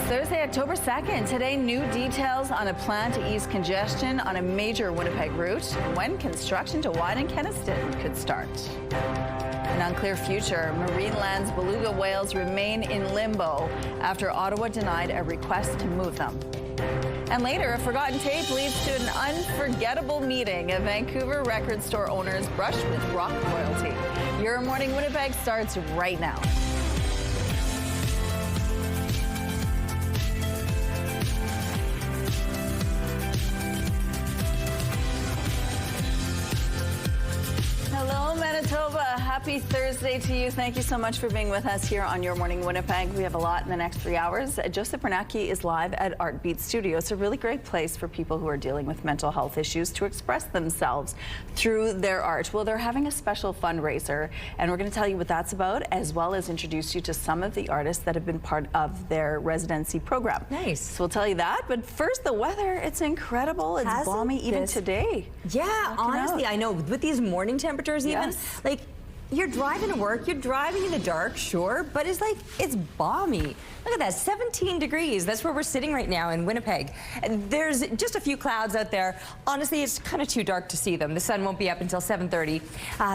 It's Thursday, October 2nd. Today, new details on a plan to ease congestion on a major Winnipeg route, when construction to widen Kenaston could start. An unclear future. Marineland's beluga whales remain in limbo after Ottawa denied a request to move them. And later, a forgotten tape leads to an unforgettable meeting. A Vancouver record store owners brush with rock royalty. Your Morning Winnipeg starts right now. Hello, Manitoba. Happy Thursday to you. Thank you so much for being with us here on Your Morning Winnipeg. We have a lot in the next 3 hours. Joseph Bernacki is live at Artbeat Studio. It's a really great place for people who are dealing with mental health issues to express themselves through their art. Well, they're having a special fundraiser, and we're going to tell you what that's about, as well as introduce you to some of the artists that have been part of their residency program. Nice. So we'll tell you that. But first, the weather. It's incredible. It's balmy even today. Yeah, honestly, I know. With these morning temperatures even, like, you're driving to work, you're driving in the dark, sure, but it's like, it's balmy. Look at that, 17 degrees. That's where we're sitting right now in Winnipeg. And there's just a few clouds out there. Honestly, it's kind of too dark to see them. The sun won't be up until 7:30.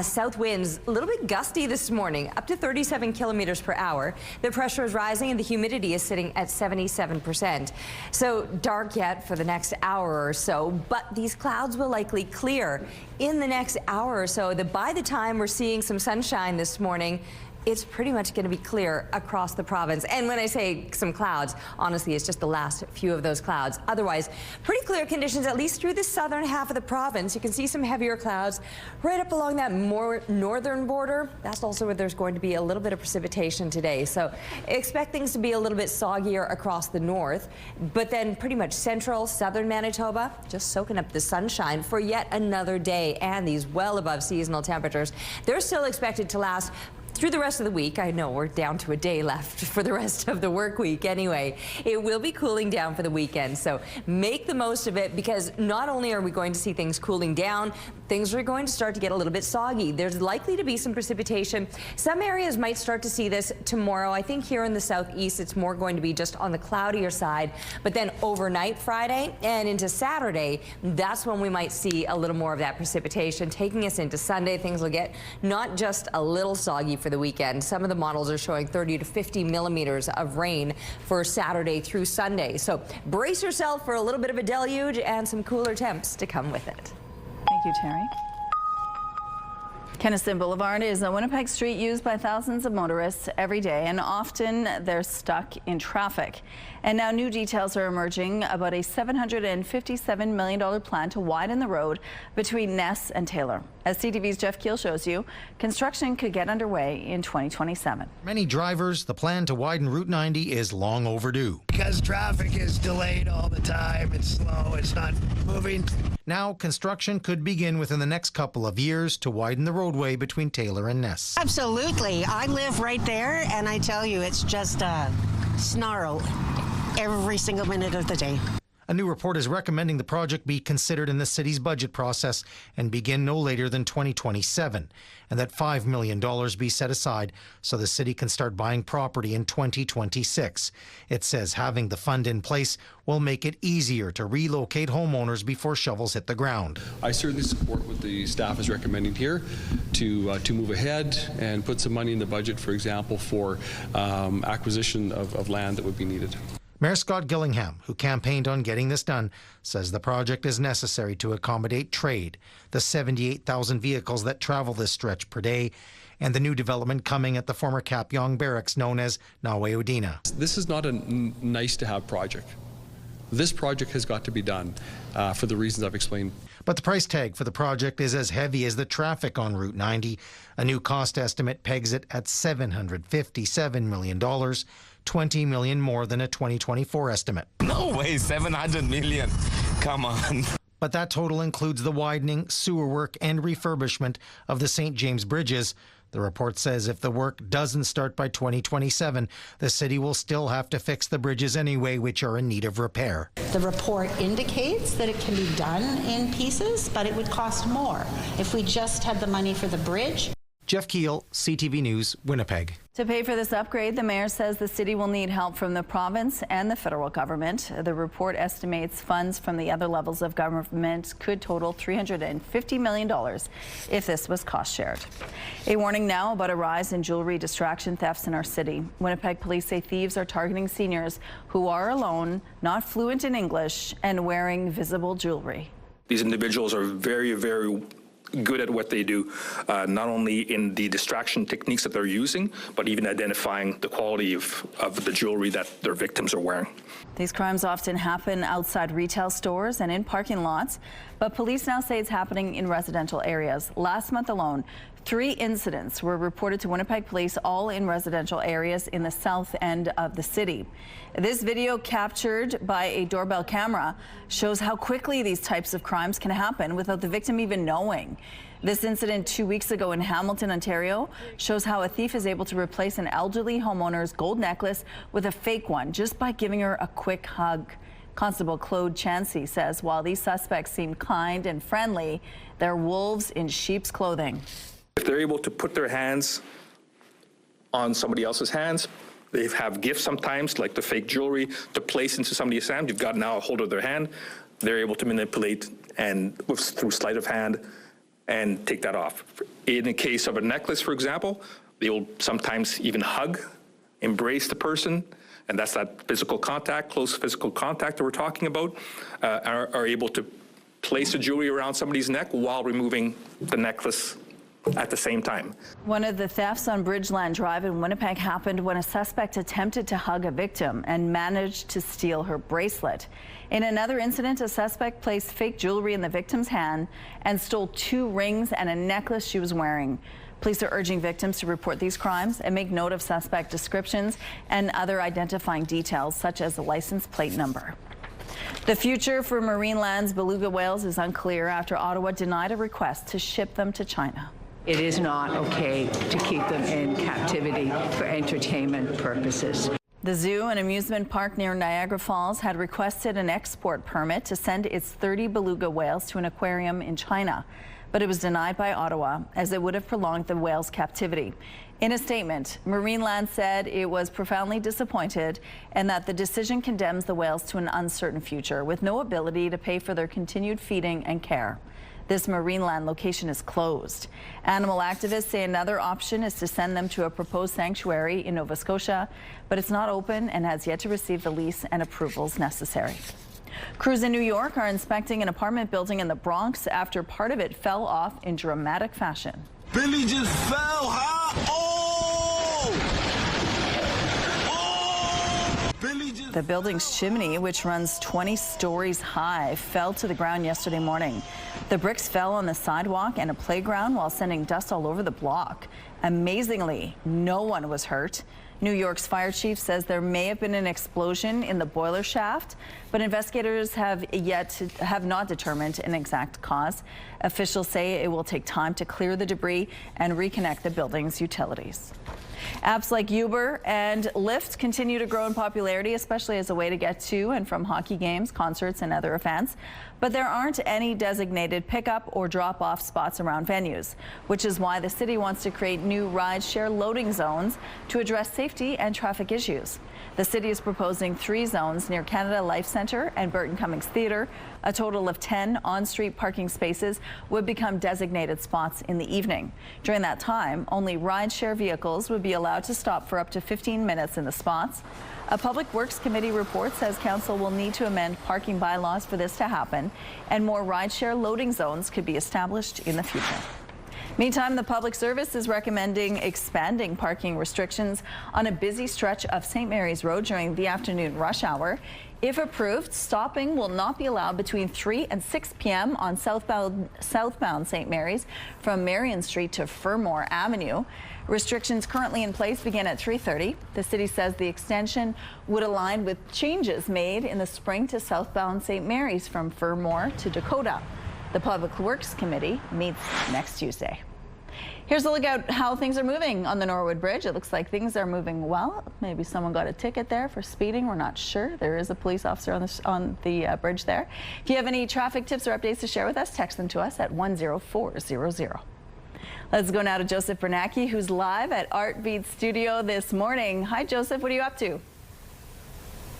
South winds, a little bit gusty this morning, up to 37 kilometers per hour. The pressure is rising and the humidity is sitting at 77%. So dark yet for the next hour or so, but these clouds will likely clear in the next hour or so. By the time we're seeing some sunshine this morning, it's pretty much going to be clear across the province. And when I say some clouds, honestly, it's just the last few of those clouds. Otherwise, pretty clear conditions, at least through the southern half of the province. You can see some heavier clouds right up along that more northern border. That's also where there's going to be a little bit of precipitation today. So expect things to be a little bit soggier across the north, but then pretty much central, southern Manitoba, just soaking up the sunshine for yet another day. And these well above seasonal temperatures, they're still expected to last through the rest of the week. I know we're down to a day left for the rest of the work week anyway. It will be cooling down for the weekend, so make the most of it, because not only are we going to see things cooling down, things are going to start to get a little bit soggy. There's likely to be some precipitation. Some areas might start to see this tomorrow. I think here in the southeast it's more going to be just on the cloudier side, but then overnight Friday and into Saturday, that's when we might see a little more of that precipitation. Taking us into Sunday, things will get not just a little soggy for the weekend. Some of the models are showing 30 to 50 millimeters of rain for Saturday through Sunday. So brace yourself for a little bit of a deluge and some cooler temps to come with it. Thank you, Terry. Kennaston Boulevard is a Winnipeg street used by thousands of motorists every day, and often they're stuck in traffic. And now new details are emerging about a $757 million plan to widen the road between Ness and Taylor. As CTV's Jeff Keel shows you, construction could get underway in 2027. Many drivers, the plan to widen Route 90 is long overdue. Because traffic is delayed all the time, it's slow, it's not moving. Now, construction could begin within the next couple of years to widen the roadway between Taylor and Ness. Absolutely. I live right there, and I tell you, it's just a snarl every single minute of the day. A new report is recommending the project be considered in the city's budget process and begin no later than 2027, and that $5 million be set aside so the city can start buying property in 2026. It says having the fund in place will make it easier to relocate homeowners before shovels hit the ground. I certainly support what the staff is recommending here to move ahead and put some money in the budget, for example, for acquisition of land that would be needed. Mayor Scott Gillingham, who campaigned on getting this done, says the project is necessary to accommodate trade, the 78,000 vehicles that travel this stretch per day, and the new development coming at the former Cap Yong Barracks known as Nawe-Udina. This is not a nice-to-have project. This project has got to be done for the reasons I've explained. But the price tag for the project is as heavy as the traffic on Route 90. A new cost estimate pegs it at $757 million, $20 million more than a 2024 estimate. No way, 700 million. Come on. But that total includes the widening, sewer work, and refurbishment of the St. James bridges. The report says if the work doesn't start by 2027, the city will still have to fix the bridges anyway, which are in need of repair. The report indicates that it can be done in pieces, but it would cost more if we just had the money for the bridge. Jeff Keel, CTV News, Winnipeg. To pay for this upgrade, the mayor says the city will need help from the province and the federal government. The report estimates funds from the other levels of government could total $350 million if this was cost shared. A warning now about a rise in jewelry distraction thefts in our city. Winnipeg police say thieves are targeting seniors who are alone, not fluent in English, and wearing visible jewelry. These individuals are very, very good at what they do, not only in the distraction techniques that they're using, but even identifying the quality of the jewelry that their victims are wearing. These crimes often happen outside retail stores and in parking lots, but police now say it's happening in residential areas. Last month alone, 3 incidents were reported to Winnipeg police, all in residential areas in the south end of the city. This video, captured by a doorbell camera, shows how quickly these types of crimes can happen without the victim even knowing. This incident 2 weeks ago in Hamilton, Ontario, shows how a thief is able to replace an elderly homeowner's gold necklace with a fake one just by giving her a quick hug. Constable Claude Chansey says while these suspects seem kind and friendly, they're wolves in sheep's clothing. If they're able to put their hands on somebody else's hands, they have gifts sometimes, like the fake jewelry, to place into somebody's hand. You've got now a hold of their hand. They're able to manipulate and through sleight of hand and take that off. In the case of a necklace, for example, they will sometimes even hug, embrace the person, and that's that physical contact, close physical contact that we're talking about, are able to place the jewelry around somebody's neck while removing the necklace at the same time. One of the thefts on Bridgeland Drive in Winnipeg happened when a suspect attempted to hug a victim and managed to steal her bracelet. In another incident, a suspect placed fake jewelry in the victim's hand and stole 2 rings and a necklace she was wearing. Police are urging victims to report these crimes and make note of suspect descriptions and other identifying details, such as the license plate number. The future for Marineland's beluga whales is unclear after Ottawa denied a request to ship them to China. It is not okay to keep them in captivity for entertainment purposes. The zoo and amusement park near Niagara Falls had requested an export permit to send its 30 beluga whales to an aquarium in China, but it was denied by Ottawa as it would have prolonged the whales' captivity. In a statement, Marineland said it was profoundly disappointed and that the decision condemns the whales to an uncertain future with no ability to pay for their continued feeding and care. This Marineland location is closed. Animal activists say another option is to send them to a proposed sanctuary in Nova Scotia, but it's not open and has yet to receive the lease and approvals necessary. Crews in New York are inspecting an apartment building in the Bronx after part of it fell off in dramatic fashion. Billy just fell, huh? Oh! The building's chimney, which runs 20 stories high, fell to the ground yesterday morning. The bricks fell on the sidewalk and a playground while sending dust all over the block. Amazingly, no one was hurt. New York's fire chief says there may have been an explosion in the boiler shaft, but investigators have not determined an exact cause. Officials say it will take time to clear the debris and reconnect the building's utilities. Apps like Uber and Lyft continue to grow in popularity, especially as a way to get to and from hockey games, concerts, and other events. But there aren't any designated pickup or drop-off spots around venues, which is why the city wants to create new ride-share loading zones to address safety and traffic issues. The city is proposing 3 zones near Canada Life Centre and Burton Cummings Theatre. A total of 10 on-street parking spaces would become designated spots in the evening. During that time, only ride-share vehicles would be allowed to stop for up to 15 minutes in the spots. A Public Works Committee report says council will need to amend parking bylaws for this to happen, and more ride-share loading zones could be established in the future. Meantime, the Public Service is recommending expanding parking restrictions on a busy stretch of St. Mary's Road during the afternoon rush hour. If approved, stopping will not be allowed between 3 and 6 p.m. on southbound St. Mary's from Marion Street to Fermor Avenue. Restrictions currently in place begin at 3:30. The city says the extension would align with changes made in the spring to southbound St. Mary's from Fermor to Dakota. The Public Works Committee meets next Tuesday. Here's a look at how things are moving on the Norwood Bridge. It looks like things are moving well. Maybe someone got a ticket there for speeding. We're not sure. There is a police officer on the bridge there. If you have any traffic tips or updates to share with us, text them to us at 10400. Let's go now to Joseph Bernacki, who's live at Artbeat Studio this morning. Hi, Joseph. What are you up to?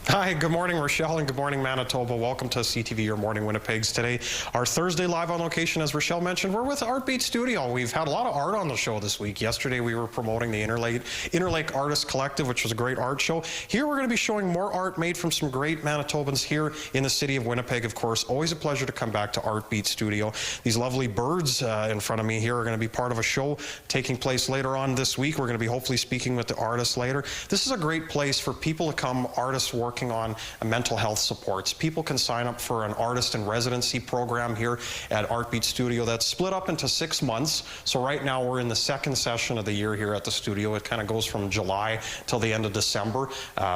Hi, good morning, Rochelle, and good morning, Manitoba. Welcome to CTV Your Morning Winnipegs today. Our Thursday live on location, as Rochelle mentioned, we're with Artbeat Studio. We've had a lot of art on the show this week. Yesterday, we were promoting the Interlake Artist Collective, which was a great art show. Here, we're going to be showing more art made from some great Manitobans here in the city of Winnipeg, of course. Always a pleasure to come back to Artbeat Studio. These lovely birds in front of me here are going to be part of a show taking place later on this week. We're going to be hopefully speaking with the artists later. This is a great place for people to come, artists working on mental health supports. People can sign up for an artist in residency program here at Artbeat Studio that's split up into 6 months. So right now we're in the second session of the year here at the studio. It kind of goes from July till the end of December.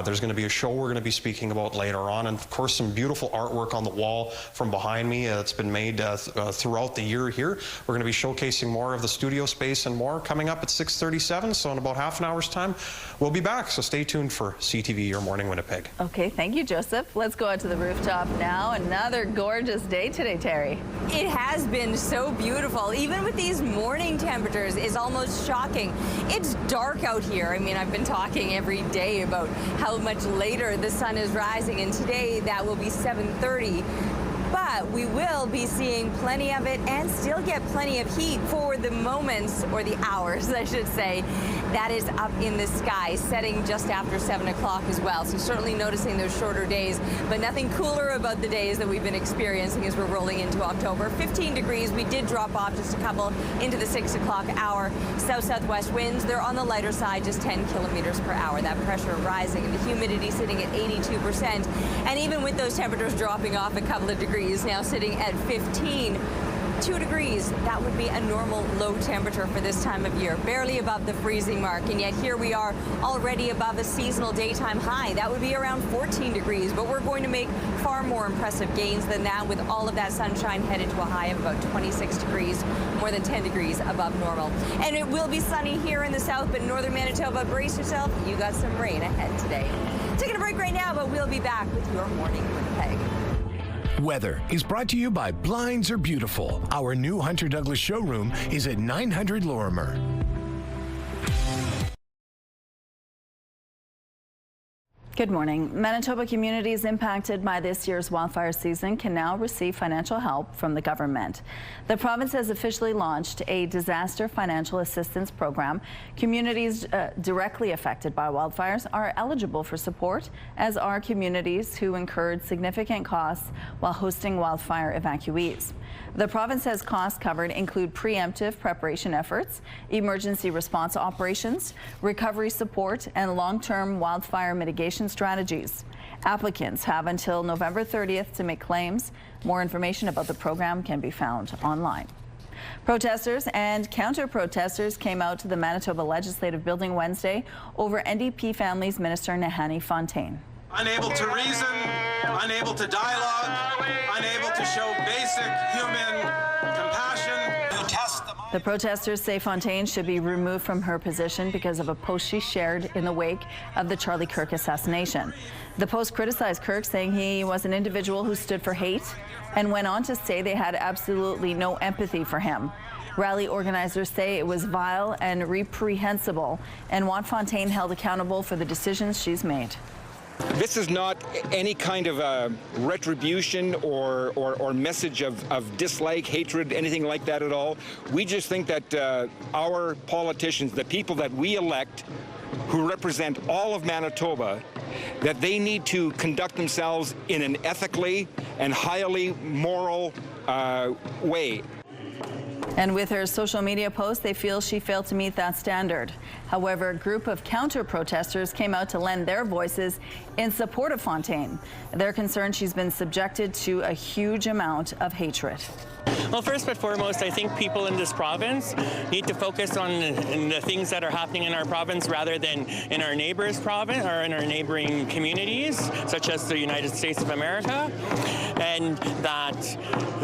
There's going to be a show we're going to be speaking about later on, and of course some beautiful artwork on the wall from behind me that's been made throughout the year here. We're going to be showcasing more of the studio space and more coming up at 6:37, so in about half an hour's time we'll be back. So stay tuned for CTV Your Morning Winnipeg. Okay, thank you, Joseph. Let's go out to the rooftop now. Another gorgeous day today, Terry. It has been so beautiful. Even with these morning temperatures, it's almost shocking. It's dark out here. I mean, I've been talking every day about how much later the sun is rising, and today that will be 7:30. But we will be seeing plenty of it and still get plenty of heat for the moments, or the hours, I should say, that is up in the sky, setting just after 7 o'clock as well. So certainly noticing those shorter days, but nothing cooler about the days that we've been experiencing as we're rolling into October. 15 degrees. We did drop off just a couple into the 6 o'clock hour. South-southwest winds, they're on the lighter side, just 10 kilometers per hour. That pressure rising and the humidity sitting at 82%. And even with those temperatures dropping off a couple of degrees, now sitting at 15. 2 degrees, that would be a normal low temperature for this time of year, barely above the freezing mark, and yet here we are already above a seasonal daytime high. That would be around 14 degrees, but we're going to make far more impressive gains than that with all of that sunshine headed to a high of about 26 degrees, more than 10 degrees above normal. And it will be sunny here in the south, but northern Manitoba, brace yourself, you got some rain ahead today. Taking a break right now, but we'll be back with Your Morning Winnipeg. Weather is brought to you by Blinds Are Beautiful. Our new Hunter Douglas showroom is at 900 Lorimer. Good morning. Manitoba communities impacted by this year's wildfire season can now receive financial help from the government. The province has officially launched a disaster financial assistance program. Communities directly affected by wildfires are eligible for support, as are communities who incurred significant costs while hosting wildfire evacuees. The province says costs covered include preemptive preparation efforts, emergency response operations, recovery support, and long-term wildfire mitigation strategies. Applicants have until November 30th to make claims. More information about the program can be found online. Protesters and counter-protesters came out to the Manitoba Legislative Building Wednesday over NDP Families Minister Nahanni Fontaine. Unable to reason, unable to dialogue, unable to show basic human compassion. The protesters say Fontaine should be removed from her position because of a post she shared in the wake of the Charlie Kirk assassination. The post criticized Kirk, saying he was an individual who stood for hate, and went on to say they had absolutely no empathy for him. Rally organizers say it was vile and reprehensible and want Fontaine held accountable for the decisions she's made. This is not any kind of retribution or message of dislike, hatred, anything like that at all. We just think that our politicians, the people that we elect, who represent all of Manitoba, that they need to conduct themselves in an ethically and highly moral way. And with her social media post, they feel she failed to meet that standard. However, a group of counter-protesters came out to lend their voices in support of Fontaine. They're concerned she's been subjected to a huge amount of hatred. Well, first but foremost, I think people in this province need to focus on the things that are happening in our province rather than in our neighbors' province or in our neighboring communities, such as the United States of America, and that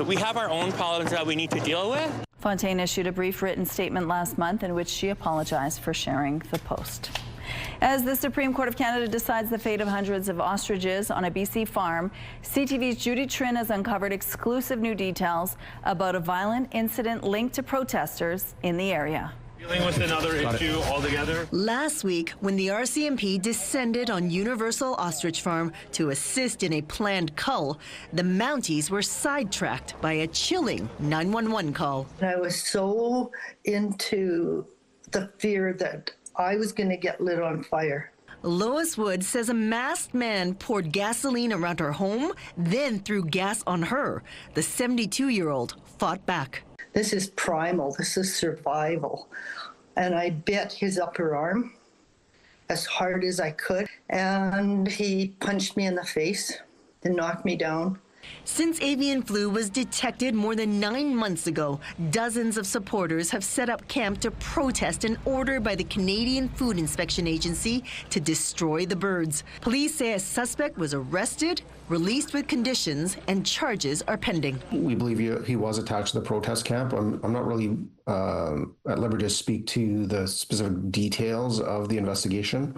we have our own problems that we need to deal with. Fontaine issued a brief written statement last month in which she apologized for sharing the post. As the Supreme Court of Canada decides the fate of hundreds of ostriches on a BC farm, CTV's Judy Trin has uncovered exclusive new details about a violent incident linked to protesters in the area. Dealing with another issue altogether. Last week, when the RCMP descended on Universal Ostrich Farm to assist in a planned cull, the Mounties were sidetracked by a chilling 911 call. I was so into the fear that I was going to get lit on fire. Lois Wood says a masked man poured gasoline around her home, then threw gas on her. The 72-year-old fought back. This is primal. This is survival. And I bit his upper arm as hard as I could, and he punched me in the face and knocked me down. Since avian flu was detected more than 9 months ago, dozens of supporters have set up camp to protest an order by the Canadian Food Inspection Agency to destroy the birds. Police say a suspect was arrested, released with conditions, and charges are pending. We believe he was attached to the protest camp. I'm not really at liberty to speak to the specific details of the investigation.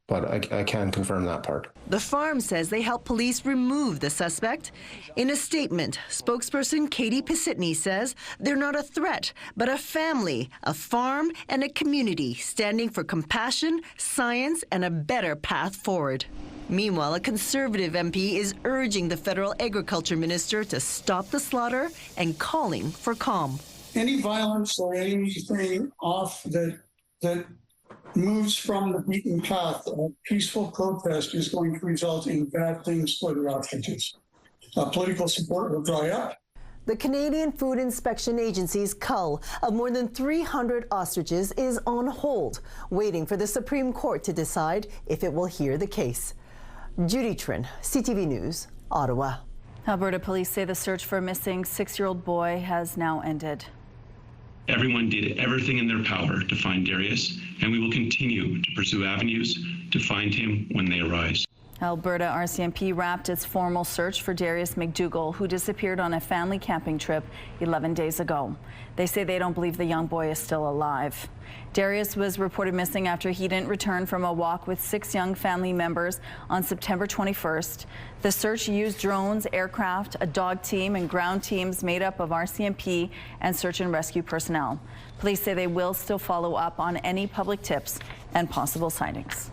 But I can confirm that part. The farm says they helped police remove the suspect. In a statement, spokesperson Katie Pisitny says they're not a threat, but a family, a farm, and a community standing for compassion, science, and a better path forward. Meanwhile, a Conservative MP is urging the federal agriculture minister to stop the slaughter and calling for calm. Any violence or anything off that moves from the beaten path of peaceful protest is going to result in bad things for the ostriches. Political support will dry up. The Canadian Food Inspection Agency's cull of more than 300 ostriches is on hold, waiting for the Supreme Court to decide if it will hear the case. Judy Trin, CTV News, Ottawa. Alberta police say the search for a missing 6-year-old boy has now ended. Everyone did everything in their power to find Darius, and we will continue to pursue avenues to find him when they arise. Alberta RCMP wrapped its formal search for Darius McDougall, who disappeared on a family camping trip 11 days ago. They say they don't believe the young boy is still alive. Darius was reported missing after he didn't return from a walk with 6 young family members on September 21st. The search used drones, aircraft, a dog team, and ground teams made up of RCMP and search and rescue personnel. Police say they will still follow up on any public tips and possible sightings.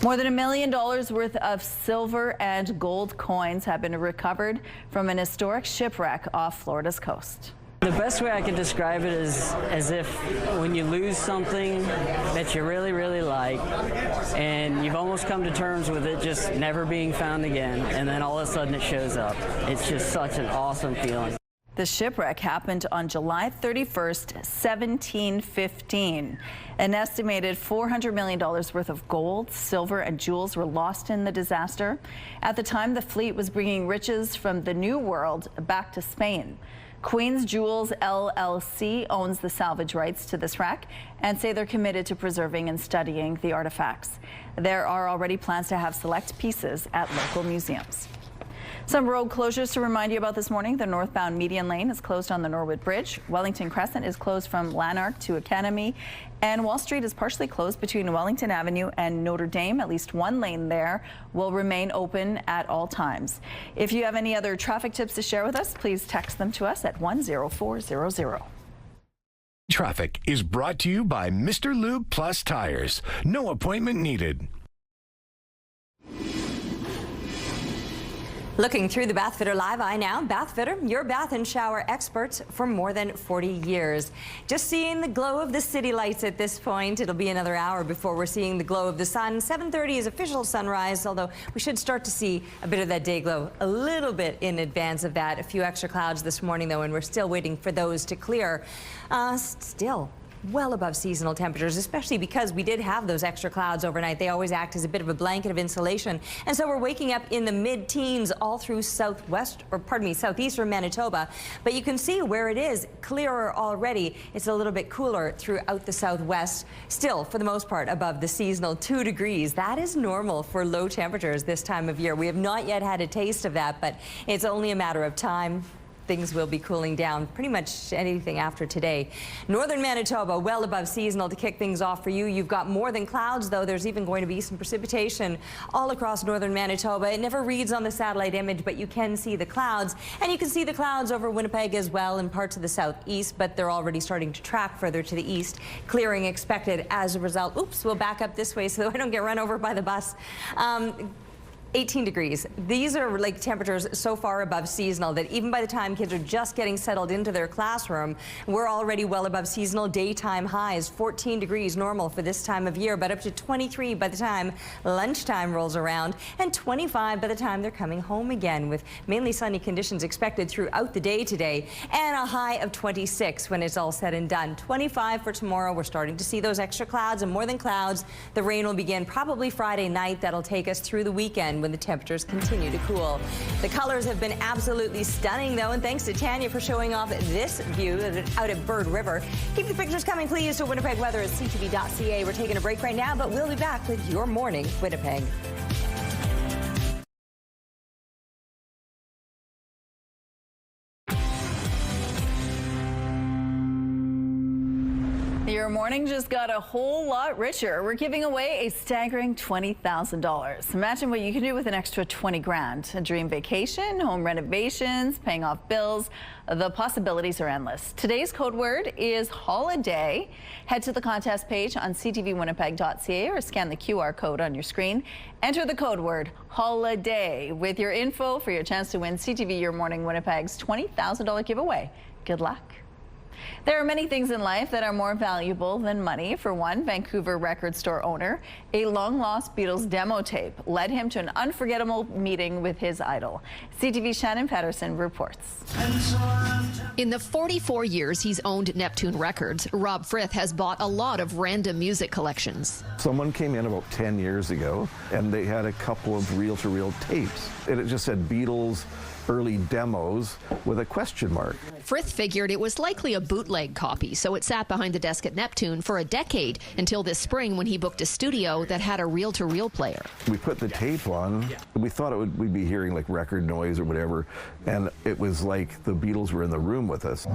More than $1 million worth of silver and gold coins have been recovered from an historic shipwreck off Florida's coast. The best way I can describe it is as if when you lose something that you really, really like, and you've almost come to terms with it just never being found again, and then all of a sudden it shows up. It's just such an awesome feeling. The shipwreck happened on July 31st, 1715. An estimated $400 million worth of gold, silver, and jewels were lost in the disaster. At the time, the fleet was bringing riches from the New World back to Spain. Queen's Jewels LLC owns the salvage rights to this wreck and say they're committed to preserving and studying the artifacts. There are already plans to have select pieces at local museums. Some road closures to remind you about this morning. The northbound median lane is closed on the Norwood Bridge. Wellington Crescent is closed from Lanark to Academy. And Wall Street is partially closed between Wellington Avenue and Notre Dame. At least one lane there will remain open at all times. If you have any other traffic tips to share with us, please text them to us at 10400. Traffic is brought to you by Mr. Lube Plus Tires. No appointment needed. Looking through the Bath Fitter Live Eye now. Bath Fitter, your bath and shower experts for more than 40 years. Just seeing the glow of the city lights at this point. It'll be another hour before we're seeing the glow of the sun. 7:30 is official sunrise, although we should start to see a bit of that day glow a little bit in advance of that. A few extra clouds this morning, though, and we're still waiting for those to clear. Still well above seasonal temperatures, especially because we did have those extra clouds overnight. They always act as a bit of a blanket of insulation. And so we're waking up in the mid-teens all through southeastern Manitoba. But you can see where it is clearer already. It's a little bit cooler throughout the southwest. Still, for the most part, above the seasonal 2 degrees. That is normal for low temperatures this time of year. We have not yet had a taste of that, but it's only a matter of time. things will be cooling down pretty much anything after today. Northern Manitoba, well above seasonal to kick things off for you. You've got more than clouds, though. There's even going to be some precipitation all across northern Manitoba. It never reads on the satellite image, but you can see the clouds. And you can see the clouds over Winnipeg as well in parts of the southeast, but they're already starting to track further to the east. Clearing expected as a result. Oops, we'll back up this way so I don't get run over by the bus. 18 degrees. These are like temperatures so far above seasonal that even by the time kids are just getting settled into their classroom, we're already well above seasonal. Daytime highs, 14 degrees normal for this time of year, but up to 23 by the time lunchtime rolls around, and 25 by the time they're coming home again, with mainly sunny conditions expected throughout the day today, and a high of 26 when it's all said and done. 25 for tomorrow. We're starting to see those extra clouds, and more than clouds, the rain will begin probably Friday night. That'll take us through the weekend when the temperatures continue to cool. The colors have been absolutely stunning, though, and thanks to Tanya for showing off this view out at Bird River. Keep the pictures coming, please, to Winnipeg Weather at CTV.ca. We're taking a break right now, but we'll be back with Your Morning Winnipeg. Your morning just got a whole lot richer. We're giving away a staggering $20,000. Imagine what you can do with an extra 20 grand. A dream vacation, home renovations, paying off bills. The possibilities are endless. Today's code word is holiday. Head to the contest page on ctvwinnipeg.ca or scan the QR code on your screen. Enter the code word holiday with your info for your chance to win CTV Your Morning Winnipeg's $20,000 giveaway. Good luck. There are many things in life that are more valuable than money. For one, Vancouver record store owner, a long-lost Beatles demo tape led him to an unforgettable meeting with his idol. CTV's Shannon Patterson reports. In the 44 years he's owned Neptune Records, Rob Frith has bought a lot of random music collections. Someone came in about 10 years ago, and they had a couple of reel-to-reel tapes. And it just said Beatles early demos with a question mark. Frith figured it was likely a bootleg copy, so it sat behind the desk at Neptune for a decade until this spring when he booked a studio that had a reel-to-reel player. We put the tape on, and we thought we'd be hearing like record noise or whatever, and it was like the Beatles were in the room with us.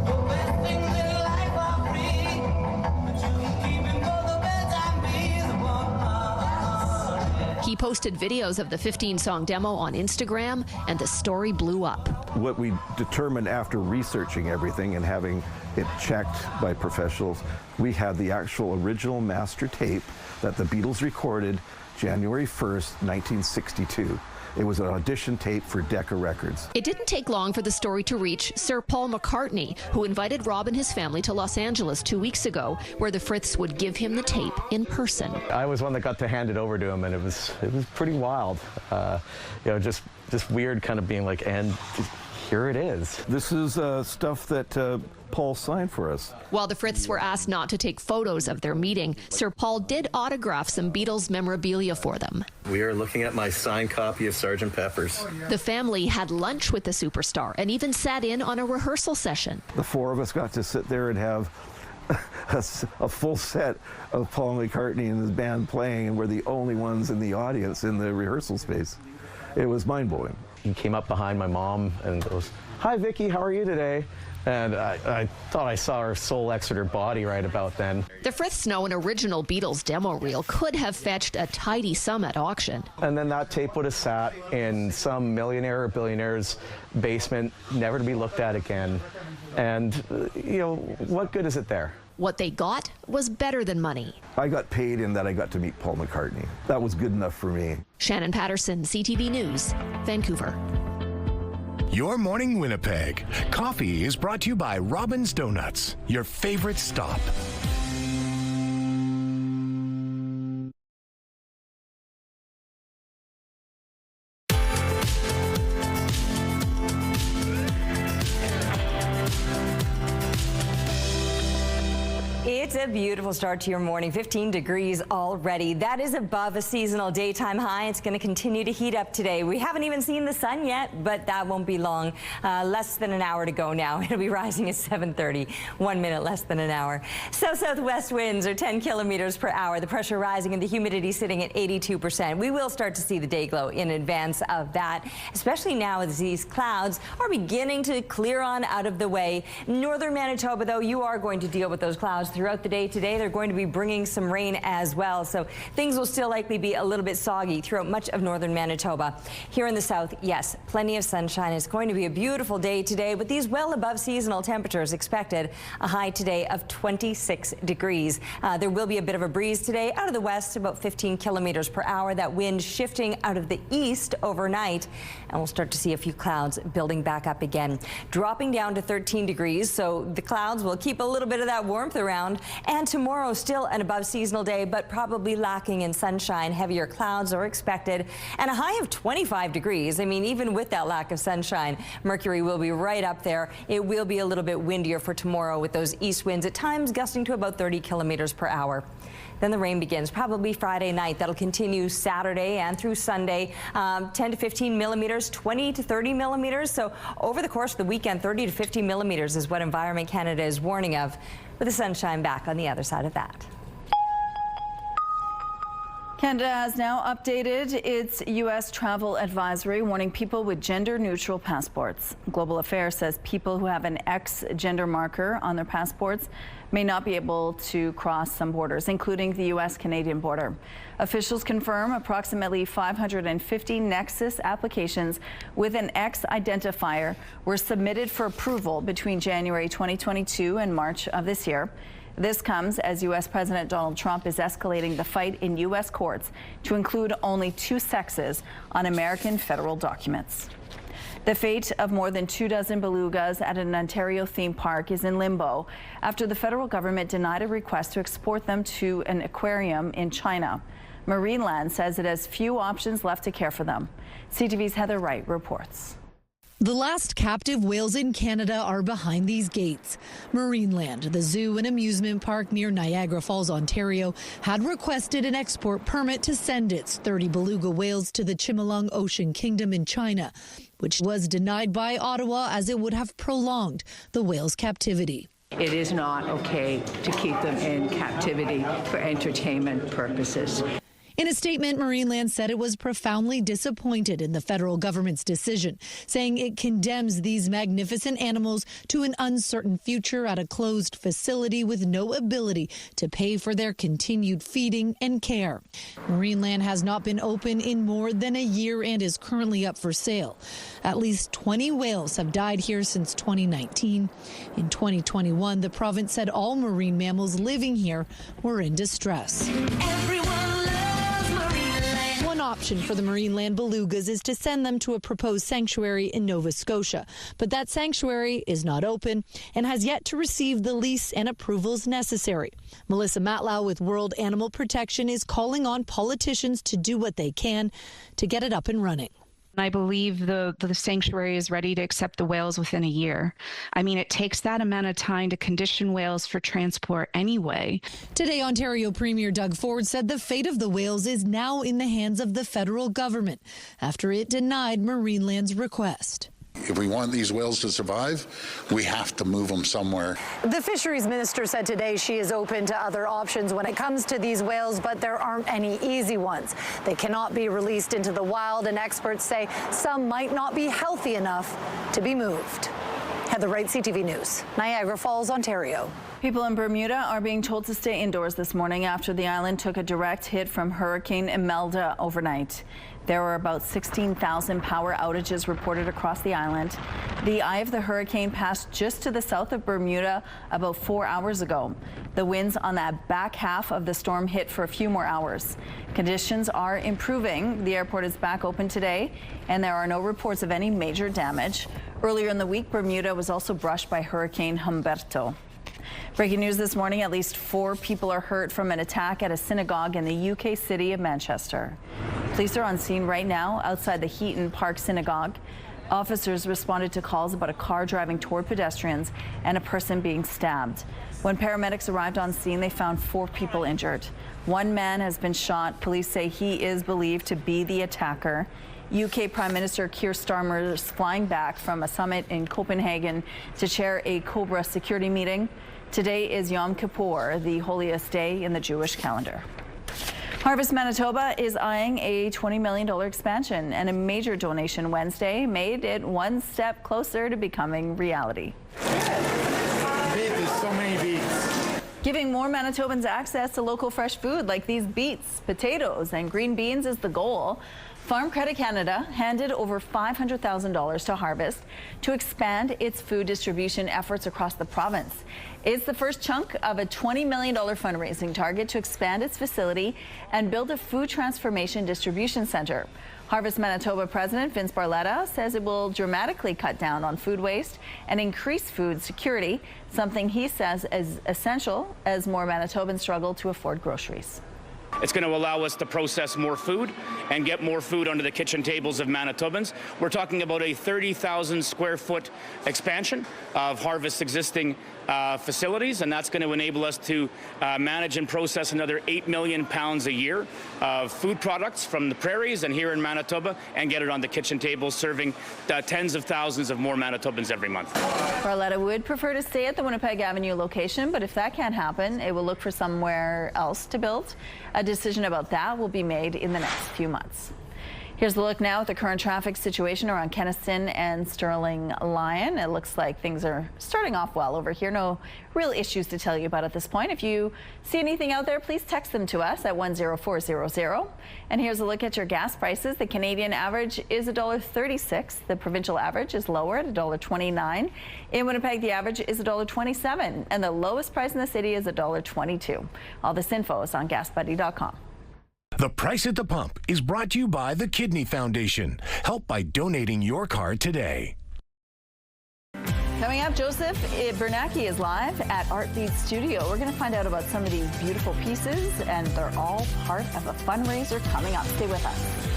He posted videos of the 15-song demo on Instagram, and the story blew up. What we determined after researching everything and having it checked by professionals, we had the actual original master tape that the Beatles recorded January 1st, 1962. It was an audition tape for Decca Records. It didn't take long for the story to reach Sir Paul McCartney, who invited Rob and his family to Los Angeles 2 weeks ago, where the Friths would give him the tape in person. I was one that got to hand it over to him, and it was pretty wild. Just weird, kind of being like, and here it is. This is stuff that Paul signed for us. While the Friths were asked not to take photos of their meeting, Sir Paul did autograph some Beatles memorabilia for them. We are looking at my signed copy of Sgt. Pepper's. The family had lunch with the superstar and even sat in on a rehearsal session. The four of us got to sit there and have a full set of Paul McCartney and his band playing, and we're the only ones in the audience in the rehearsal space. It was mind-blowing. He came up behind my mom and goes, "Hi, Vicky, how are you today?" And I thought I saw her soul exit her body right about then. The Friths know an original Beatles demo reel could have fetched a tidy sum at auction. And then that tape would have sat in some millionaire or billionaire's basement, never to be looked at again. And, what good is it there? What they got was better than money. I got paid in that I got to meet Paul McCartney. That was good enough for me. Shannon Patterson, CTV News, Vancouver. Your Morning Winnipeg. Coffee is brought to you by Robin's Donuts, your favorite stop. It's It's a beautiful start to your morning. 15 degrees already. That is above a seasonal daytime high. It's going to continue to heat up today. We haven't even seen the sun yet, but that won't be long. Less than an hour to go now. It'll be rising at 7:30. 1 minute less than an hour. South-southwest winds are 10 kilometers per hour. The pressure rising and the humidity sitting at 82%. We will start to see the day glow in advance of that, especially now as these clouds are beginning to clear on out of the way. Northern Manitoba, though, you are going to deal with those clouds throughout the day today. They're going to be bringing some rain as well, so things will still likely be a little bit soggy throughout much of northern Manitoba. Here in the south, yes, plenty of sunshine. It's going to be a beautiful day today with these well above seasonal temperatures expected. A high today of 26 degrees. There will be a bit of a breeze today out of the west, about 15 kilometers per hour. That wind shifting out of the east overnight, and we'll start to see a few clouds building back up again. Dropping down to 13 degrees, so the clouds will keep a little bit of that warmth around. And tomorrow still an above seasonal day, but probably lacking in sunshine. Heavier clouds are expected, and a high of 25 degrees. I mean, even with that lack of sunshine, mercury will be right up there. It will be a little bit windier for tomorrow with those east winds at times gusting to about 30 kilometers per hour. Then the rain begins probably Friday night. That'll continue Saturday and through Sunday. 10 to 15 millimeters, 20 to 30 millimeters. So over the course of the weekend, 30 to 50 millimeters is what Environment Canada is warning of, with the sunshine back on the other side of that. Canada has now updated its U.S. travel advisory, warning people with gender-neutral passports. Global Affairs says people who have an X gender marker on their passports may not be able to cross some borders, including the U.S.-Canadian border. Officials confirm approximately 550 Nexus applications with an X identifier were submitted for approval between January 2022 and March of this year. This comes as U.S. President Donald Trump is escalating the fight in U.S. courts to include only two sexes on American federal documents. The fate of more than 24 belugas at an Ontario theme park is in limbo after the federal government denied a request to export them to an aquarium in China. Marineland says it has few options left to care for them. CTV's Heather Wright reports. The last captive whales in Canada are behind these gates. Marineland, the zoo and amusement park near Niagara Falls, Ontario, had requested an export permit to send its 30 beluga whales to the Chimelong Ocean Kingdom in China, which was denied by Ottawa as it would have prolonged the whales' captivity. It is not okay to keep them in captivity for entertainment purposes. In a statement, Marineland said it was profoundly disappointed in the federal government's decision, saying it condemns these magnificent animals to an uncertain future at a closed facility with no ability to pay for their continued feeding and care. Marineland has not been open in more than a year and is currently up for sale. At least 20 whales have died here since 2019. In 2021, the province said all marine mammals living here were in distress. One option for the Marineland belugas is to send them to a proposed sanctuary in Nova Scotia. But that sanctuary is not open and has yet to receive the lease and approvals necessary. Melissa Matlow with World Animal Protection is calling on politicians to do what they can to get it up and running. I believe the sanctuary is ready to accept the whales within a year. I mean, it takes that amount of time to condition whales for transport anyway. Today, Ontario Premier Doug Ford said the fate of the whales is now in the hands of the federal government after it denied Marineland's request. If we want these whales to survive, we have to move them somewhere. The fisheries minister said today she is open to other options when it comes to these whales, but there aren't any easy ones. They cannot be released into the wild, and experts say some might not be healthy enough to be moved. Heather Wright, CTV News, Niagara Falls, Ontario. People in Bermuda are being told to stay indoors this morning after the island took a direct hit from Hurricane Imelda overnight. There were about 16,000 power outages reported across the island. The eye of the hurricane passed just to the south of Bermuda about 4 hours ago. The winds on that back half of the storm hit for a few more hours. Conditions are improving. The airport is back open today, and there are no reports of any major damage. Earlier in the week, Bermuda was also brushed by Hurricane Humberto. Breaking news this morning, at least 4 people are hurt from an attack at a synagogue in the UK city of Manchester. Police are on scene right now outside the Heaton Park Synagogue. Officers responded to calls about a car driving toward pedestrians and a person being stabbed. When paramedics arrived on scene, they found 4 people injured. One man has been shot. Police say he is believed to be the attacker. UK Prime Minister Keir Starmer is flying back from a summit in Copenhagen to chair a Cobra security meeting. Today is Yom Kippur, the holiest day in the Jewish calendar. Harvest Manitoba is eyeing a $20 million expansion, and a major donation Wednesday made it one step closer to becoming reality. There's so many beets. Giving more Manitobans access to local fresh food like these beets, potatoes, and green beans is the goal. Farm Credit Canada handed over $500,000 to Harvest to expand its food distribution efforts across the province. It's the first chunk of a $20 million fundraising target to expand its facility and build a food transformation distribution center. Harvest Manitoba President Vince Barletta says it will dramatically cut down on food waste and increase food security, something he says is essential as more Manitobans struggle to afford groceries. It's going to allow us to process more food and get more food onto the kitchen tables of Manitobans. We're talking about a 30,000 square foot expansion of Harvest's existing facilities, and that's going to enable us to manage and process another 8 million pounds a year of food products from the prairies and here in Manitoba and get it on the kitchen tables, serving tens of thousands of more Manitobans every month. Barletta would prefer to stay at the Winnipeg Avenue location, but if that can't happen, it will look for somewhere else to build. A decision about that will be made in the next few months. Here's a look now at the current traffic situation around Kenaston and Sterling Lyon. It looks like things are starting off well over here. No real issues to tell you about at this point. If you see anything out there, please text them to us at 10400. And here's a look at your gas prices. The Canadian average is $1.36. The provincial average is lower at $1.29. In Winnipeg, the average is $1.27. And the lowest price in the city is $1.22. All this info is on gasbuddy.com. The Price at the Pump is brought to you by the Kidney Foundation. Help by donating your card today. Coming up, Joseph Bernacki is live at Artbeat Studio. We're going to find out about some of these beautiful pieces, and they're all part of a fundraiser coming up. Stay with us.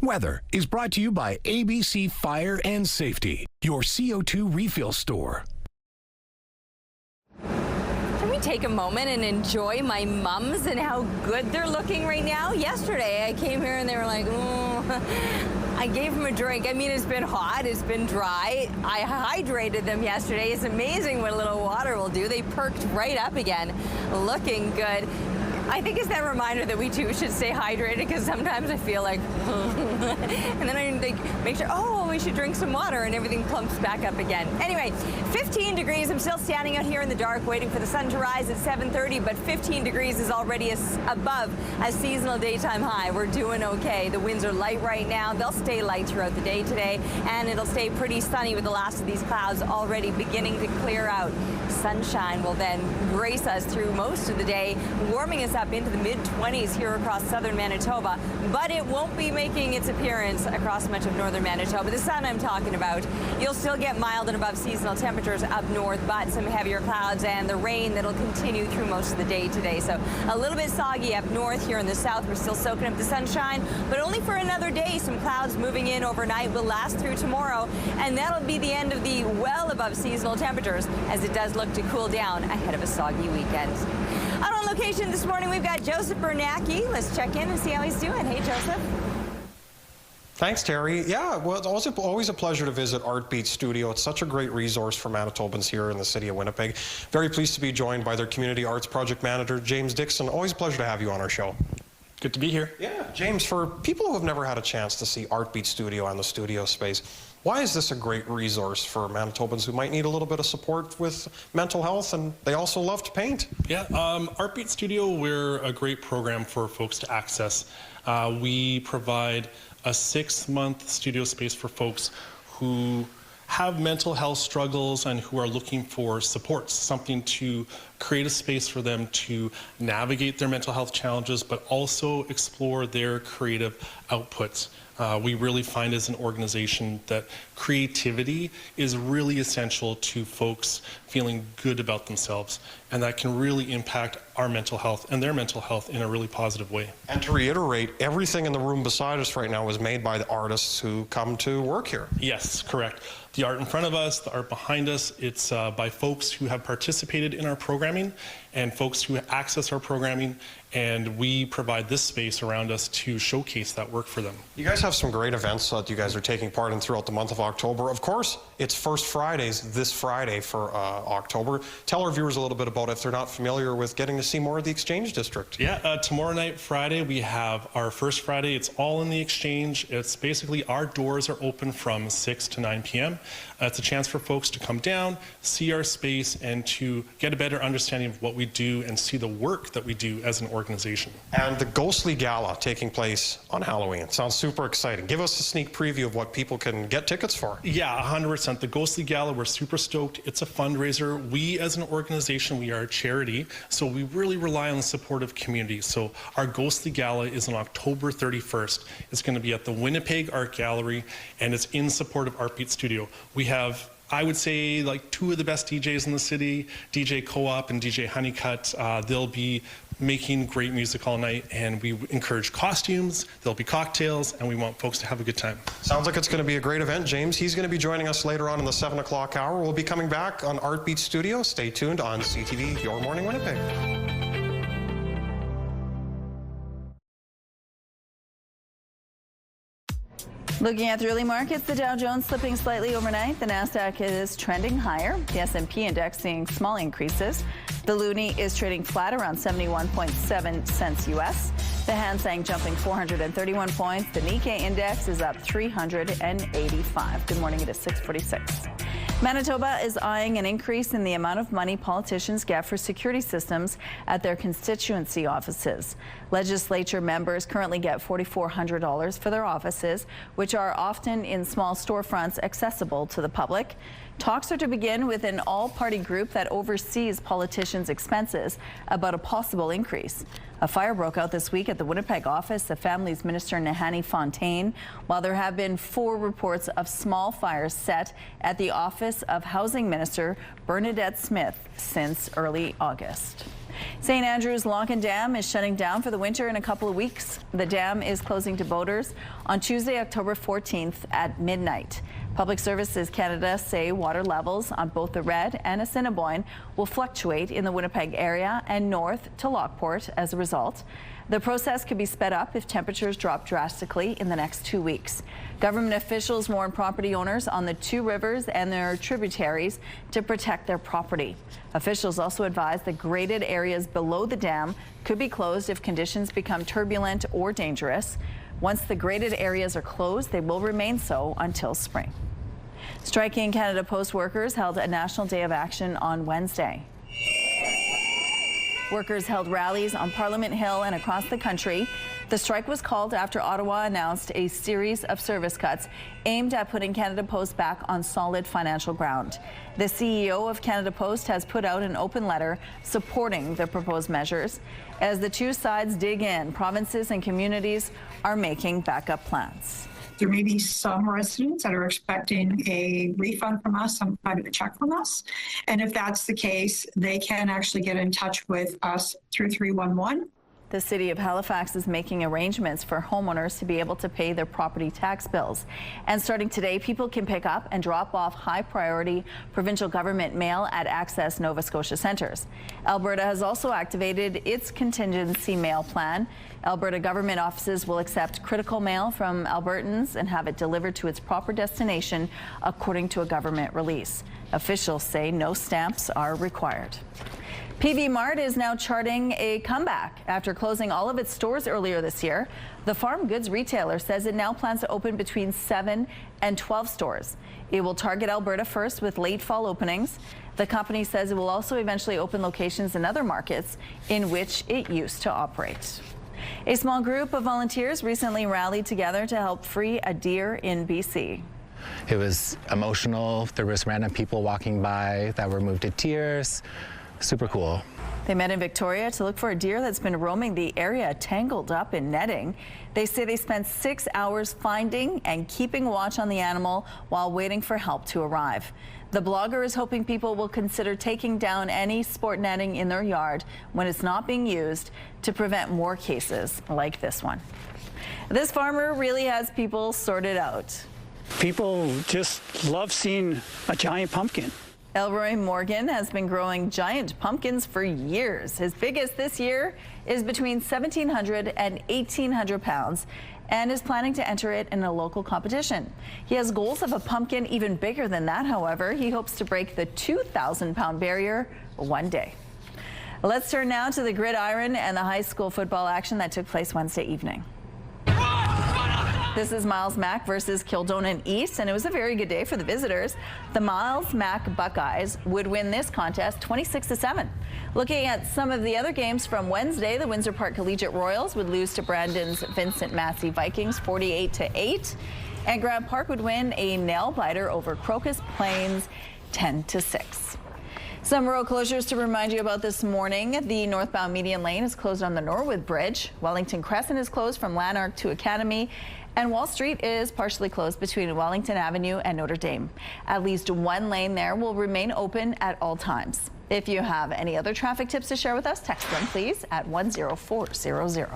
Weather is brought to you by ABC Fire and Safety, your CO2 refill store. Can we take a moment and enjoy my mums and how good they're looking right now? Yesterday I came here and they were like, I gave them a drink. I mean, it's been hot, it's been dry. I hydrated them yesterday. It's amazing what a little water will do. They perked right up again, looking good. I think it's that reminder that we too should stay hydrated, because sometimes I feel like, and then I think, make sure, oh, we should drink some water, and everything plumps back up again. Anyway, 15 degrees. I'm still standing out here in the dark waiting for the sun to rise at 7:30, but 15 degrees is already above a seasonal daytime high. We're doing okay. The winds are light right now. They'll stay light throughout the day today, and it'll stay pretty sunny with the last of these clouds already beginning to clear out. Sunshine will then grace us through most of the day, warming us up into the mid-20s here across southern Manitoba, but it won't be making its appearance across much of northern Manitoba. The sun I'm talking about, you'll still get mild and above seasonal temperatures up north, but some heavier clouds and the rain that'll continue through most of the day today. So a little bit soggy up north. Here in the south, we're still soaking up the sunshine, but only for another day. Some clouds moving in overnight will last through tomorrow, and that'll be the end of the well above seasonal temperatures, as it does look to cool down ahead of a soggy weekend. Out on location this morning, we've got Joseph Bernacki. Let's check in and see how he's doing. Hey, Joseph. Thanks, Terry. Yeah, well, it's always a pleasure to visit Artbeat Studio. It's such a great resource for Manitobans here in the city of Winnipeg. Very pleased to be joined by their community arts project manager, James Dixon. Always a pleasure to have you on our show. Good to be here. Yeah, James, for people who have never had a chance to see Artbeat Studio and the studio space, why is this a great resource for Manitobans who might need a little bit of support with mental health, and they also love to paint? Yeah, Artbeat Studio, we're a great program for folks to access. We provide a 6-month studio space for folks who have mental health struggles and who are looking for support, something to create a space for them to navigate their mental health challenges, but also explore their creative outputs. We really find as an organization that creativity is really essential to folks feeling good about themselves, and that can really impact our mental health and their mental health in a really positive way. And to reiterate, everything in the room beside us right now is made by the artists who come to work here. Yes, correct. The art in front of us, the art behind us, it's by folks who have participated in our programming and folks who access our programming, and we provide this space around us to showcase that work for them. You guys have some great events that you guys are taking part in throughout the month of October. Of course, it's First Fridays this Friday for October. Tell our viewers a little bit about it if they're not familiar with getting to see more of the Exchange District. Yeah, tomorrow night, Friday, we have our First Friday. It's all in the Exchange. It's basically our doors are open from 6 to 9 p.m. It's a chance for folks to come down, see our space, and to get a better understanding of what we do and see the work that we do as an organization. And the Ghostly Gala taking place on Halloween. Sounds super exciting. Give us a sneak preview of what people can get tickets for. Yeah, 100%. The Ghostly Gala, we're super stoked. It's a fundraiser. We as an organization, we are a charity, so we really rely on the support of community. So our Ghostly Gala is on October 31st. It's going to be at the Winnipeg Art Gallery, and it's in support of Artbeat Studio. We have, I would say, like 2 of the best DJs in the city, DJ Co-op and DJ Honeycutt. They'll be making great music all night, and we encourage costumes, there'll be cocktails, and we want folks to have a good time. Sounds like it's going to be a great event, James. He's going to be joining us later on in the 7 o'clock hour. We'll be coming back on Artbeat Studio. Stay tuned on CTV Your Morning Winnipeg. Looking at the early markets, the Dow Jones slipping slightly overnight. The Nasdaq is trending higher. The S&P index seeing small increases. The loonie is trading flat around 71.7 cents U.S. The Hang Seng jumping 431 points. The Nikkei index is up 385. Good morning. It is 6:46. Manitoba is eyeing an increase in the amount of money politicians get for security systems at their constituency offices. Legislature members currently get $4,400 for their offices, which are often in small storefronts accessible to the public. Talks are to begin with an all-party group that oversees politicians' expenses about a possible increase. A fire broke out this week at the Winnipeg office of Families Minister Nahanni Fontaine, while there have been 4 reports of small fires set at the office of Housing Minister Bernadette Smith since early August. St. Andrew's Lock and Dam is shutting down for the winter in a couple of weeks. The dam is closing to boaters on Tuesday, October 14th at midnight. Public Services Canada say water levels on both the Red and Assiniboine will fluctuate in the Winnipeg area and north to Lockport as a result. The process could be sped up if temperatures drop drastically in the next 2 weeks. Government officials warn property owners on the 2 rivers and their tributaries to protect their property. Officials also advise that graded areas below the dam could be closed if conditions become turbulent or dangerous. Once the graded areas are closed, they will remain so until spring. Striking Canada Post workers held a national day of action on Wednesday. Workers held rallies on Parliament Hill and across the country. The strike was called after Ottawa announced a series of service cuts aimed at putting Canada Post back on solid financial ground. The CEO of Canada Post has put out an open letter supporting the proposed measures. As the 2 sides dig in, provinces and communities are making backup plans. There may be some residents that are expecting a refund from us, some kind of a check from us. And if that's the case, they can actually get in touch with us through 311. The City of Halifax is making arrangements for homeowners to be able to pay their property tax bills. And starting today, people can pick up and drop off high-priority provincial government mail at Access Nova Scotia centres. Alberta has also activated its contingency mail plan. Alberta government offices will accept critical mail from Albertans and have it delivered to its proper destination, according to a government release. Officials say no stamps are required. PV Mart is now charting a comeback after closing all of its stores earlier this year. The farm goods retailer says it now plans to open between 7 and 12 stores. It will target Alberta first with late fall openings. The company says it will also eventually open locations in other markets in which it used to operate. A small group of volunteers recently rallied together to help free a deer in BC. It was emotional. There was random people walking by that were moved to tears. super cool. They met in Victoria to look for a deer that's been roaming the area tangled up in netting. They say they spent 6 hours finding and keeping watch on the animal while waiting for help to arrive. The blogger is hoping people will consider taking down any sport netting in their yard when it's not being used to prevent more cases like this one. This farmer really has people sorted out. People just love seeing a giant pumpkin. Elroy Morgan has been growing giant pumpkins for years. His biggest this year is between 1,700 and 1,800 pounds and is planning to enter it in a local competition. He has goals of a pumpkin even bigger than that, however. He hopes to break the 2,000-pound barrier one day. Let's turn now to the gridiron and the high school football action that took place Wednesday evening. This is Miles Mac versus Kildonan East, and it was a very good day for the visitors. The Miles Mac Buckeyes would win this contest 26-7. Looking at some of the other games from Wednesday, the Windsor Park Collegiate Royals would lose to Brandon's Vincent Massey Vikings 48-8, and Grant Park would win a nail-biter over Crocus Plains 10-6. Some road closures to remind you about this morning. The northbound median lane is closed on the Norwood Bridge. Wellington Crescent is closed from Lanark to Academy. And Wall Street is partially closed between Wellington Avenue and Notre Dame. At least one lane there will remain open at all times. If you have any other traffic tips to share with us, text them please at 10400.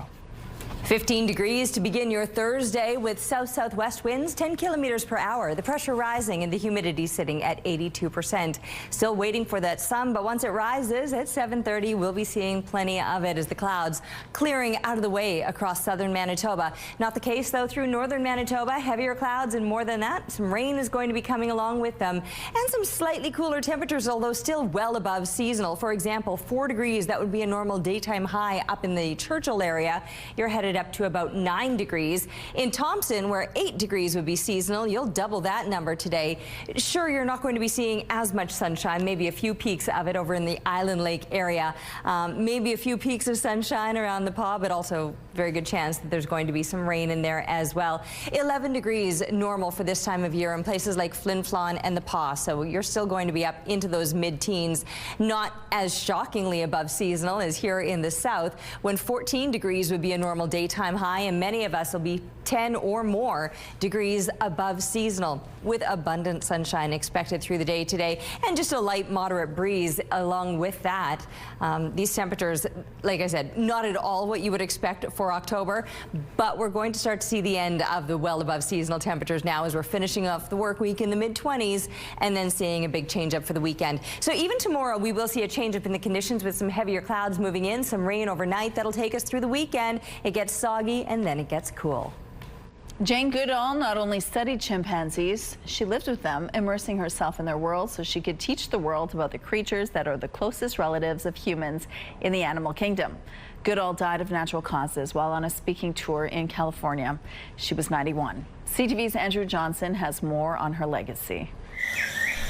15 degrees to begin your Thursday with south-southwest winds 10 kilometers per hour. The pressure rising and the humidity sitting at 82%. Still waiting for that sun, but once it rises at 7:30, we'll be seeing plenty of it as the clouds clearing out of the way across southern Manitoba. Not the case, though, through northern Manitoba. Heavier clouds, and more than that, some rain is going to be coming along with them. And some slightly cooler temperatures, although still well above seasonal. For example, 4 degrees, that would be a normal daytime high up in the Churchill area. You're headed up to about 9 degrees. In Thompson, where 8 degrees would be seasonal, you'll double that number today. Sure, you're not going to be seeing as much sunshine, maybe a few peaks of it over in the Island Lake area. Maybe a few peaks of sunshine around the Paw, but also very good chance that there's going to be some rain in there as well. 11 degrees normal for this time of year in places like Flin Flon and the Paw, so you're still going to be up into those mid-teens. Not as shockingly above seasonal as here in the south, when 14 degrees would be a normal daytime high, and many of us will be 10 or more degrees above seasonal, with abundant sunshine expected through the day today, and just a light moderate breeze along with that. These temperatures, like I said, not at all what you would expect for October, but we're going to start to see the end of the well above seasonal temperatures now as we're finishing off the work week in the mid-20s and then seeing a big change up for the weekend. So even tomorrow we will see a change up in the conditions with some heavier clouds moving in, some rain overnight that'll take us through the weekend. It gets soggy and then it gets cool. Jane Goodall not only studied chimpanzees, she lived with them, immersing herself in their world so she could teach the world about the creatures that are the closest relatives of humans in the animal kingdom. Goodall died of natural causes while on a speaking tour in California. She was 91. CTV's Andrew Johnson has more on her legacy.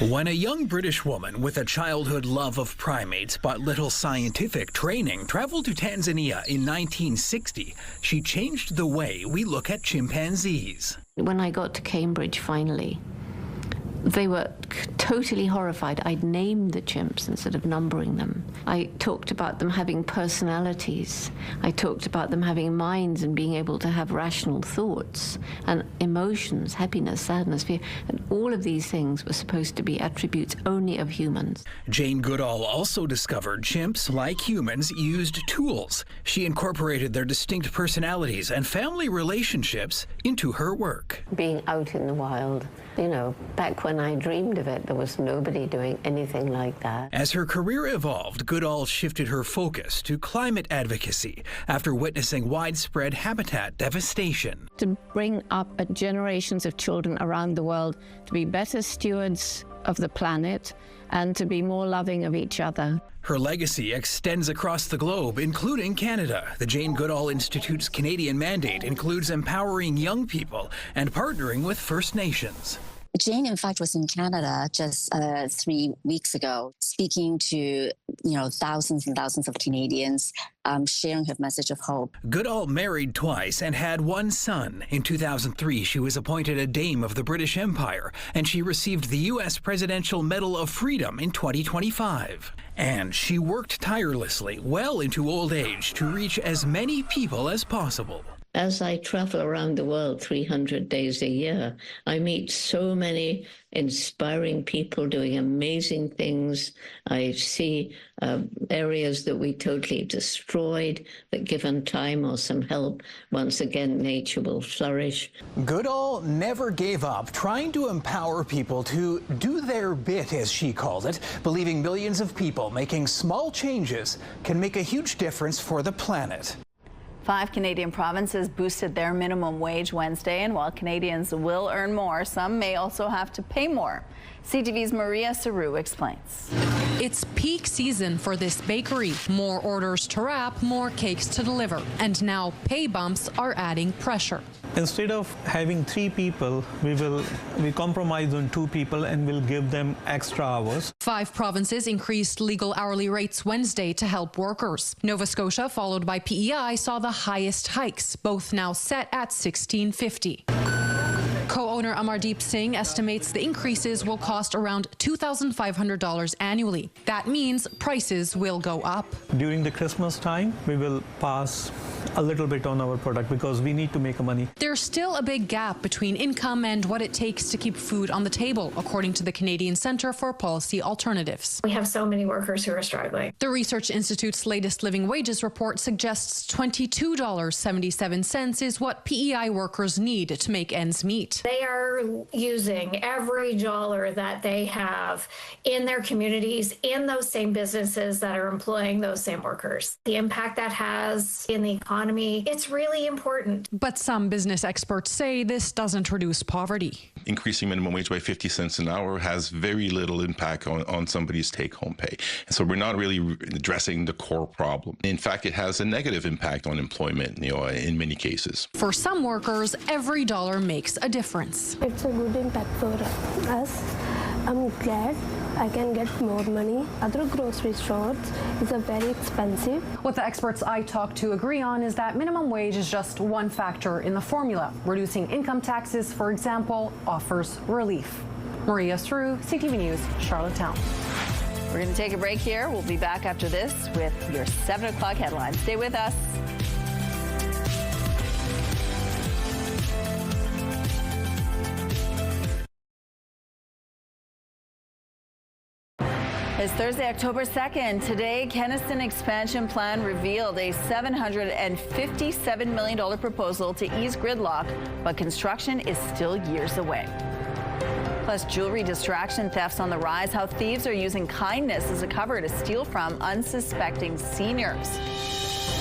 When a young British woman with a childhood love of primates but little scientific training traveled to Tanzania in 1960, she changed the way we look at chimpanzees. When I got to Cambridge finally, they were totally horrified. I'd named the chimps instead of numbering them. I talked about them having personalities. I talked about them having minds and being able to have rational thoughts and emotions, happiness, sadness, fear. And all of these things were supposed to be attributes only of humans. Jane Goodall also discovered chimps, like humans, used tools. She incorporated their distinct personalities and family relationships into her work. Being out in the wild, you know, back when I dreamed of it, there was nobody doing anything like that. As her career evolved, Goodall shifted her focus to climate advocacy after witnessing widespread habitat devastation. To bring up generations of children around the world to be better stewards of the planet and to be more loving of each other. Her legacy extends across the globe, including Canada. The Jane Goodall Institute's Canadian mandate includes empowering young people and partnering with First Nations. Jane, in fact, was in Canada just 3 weeks ago, speaking to, thousands and thousands of Canadians, sharing her message of hope. Goodall married twice and had one son. In 2003, she was appointed a Dame of the British Empire, and she received the U.S. Presidential Medal of Freedom in 2025. And she worked tirelessly well into old age to reach as many people as possible. As I travel around the world 300 days a year, I meet so many inspiring people doing amazing things. I see areas that we totally destroyed, that given time or some help, once again, nature will flourish. Goodall never gave up trying to empower people to do their bit, as she called it, believing millions of people making small changes can make a huge difference for the planet. 5 Canadian provinces boosted their minimum wage Wednesday, and while Canadians will earn more, some may also have to pay more. CTV's Maria Saru explains. It's peak season for this bakery. More orders to wrap, more cakes to deliver. And now pay bumps are adding pressure. Instead of having 3 people, we compromise on 2 people and we'll give them extra hours. 5 provinces increased legal hourly rates Wednesday to help workers. Nova Scotia, followed by PEI, saw the highest hikes, both now set at $16.50. Co-owner Amardeep Singh estimates the increases will cost around $2,500 annually. That means prices will go up. During the Christmas time, we will pass a little bit on our product because we need to make money. There's still a big gap between income and what it takes to keep food on the table, according to the Canadian Centre for Policy Alternatives. We have so many workers who are struggling. The Research Institute's latest living wages report suggests $22.77 is what PEI workers need to make ends meet. They are using every dollar that they have in their communities, in those same businesses that are employing those same workers. The impact that has in the economy, it's really important. But some business experts say this doesn't reduce poverty. Increasing minimum wage by 50 cents an hour has very little impact on somebody's take-home pay. And so we're not really addressing the core problem. In fact, it has a negative impact on employment, in many cases. For some workers, every dollar makes a difference. It's a good impact for us. I'm glad I can get more money. Other grocery stores is very expensive. What the experts I talked to agree on is that minimum wage is just one factor in the formula. Reducing income taxes, for example, offers relief. Maria Saru, CTV News, Charlottetown. We're going to take a break here. We'll be back after this with your 7 o'clock headlines. Stay with us. It's Thursday, October 2nd. Today, Kennaston expansion plan revealed a $757 million proposal to ease gridlock, but construction is still years away. Plus, jewelry distraction thefts on the rise, how thieves are using kindness as a cover to steal from unsuspecting seniors.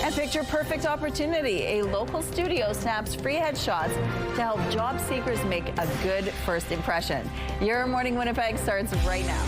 And picture perfect opportunity. A local studio snaps free headshots to help job seekers make a good first impression. Your Morning Winnipeg starts right now.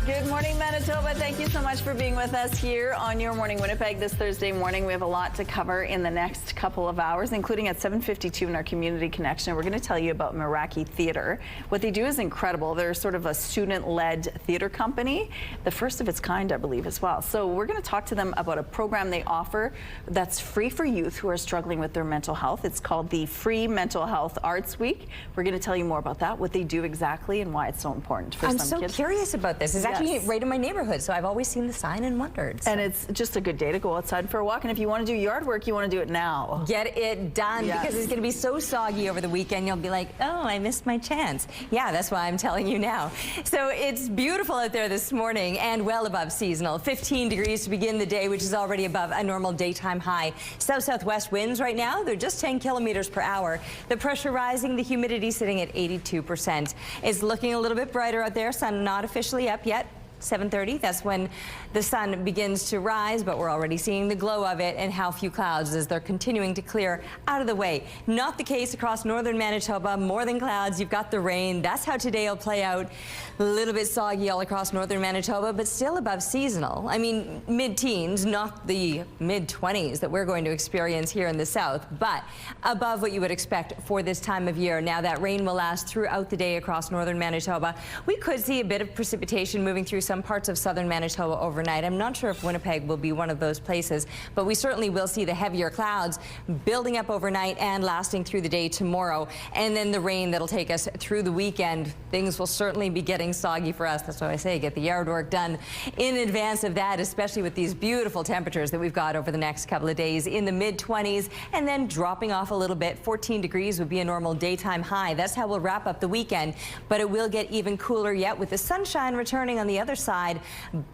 Good morning, Manitoba. Thank you so much for being with us here on Your Morning Winnipeg this Thursday morning. We have a lot to cover in the next couple of hours, including at 7:52 in our Community Connection. We're going to tell you about Meraki Theatre. What they do is incredible. They're sort of a student-led theatre company, the first of its kind, I believe, as well. So we're going to talk to them about a program they offer that's free for youth who are struggling with their mental health. It's called the Free Mental Health Arts Week. We're going to tell you more about that, what they do exactly, and why it's so important for some kids. I'm so curious about this. It's actually right in my neighborhood, so I've always seen the sign and wondered. So. And it's just a good day to go outside for a walk. And if you want to do yard work, you want to do it now. Get it done, because it's going to be so soggy over the weekend. You'll be like, oh, I missed my chance. Yeah, that's why I'm telling you now. So it's beautiful out there this morning and well above seasonal. 15 degrees to begin the day, which is already above a normal daytime high. South-southwest winds right now, they're just 10 kilometers per hour. The pressure rising, the humidity sitting at 82%. It's looking a little bit brighter out there. Sun not officially up yet. 7:30, that's when the sun begins to rise, but we're already seeing the glow of it and how few clouds as they're continuing to clear out of the way. Not the case across northern Manitoba. More than clouds, you've got the rain. That's how today will play out. A little bit soggy all across northern Manitoba, but still above seasonal. I mean, mid-teens, not the mid-20s that we're going to experience here in the south, but above what you would expect for this time of year. Now that rain will last throughout the day across northern Manitoba. We could see a bit of precipitation moving through some parts of southern Manitoba overnight. I'm not sure if Winnipeg will be one of those places, but we certainly will see the heavier clouds building up overnight and lasting through the day tomorrow. And then the rain that'll take us through the weekend. Things will certainly be getting soggy for us. That's why I say get the yard work done in advance of that, especially with these beautiful temperatures that we've got over the next couple of days in the mid-20s and then dropping off a little bit. 14 degrees would be a normal daytime high. That's how we'll wrap up the weekend, but it will get even cooler yet with the sunshine returning on the other side,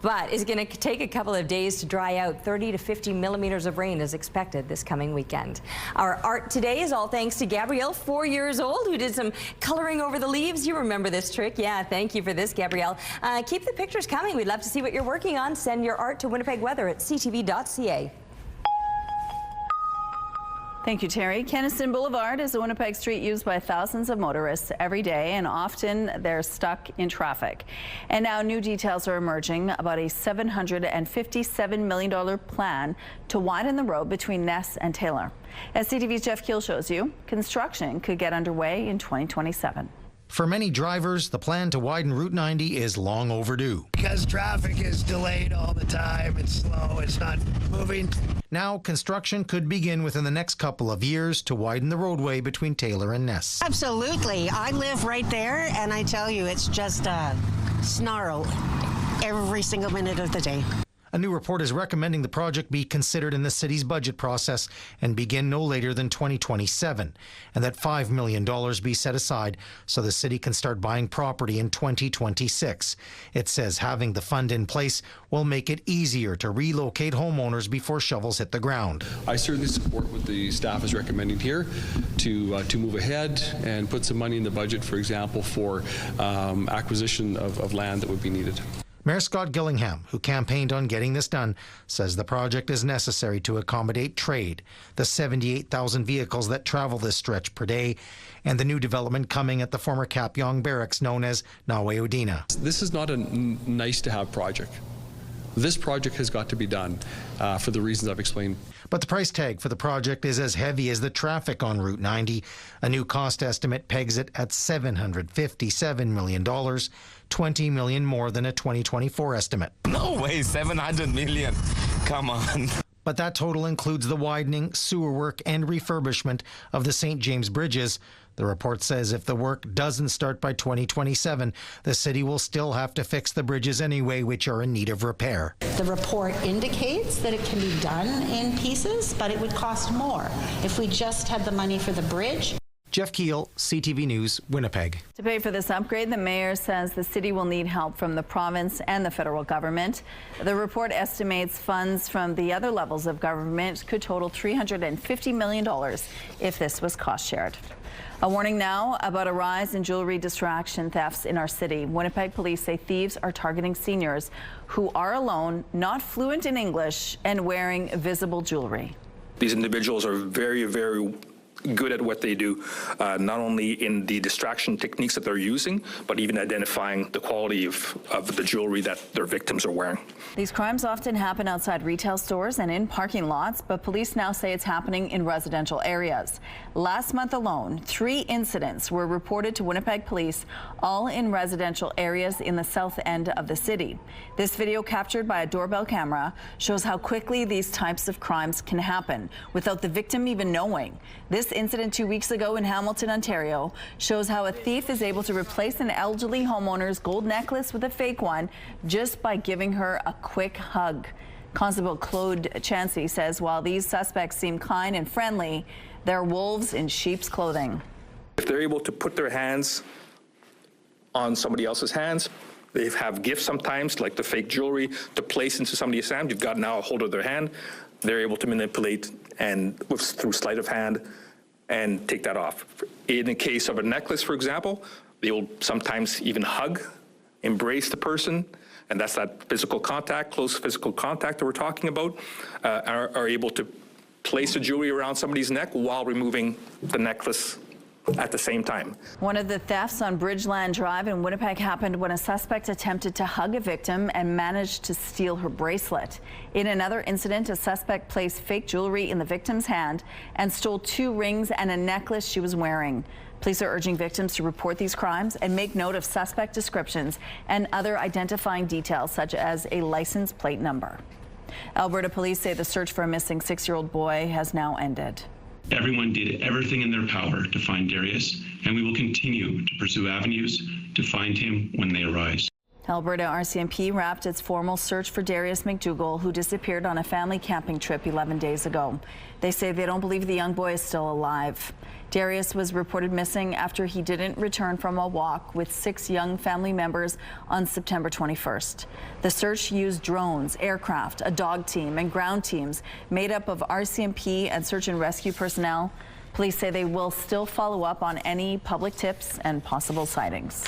but it's going to take a couple of days to dry out. 30 to 50 millimeters of rain is expected this coming weekend. Our art today is all thanks to Gabrielle, 4 years old, who did some coloring over the leaves. You remember this trick. Yeah, thank you for this, Gabrielle. Keep the pictures coming. We'd love to see what you're working on. Send your art to Winnipeg Weather at ctv.ca. Thank you, Terry. Kennaston Boulevard is a Winnipeg street used by thousands of motorists every day, and often they're stuck in traffic. And now new details are emerging about a $757 million plan to widen the road between Ness and Taylor. As CTV's Jeff Keel shows you, construction could get underway in 2027. For many drivers, the plan to widen Route 90 is long overdue. Because traffic is delayed all the time, it's slow, it's not moving. Now, construction could begin within the next couple of years to widen the roadway between Taylor and Ness. Absolutely. I live right there, and I tell you, it's just a snarl every single minute of the day. A new report is recommending the project be considered in the city's budget process and begin no later than 2027, and that $5 million be set aside so the city can start buying property in 2026. It says having the fund in place will make it easier to relocate homeowners before shovels hit the ground. I certainly support what the staff is recommending here to move ahead and put some money in the budget, for example, for acquisition of land that would be needed. Mayor Scott Gillingham, who campaigned on getting this done, says the project is necessary to accommodate trade, the 78,000 vehicles that travel this stretch per day, and the new development coming at the former Kapyong Barracks known as Nawe-Udina. This is not a nice-to-have project. This project has got to be done for the reasons I've explained. But the price tag for the project is as heavy as the traffic on Route 90. A new cost estimate pegs it at $757 million, $20 million more than a 2024 estimate. No way, $700 million. Come on. But that total includes the widening, sewer work, and refurbishment of the St. James bridges. The report says if the work doesn't start by 2027, the city will still have to fix the bridges anyway, which are in need of repair. The report indicates that it can be done in pieces, but it would cost more if we just had the money for the bridge. Jeff Keel, CTV News, Winnipeg. To pay for this upgrade, the mayor says the city will need help from the province and the federal government. The report estimates funds from the other levels of government could total $350 million if this was cost shared. A warning now about a rise in jewelry distraction thefts in our city. Winnipeg police say thieves are targeting seniors who are alone, not fluent in English, and wearing visible jewelry. These individuals are very, very good at what they do, not only in the distraction techniques that they're using, but even identifying the quality of the jewelry that their victims are wearing. These crimes often happen outside retail stores and in parking lots, but police now say it's happening in residential areas. Last month alone, 3 incidents were reported to Winnipeg police, all in residential areas in the south end of the city. This video, captured by a doorbell camera, shows how quickly these types of crimes can happen without the victim even knowing. This incident 2 weeks ago in Hamilton, Ontario, shows how a thief is able to replace an elderly homeowner's gold necklace with a fake one just by giving her a quick hug. Constable Claude Chansey says while these suspects seem kind and friendly, they're wolves in sheep's clothing. If they're able to put their hands on somebody else's hands, they have gifts sometimes, like the fake jewelry, to place into somebody's hand. You've got now a hold of their hand. They're able to manipulate and through sleight of hand and take that off. In the case of a necklace, for example, they will sometimes even hug, embrace the person, and that's that physical contact, close physical contact that we're talking about, are able to place the jewelry around somebody's neck while removing the necklace at the same time. One of the thefts on Bridgeland Drive in Winnipeg happened when a suspect attempted to hug a victim and managed to steal her bracelet. In another incident, a suspect placed fake jewelry in the victim's hand and stole 2 rings and a necklace she was wearing. Police are urging victims to report these crimes and make note of suspect descriptions and other identifying details such as a license plate number. Alberta police say the search for a missing 6-year-old boy has now ended. Everyone did everything in their power to find Darius, and we will continue to pursue avenues to find him when they arise. Alberta RCMP wrapped its formal search for Darius McDougall, who disappeared on a family camping trip 11 days ago. They say they don't believe the young boy is still alive. Darius was reported missing after he didn't return from a walk with 6 young family members on September 21st. The search used drones, aircraft, a dog team, and ground teams made up of RCMP and search and rescue personnel. Police say they will still follow up on any public tips and possible sightings.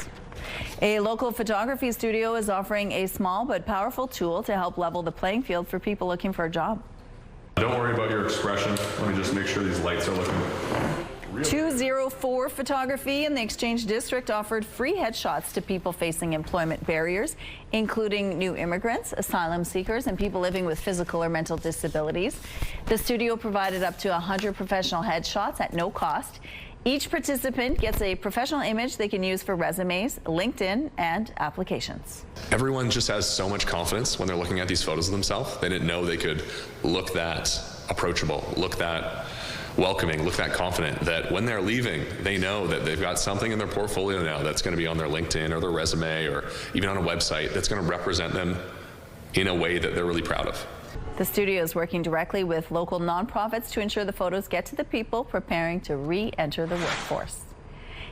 A local photography studio is offering a small but powerful tool to help level the playing field for people looking for a job. Don't worry about your expression. Let me just make sure these lights are looking real. 204 Photography in the Exchange District offered free headshots to people facing employment barriers, including new immigrants, asylum seekers, and people living with physical or mental disabilities. The studio provided up to 100 professional headshots at no cost. Each participant gets a professional image they can use for resumes, LinkedIn, and applications. Everyone just has so much confidence when they're looking at these photos of themselves. They didn't know they could look that approachable, look that welcoming, look that confident, that when they're leaving, they know that they've got something in their portfolio now that's going to be on their LinkedIn or their resume or even on a website that's going to represent them in a way that they're really proud of. The studio is working directly with local nonprofits to ensure the photos get to the people preparing to re-enter the workforce.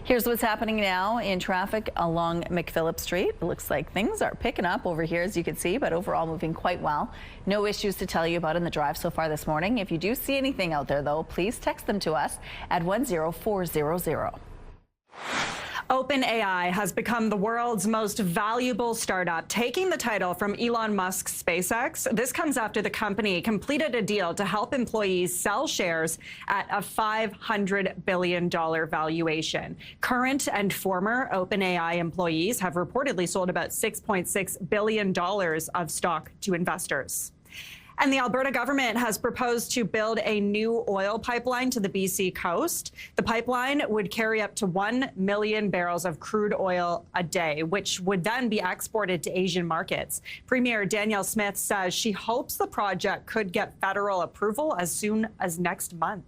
Here's what's happening now in traffic along McPhillip Street. It looks like things are picking up over here, as you can see, but overall moving quite well. No issues to tell you about in the drive so far this morning. If you do see anything out there, though, please text them to us at 10400. OpenAI has become the world's most valuable startup, taking the title from Elon Musk's SpaceX. This comes after the company completed a deal to help employees sell shares at a $500 billion valuation. Current and former OpenAI employees have reportedly sold about $6.6 billion of stock to investors. And the Alberta government has proposed to build a new oil pipeline to the BC coast. The pipeline would carry up to 1 million barrels of crude oil a day, which would then be exported to Asian markets. Premier Danielle Smith says she hopes the project could get federal approval as soon as next month.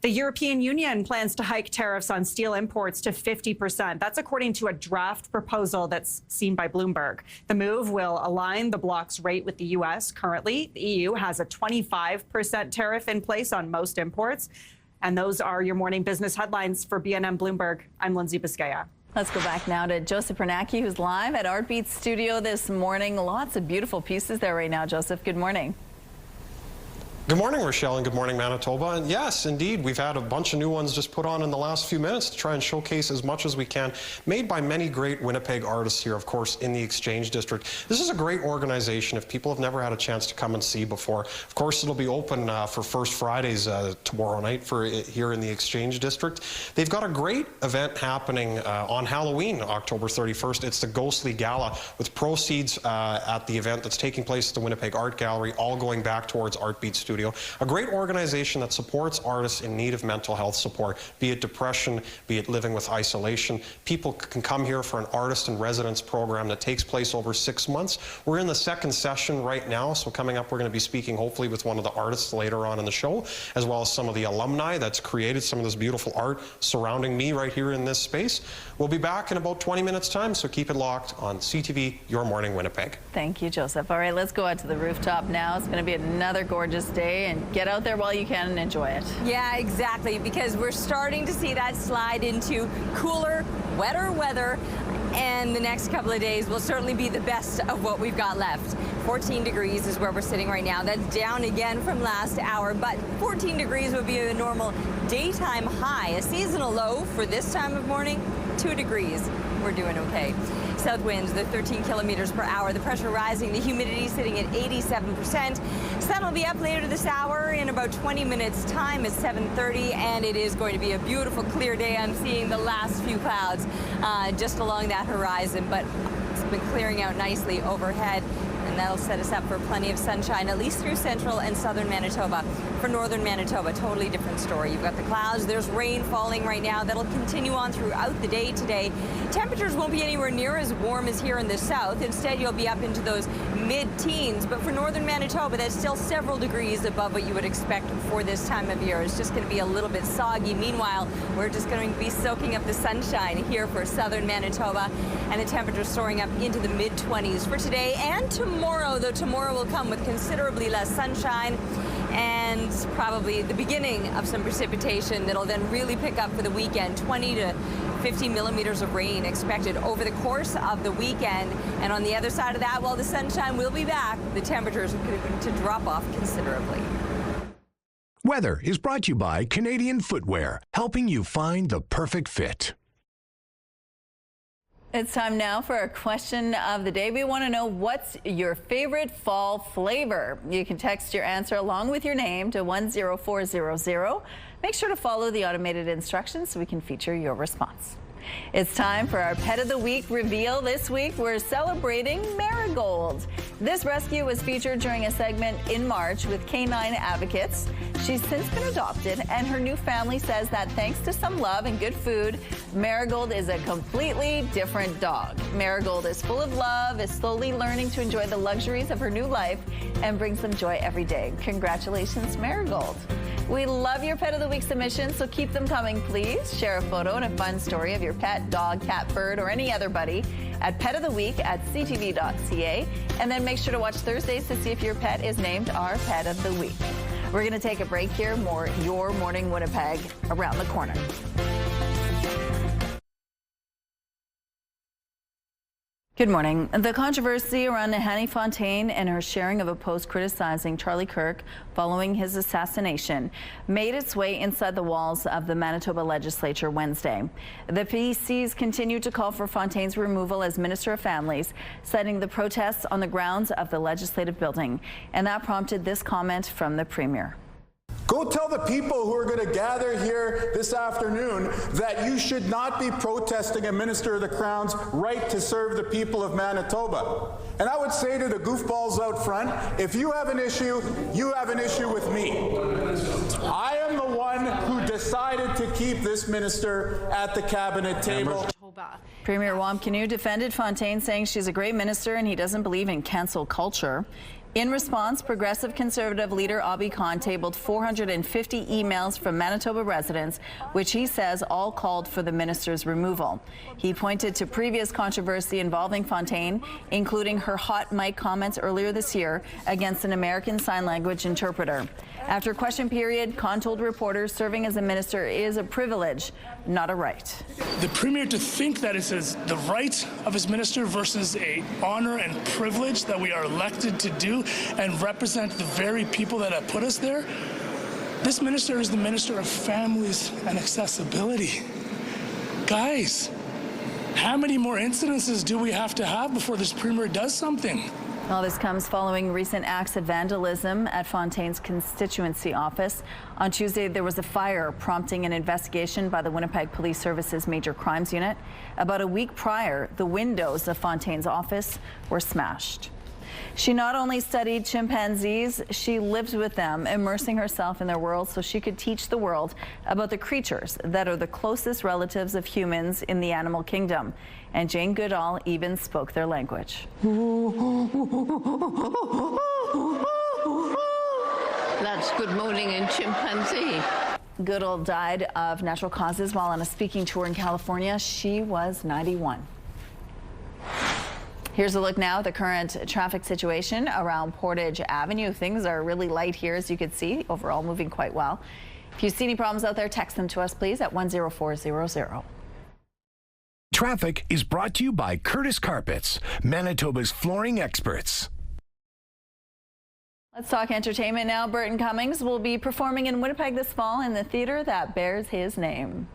The European Union plans to hike tariffs on steel imports to 50%. That's according to a draft proposal that's seen by Bloomberg. The move will align the bloc's rate with the U.S. Currently, the EU has a 25% tariff in place on most imports. And those are your morning business headlines for BNM Bloomberg. I'm Lindsay Biscaya. Let's go back now to Joseph Bernacki, who's live at Artbeat Studio this morning. Lots of beautiful pieces there right now. Joseph, good morning. Good morning, Rochelle, and good morning, Manitoba. And yes, indeed, we've had a bunch of new ones just put on in the last few minutes to try and showcase as much as we can, made by many great Winnipeg artists here, of course, in the Exchange District. This is a great organization if people have never had a chance to come and see before. Of course, it'll be open for First Fridays tomorrow night here in the Exchange District. They've got a great event happening on Halloween, October 31st. It's the Ghostly Gala, with proceeds at the event that's taking place at the Winnipeg Art Gallery, all going back towards Artbeat Studio. A great organization that supports artists in need of mental health support, be it depression, be it living with isolation. People can come here for an artist in residence program that takes place over 6 months. We're in the second session right now, so coming up we're going to be speaking hopefully with one of the artists later on in the show, as well as some of the alumni that's created some of this beautiful art surrounding me right here in this space. We'll be back in about 20 minutes time, so keep it locked on CTV Your Morning Winnipeg. Thank you, Joseph. All right, let's go out to the rooftop now. It's going to be another gorgeous day, and get out there while you can and enjoy it. Yeah, exactly, because we're starting to see that slide into cooler, wetter weather, and the next couple of days will certainly be the best of what we've got left. 14 degrees is where we're sitting right now. That's down again from last hour, but 14 degrees would be a normal daytime high. A seasonal low for this time of morning, 2 degrees. we're doing okay. South winds, they're 13 kilometers per hour. The pressure rising, the humidity sitting at 87%. Sun will be up later this hour in about 20 minutes time at 7:30, and it is going to be a beautiful, clear day. I'm seeing the last few clouds just along that horizon, but it's been clearing out nicely overhead. And that'll set us up for plenty of sunshine, at least through central and southern Manitoba. For northern Manitoba, totally different story. You've got the clouds. There's rain falling right now. That'll continue on throughout the day today. Temperatures won't be anywhere near as warm as here in the south. Instead, you'll be up into those mid-teens. But for northern Manitoba, that's still several degrees above what you would expect for this time of year. It's just going to be a little bit soggy. Meanwhile, we're just going to be soaking up the sunshine here for southern Manitoba. And the temperatures soaring up into the mid-20s for today and tomorrow, though tomorrow will come with considerably less sunshine and probably the beginning of some precipitation that'll then really pick up for the weekend. 20 to 50 millimeters of rain expected over the course of the weekend. And on the other side of that, while the sunshine will be back, the temperatures are going to drop off considerably. Weather is brought to you by Canadian Footwear, helping you find the perfect fit. It's time now for our question of the day. We want to know, what's your favorite fall flavor? You can text your answer along with your name to 10400. Make sure to follow the automated instructions so we can feature your response. It's time for our Pet of the Week reveal. This week, we're celebrating Marigold. This rescue was featured during a segment in March with Canine Advocates. She's since been adopted, and her new family says that thanks to some love and good food, Marigold is a completely different dog. Marigold is full of love, is slowly learning to enjoy the luxuries of her new life, and brings them joy every day. Congratulations, Marigold. We love your Pet of the Week submissions, so keep them coming, please. Share a photo and a fun story of your pet, dog, cat, bird, or any other buddy at petoftheweek@ctv.ca. And then make sure to watch Thursdays to see if your pet is named our Pet of the Week. We're going to take a break here. More Your Morning Winnipeg around the corner. Good morning. The controversy around Nahani Fontaine and her sharing of a post criticizing Charlie Kirk following his assassination made its way inside the walls of the Manitoba legislature Wednesday. The PCs continued to call for Fontaine's removal as Minister of Families, citing the protests on the grounds of the legislative building. And that prompted this comment from the Premier. Go tell the people who are going to gather here this afternoon that you should not be protesting a Minister of the Crown's right to serve the people of Manitoba. And I would say to the goofballs out front, if you have an issue, you have an issue with me. I am the one who decided to keep this minister at the cabinet table. Premier Wamkanu defended Fontaine, saying she's a great minister and he doesn't believe in cancel culture. In response, Progressive Conservative leader Abhi Khan tabled 450 emails from Manitoba residents, which he says all called for the minister's removal. He pointed to previous controversy involving Fontaine, including her hot mic comments earlier this year against an American Sign Language interpreter. After question period, Khan told reporters serving as a minister is a privilege, not a right. The Premier to think that it is the right of his minister versus a honor and privilege that we are elected to do and represent the very people that have put us there. This minister is the Minister of Families and Accessibility. Guys, how many more incidences do we have to have before this Premier does something? All this comes following recent acts of vandalism at Fontaine's constituency office. On Tuesday, there was a fire prompting an investigation by the Winnipeg Police Service's Major Crimes Unit. About a week prior, the windows of Fontaine's office were smashed. She not only studied chimpanzees, she lived with them, immersing herself in their world so she could teach the world about the creatures that are the closest relatives of humans in the animal kingdom. And Jane Goodall even spoke their language. That's good morning in chimpanzee. Goodall died of natural causes while on a speaking tour in California. She was 91. Here's a look now at the current traffic situation around Portage Avenue. Things are really light here, as you can see, overall moving quite well. If you see any problems out there, text them to us, please, at 10400. Traffic is brought to you by Curtis Carpets, Manitoba's flooring experts. Let's talk entertainment now. Burton Cummings will be performing in Winnipeg this fall in the theater that bears his name.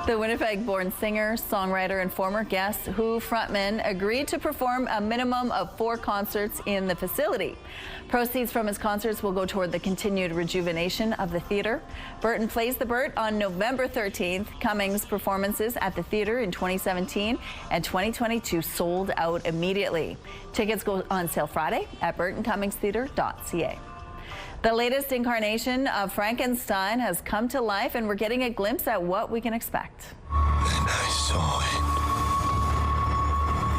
The Winnipeg-born singer, songwriter, and former Guess Who frontman agreed to perform a minimum of 4 concerts in the facility. Proceeds from his concerts will go toward the continued rejuvenation of the theatre. Burton Plays the Burt on November 13th. Cummings' performances at the theatre in 2017 and 2022 sold out immediately. Tickets go on sale Friday at burtoncummingstheatre.ca. The latest incarnation of Frankenstein has come to life, and we're getting a glimpse at what we can expect. Then I saw it.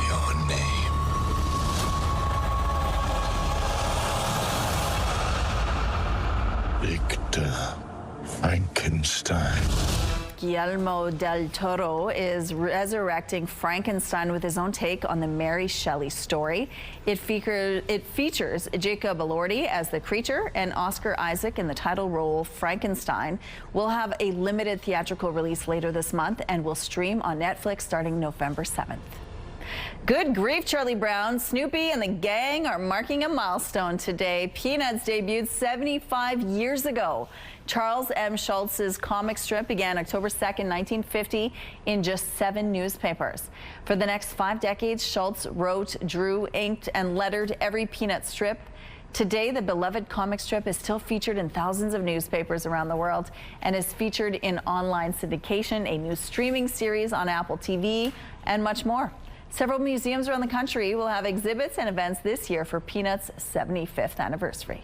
Your name. Victor Frankenstein. Guillermo del Toro is resurrecting Frankenstein with his own take on the Mary Shelley story. It features Jacob Elordi as the creature and Oscar Isaac in the title role. Frankenstein will have a limited theatrical release later this month and will stream on Netflix starting November 7th. Good grief, Charlie Brown. Snoopy and the gang are marking a milestone today. Peanuts debuted 75 years ago. Charles M. Schultz's comic strip began October 2nd, 1950 in just 7 newspapers. For the next 5 decades, Schultz wrote, drew, inked, and lettered every Peanut strip. Today, the beloved comic strip is still featured in thousands of newspapers around the world and is featured in online syndication, a new streaming series on Apple TV, and much more. Several museums around the country will have exhibits and events this year for Peanuts' 75th anniversary.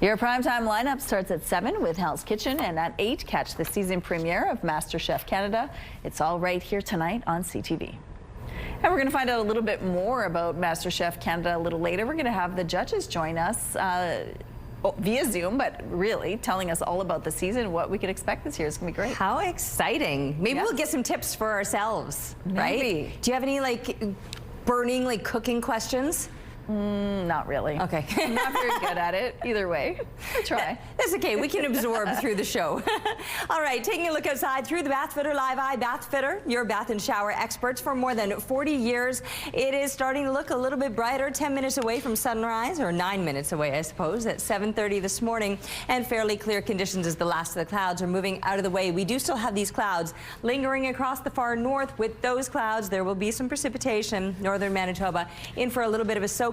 Your primetime lineup starts at 7 with Hell's Kitchen, and at 8, catch the season premiere of Masterchef Canada. It's all right here tonight on CTV. And we're going to find out a little bit more about Masterchef Canada a little later. We're going to have the judges join us via Zoom, but really telling us all about the season, what we could expect this year. It's going to be great. How exciting. Maybe we'll get some tips for ourselves, Maybe. Right? Do you have any burning cooking questions? Not really. Okay. I'm not very good at it either way. I'll try. That's okay. We can absorb through the show. All right, taking a look outside through the Bath Fitter Live Eye. Bath Fitter, your bath and shower experts for more than 40 years. It is starting to look a little bit brighter, 10 minutes away from sunrise, or 9 minutes away, I suppose, at 7:30 this morning. And fairly clear conditions as the last of the clouds are moving out of the way. We do still have these clouds lingering across the far north. With those clouds, there will be some precipitation. Northern Manitoba in for a little bit of a soaking.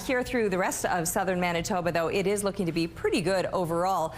Here through the rest of southern Manitoba, though, it is looking to be pretty good overall.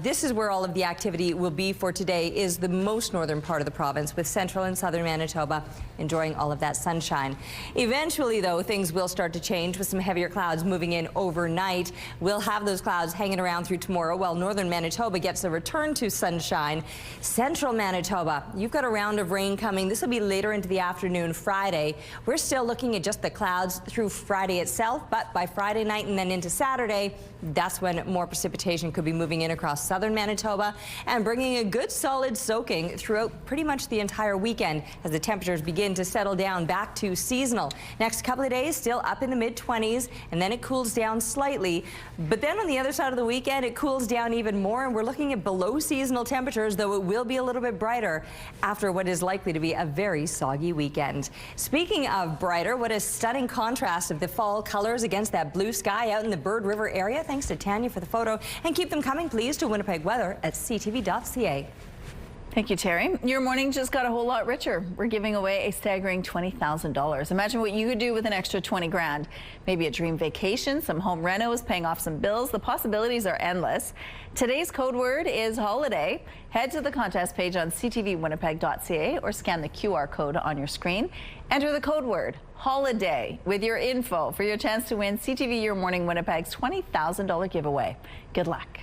This is where all of the activity will be for today, is the most northern part of the province, with central and southern Manitoba enjoying all of that sunshine. Eventually, though, things will start to change with some heavier clouds moving in overnight. We'll have those clouds hanging around through tomorrow while northern Manitoba gets a return to sunshine. Central Manitoba, you've got a round of rain coming. This will be later into the afternoon Friday. We're still looking at just the clouds through Friday itself, but by Friday night and then into Saturday, that's when more precipitation could be moving in across southern Manitoba and bringing a good solid soaking throughout pretty much the entire weekend as the temperatures begin to settle down back to seasonal. Next couple of days still up in the mid-20s, and then it cools down slightly. But then on the other side of the weekend, it cools down even more, and we're looking at below seasonal temperatures, though it will be a little bit brighter after what is likely to be a very soggy weekend. Speaking of brighter, what a stunning contrast of the fall colors against that blue sky out in the Bird River area. Thanks to Tanya for the photo, and keep them coming, please, to Winnipeg Weather at ctv.ca. Thank you, Terry. Your morning just got a whole lot richer. We're giving away a staggering $20,000. Imagine what you could do with an extra 20 grand. Maybe a dream vacation, some home renos, paying off some bills. The possibilities are endless. Today's code word is holiday. Head to the contest page on ctvwinnipeg.ca or scan the QR code on your screen. Enter the code word holiday with your info for your chance to win CTV Your Morning Winnipeg's $20,000 giveaway. Good luck.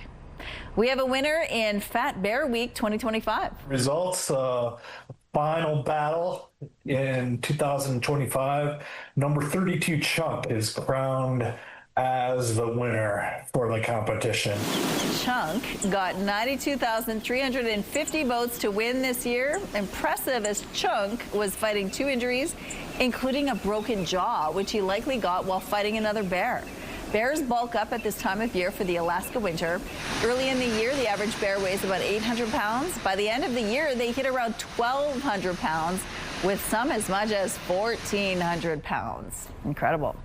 We have a winner in Fat Bear Week 2025. Results, final battle in 2025. Number 32 Chunk is crowned as the winner for the competition. Chunk got 92,350 votes to win this year. Impressive, as Chunk was fighting 2 injuries, including a broken jaw, which he likely got while fighting another bear. Bears bulk up at this time of year for the Alaska winter. Early in the year, the average bear weighs about 800 pounds. By the end of the year, they hit around 1,200 pounds, with some as much as 1,400 pounds. Incredible.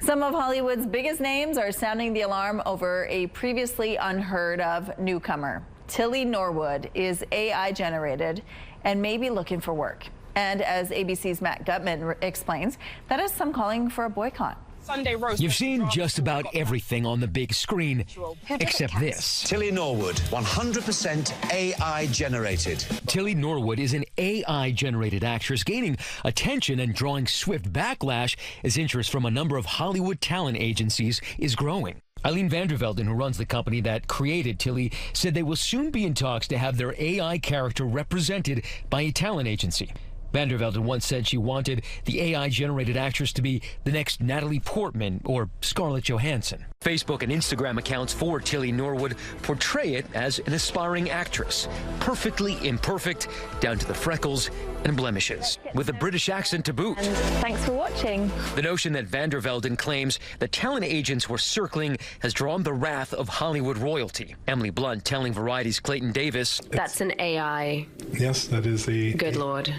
Some of Hollywood's biggest names are sounding the alarm over a previously unheard of newcomer. Tilly Norwood is AI generated and may be looking for work. And as ABC's Matt Gutman explains, that is some calling for a boycott. Sunday roast. You've seen just about everything on the big screen, except this. Tilly Norwood, 100% AI generated. Tilly Norwood is an AI-generated actress gaining attention and drawing swift backlash as interest from a number of Hollywood talent agencies is growing. Eileen Vandervelden, who runs the company that created Tilly, said they will soon be in talks to have their AI character represented by a talent agency. Vandervelden once said she wanted the AI-generated actress to be the next Natalie Portman or Scarlett Johansson. Facebook and Instagram accounts for Tilly Norwood portray it as an aspiring actress, perfectly imperfect, down to the freckles and blemishes, with a British accent to boot. And thanks for watching. The notion that Vandervelden claims that talent agents were circling has drawn the wrath of Hollywood royalty. Emily Blunt telling Variety's Clayton Davis, "That's an AI. Yes, that is a... Good Lord.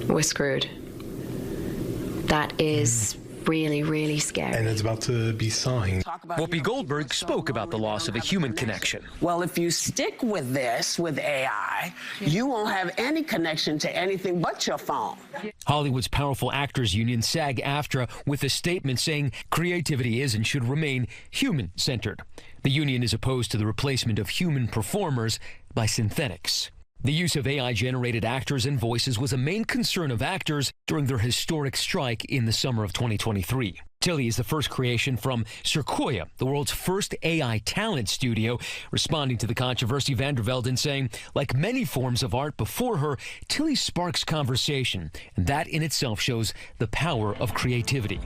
We're screwed. That is really, really scary." And it's about to be signed. Whoopi Goldberg spoke about the loss of a human connection. Well, if you stick with this, with AI, you won't have any connection to anything but your phone. Hollywood's powerful actors union SAG-AFTRA with a statement saying creativity is and should remain human-centered. The union is opposed to the replacement of human performers by synthetics. The use of AI-generated actors and voices was a main concern of actors during their historic strike in the summer of 2023. Tilly is the first creation from Sequoia, the world's first AI talent studio. Responding to the controversy, Vandervelden saying, like many forms of art before her, Tilly sparks conversation, and that in itself shows the power of creativity.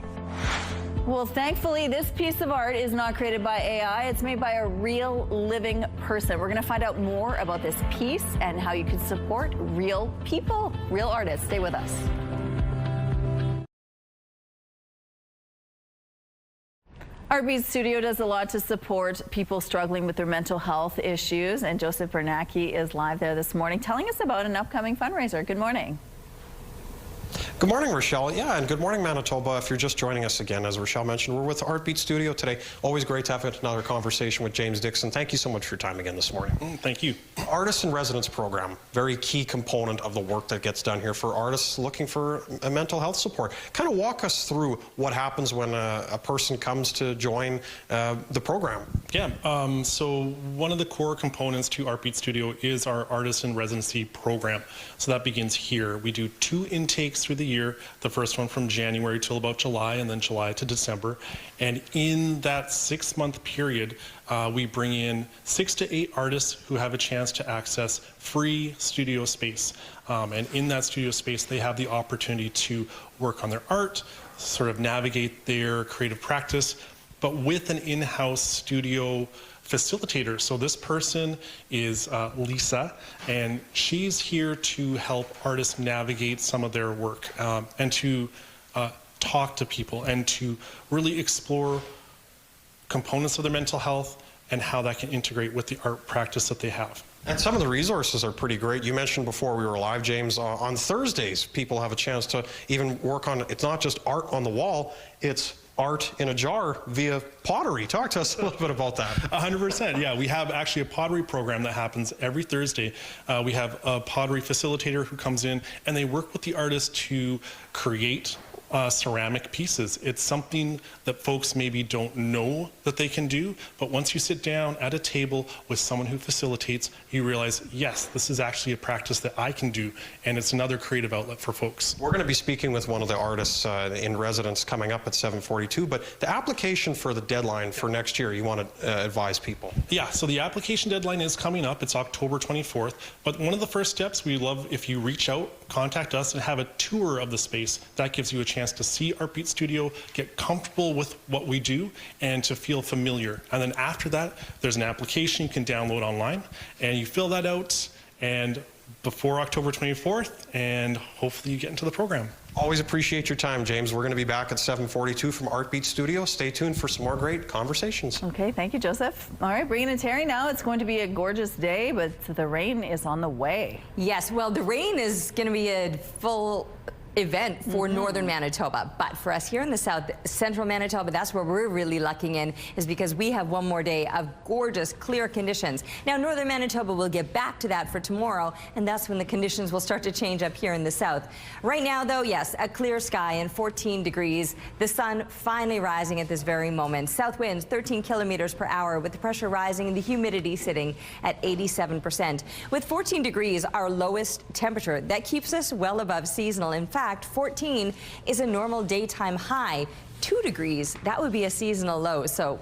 Well, thankfully, this piece of art is not created by AI. It's made by a real living person. We're going to find out more about this piece and how you can support real people, real artists. Stay with us. Artbeat Studio does a lot to support people struggling with their mental health issues, and Joseph Bernacki is live there this morning telling us about an upcoming fundraiser. Good morning. Good morning, Rochelle. Yeah, and good morning, Manitoba. If you're just joining us again, as Rochelle mentioned, we're with Artbeat Studio today. Always great to have another conversation with James Dixon. Thank you so much for your time again this morning. Thank you. Artist in Residence program, very key component of the work that gets done here for artists looking for a mental health support. Kind of walk us through what happens when a person comes to join the program. Yeah, so one of the core components to Artbeat Studio is our Artist in Residency program. So that begins here. We do 2 intakes through the year, the first one from January till about July, and then July to December. And in that 6-month period, we bring in 6 to 8 artists who have a chance to access free studio space. And in that studio space, they have the opportunity to work on their art, sort of navigate their creative practice, but with an in-house studio facilitator. So this person is Lisa, and she's here to help artists navigate some of their work and to talk to people and to really explore components of their mental health and how that can integrate with the art practice that they have. And some of the resources are pretty great. You mentioned before we were live, James, on Thursdays, people have a chance to even work on, it's not just art on the wall, it's art in a jar via pottery. Talk to us a little bit about that. 100%, yeah. We have actually a pottery program that happens every Thursday. We have a pottery facilitator who comes in and they work with the artist to create ceramic pieces. It's something that folks maybe don't know that they can do, but once you sit down at a table with someone who facilitates, you realize, yes, this is actually a practice that I can do, and it's another creative outlet for folks. We're going to be speaking with one of the artists in residence coming up at 7:42, but the application for the deadline for next year, you want to advise people. Yeah, so the application deadline is coming up. It's October 24th, but one of the first steps, we love if you reach out, contact us, and have a tour of the space. That gives you a chance to see Artbeat Studio, get comfortable with what we do, and to feel familiar. And then after that, there's an application you can download online, and you fill that out, and before October 24th, and hopefully you get into the program. Always appreciate your time, James. We're going to be back at 7:42 from Artbeat Studio. Stay tuned for some more great conversations. Okay, thank you, Joseph. All right, bringing in Terry now. It's going to be a gorgeous day, but the rain is on the way. Yes, well, the rain is going to be event for northern Manitoba. But for us here in the south, central Manitoba, that's where we're really lucking in, is because we have one more day of gorgeous, clear conditions. Now, northern Manitoba will get back to that for tomorrow, and that's when the conditions will start to change up here in the south. Right now, though, yes, a clear sky and 14 degrees. The sun finally rising at this very moment. South winds 13 kilometers per hour, with the pressure rising and the humidity sitting at 87%. With 14 degrees, our lowest temperature, that keeps us well above seasonal. In fact, 14 is a normal daytime high. 2 degrees, that would be a seasonal low. So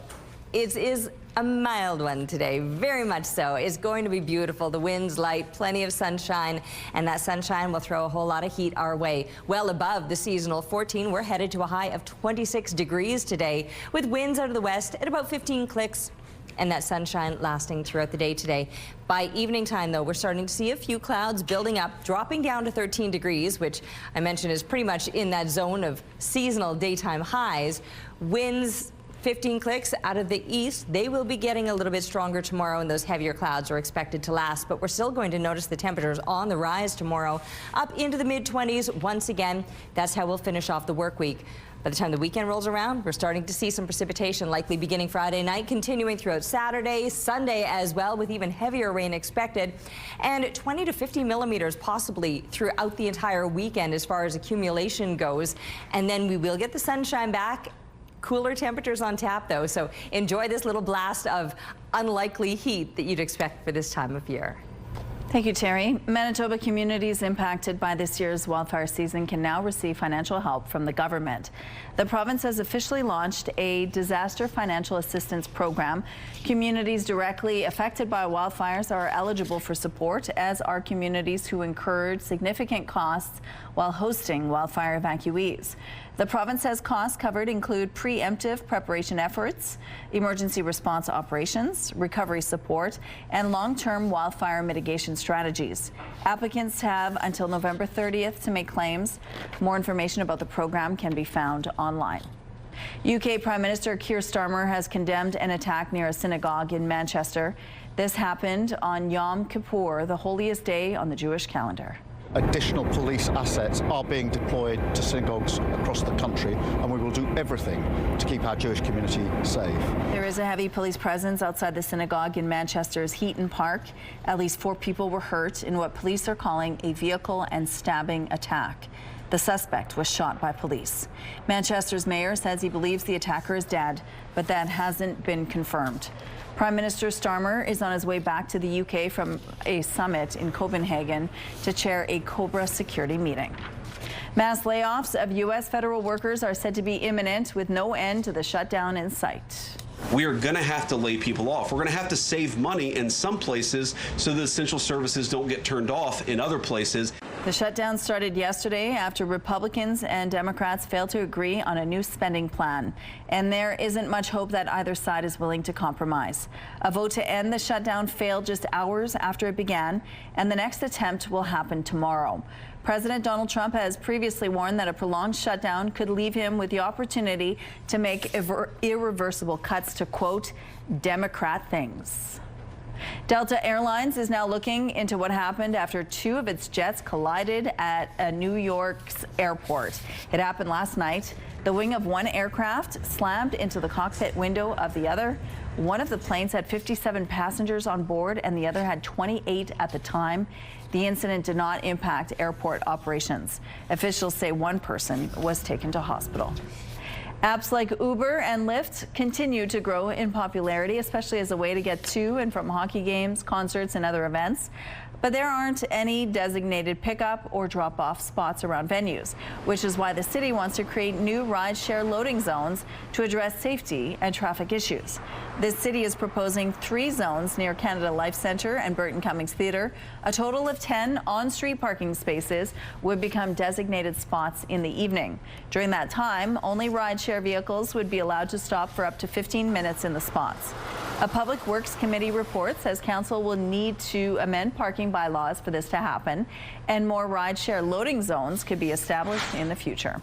it is a mild one today, very much so. It's going to be beautiful. The wind's light, plenty of sunshine, and that sunshine will throw a whole lot of heat our way. Well above the seasonal 14, we're headed to a high of 26 degrees today, with winds out of the west at about 15 clicks, and that sunshine lasting throughout the day today. By evening time, though, we're starting to see a few clouds building up, dropping down to 13 degrees, which I mentioned is pretty much in that zone of seasonal daytime highs. Winds 15 clicks out of the east. They will be getting a little bit stronger tomorrow, and those heavier clouds are expected to last. But we're still going to notice the temperatures on the rise tomorrow, up into the mid-20s once again. That's how we'll finish off the work week. By the time the weekend rolls around, we're starting to see some precipitation, likely beginning Friday night, continuing throughout Saturday, Sunday as well, with even heavier rain expected, and 20 to 50 millimeters possibly throughout the entire weekend as far as accumulation goes. And then we will get the sunshine back. Cooler temperatures on tap, though, so enjoy this little blast of unlikely heat that you'd expect for this time of year. Thank you, Terry. Manitoba communities impacted by this year's wildfire season can now receive financial help from the government. The province has officially launched a disaster financial assistance program. Communities directly affected by wildfires are eligible for support, as are communities who incurred significant costs while hosting wildfire evacuees. The province says costs covered include preemptive preparation efforts, emergency response operations, recovery support, and long-term wildfire mitigation strategies. Applicants have until November 30th to make claims. More information about the program can be found online. UK Prime Minister Keir Starmer has condemned an attack near a synagogue in Manchester. This happened on Yom Kippur, the holiest day on the Jewish calendar. Additional police assets are being deployed to synagogues across the country, and we will do everything to keep our Jewish community safe. There is a heavy police presence outside the synagogue in Manchester's Heaton Park. At least 4 people were hurt in what police are calling a vehicle and stabbing attack. The suspect was shot by police. Manchester's mayor says he believes the attacker is dead, but that hasn't been confirmed. Prime Minister Starmer is on his way back to the UK from a summit in Copenhagen to chair a COBRA security meeting. Mass layoffs of U.S. federal workers are said to be imminent, with no end to the shutdown in sight. We are going to have to lay people off. We're going to have to save money in some places so that essential services don't get turned off in other places. The shutdown started yesterday after Republicans and Democrats failed to agree on a new spending plan. And there isn't much hope that either side is willing to compromise. A vote to end the shutdown failed just hours after it began, and the next attempt will happen tomorrow. President Donald Trump has previously warned that a prolonged shutdown could leave him with the opportunity to make irreversible cuts to, quote, Democrat things. Delta Airlines is now looking into what happened after 2 of its jets collided at a New York's airport. It happened last night. The wing of one aircraft slammed into the cockpit window of the other. One of the planes had 57 passengers on board, and the other had 28 at the time. The incident did not impact airport operations. Officials say one person was taken to hospital. Apps like Uber and Lyft continue to grow in popularity, especially as a way to get to and from hockey games, concerts, and other events. But there aren't any designated pickup or drop-off spots around venues, which is why the city wants to create new ride-share loading zones to address safety and traffic issues. The city is proposing 3 zones near Canada Life Centre and Burton Cummings Theatre. A total of 10 on-street parking spaces would become designated spots in the evening. During that time, only ride-share vehicles would be allowed to stop for up to 15 minutes in the spots. A Public Works Committee report says council will need to amend parking bylaws for this to happen, and more ride-share loading zones could be established in the future.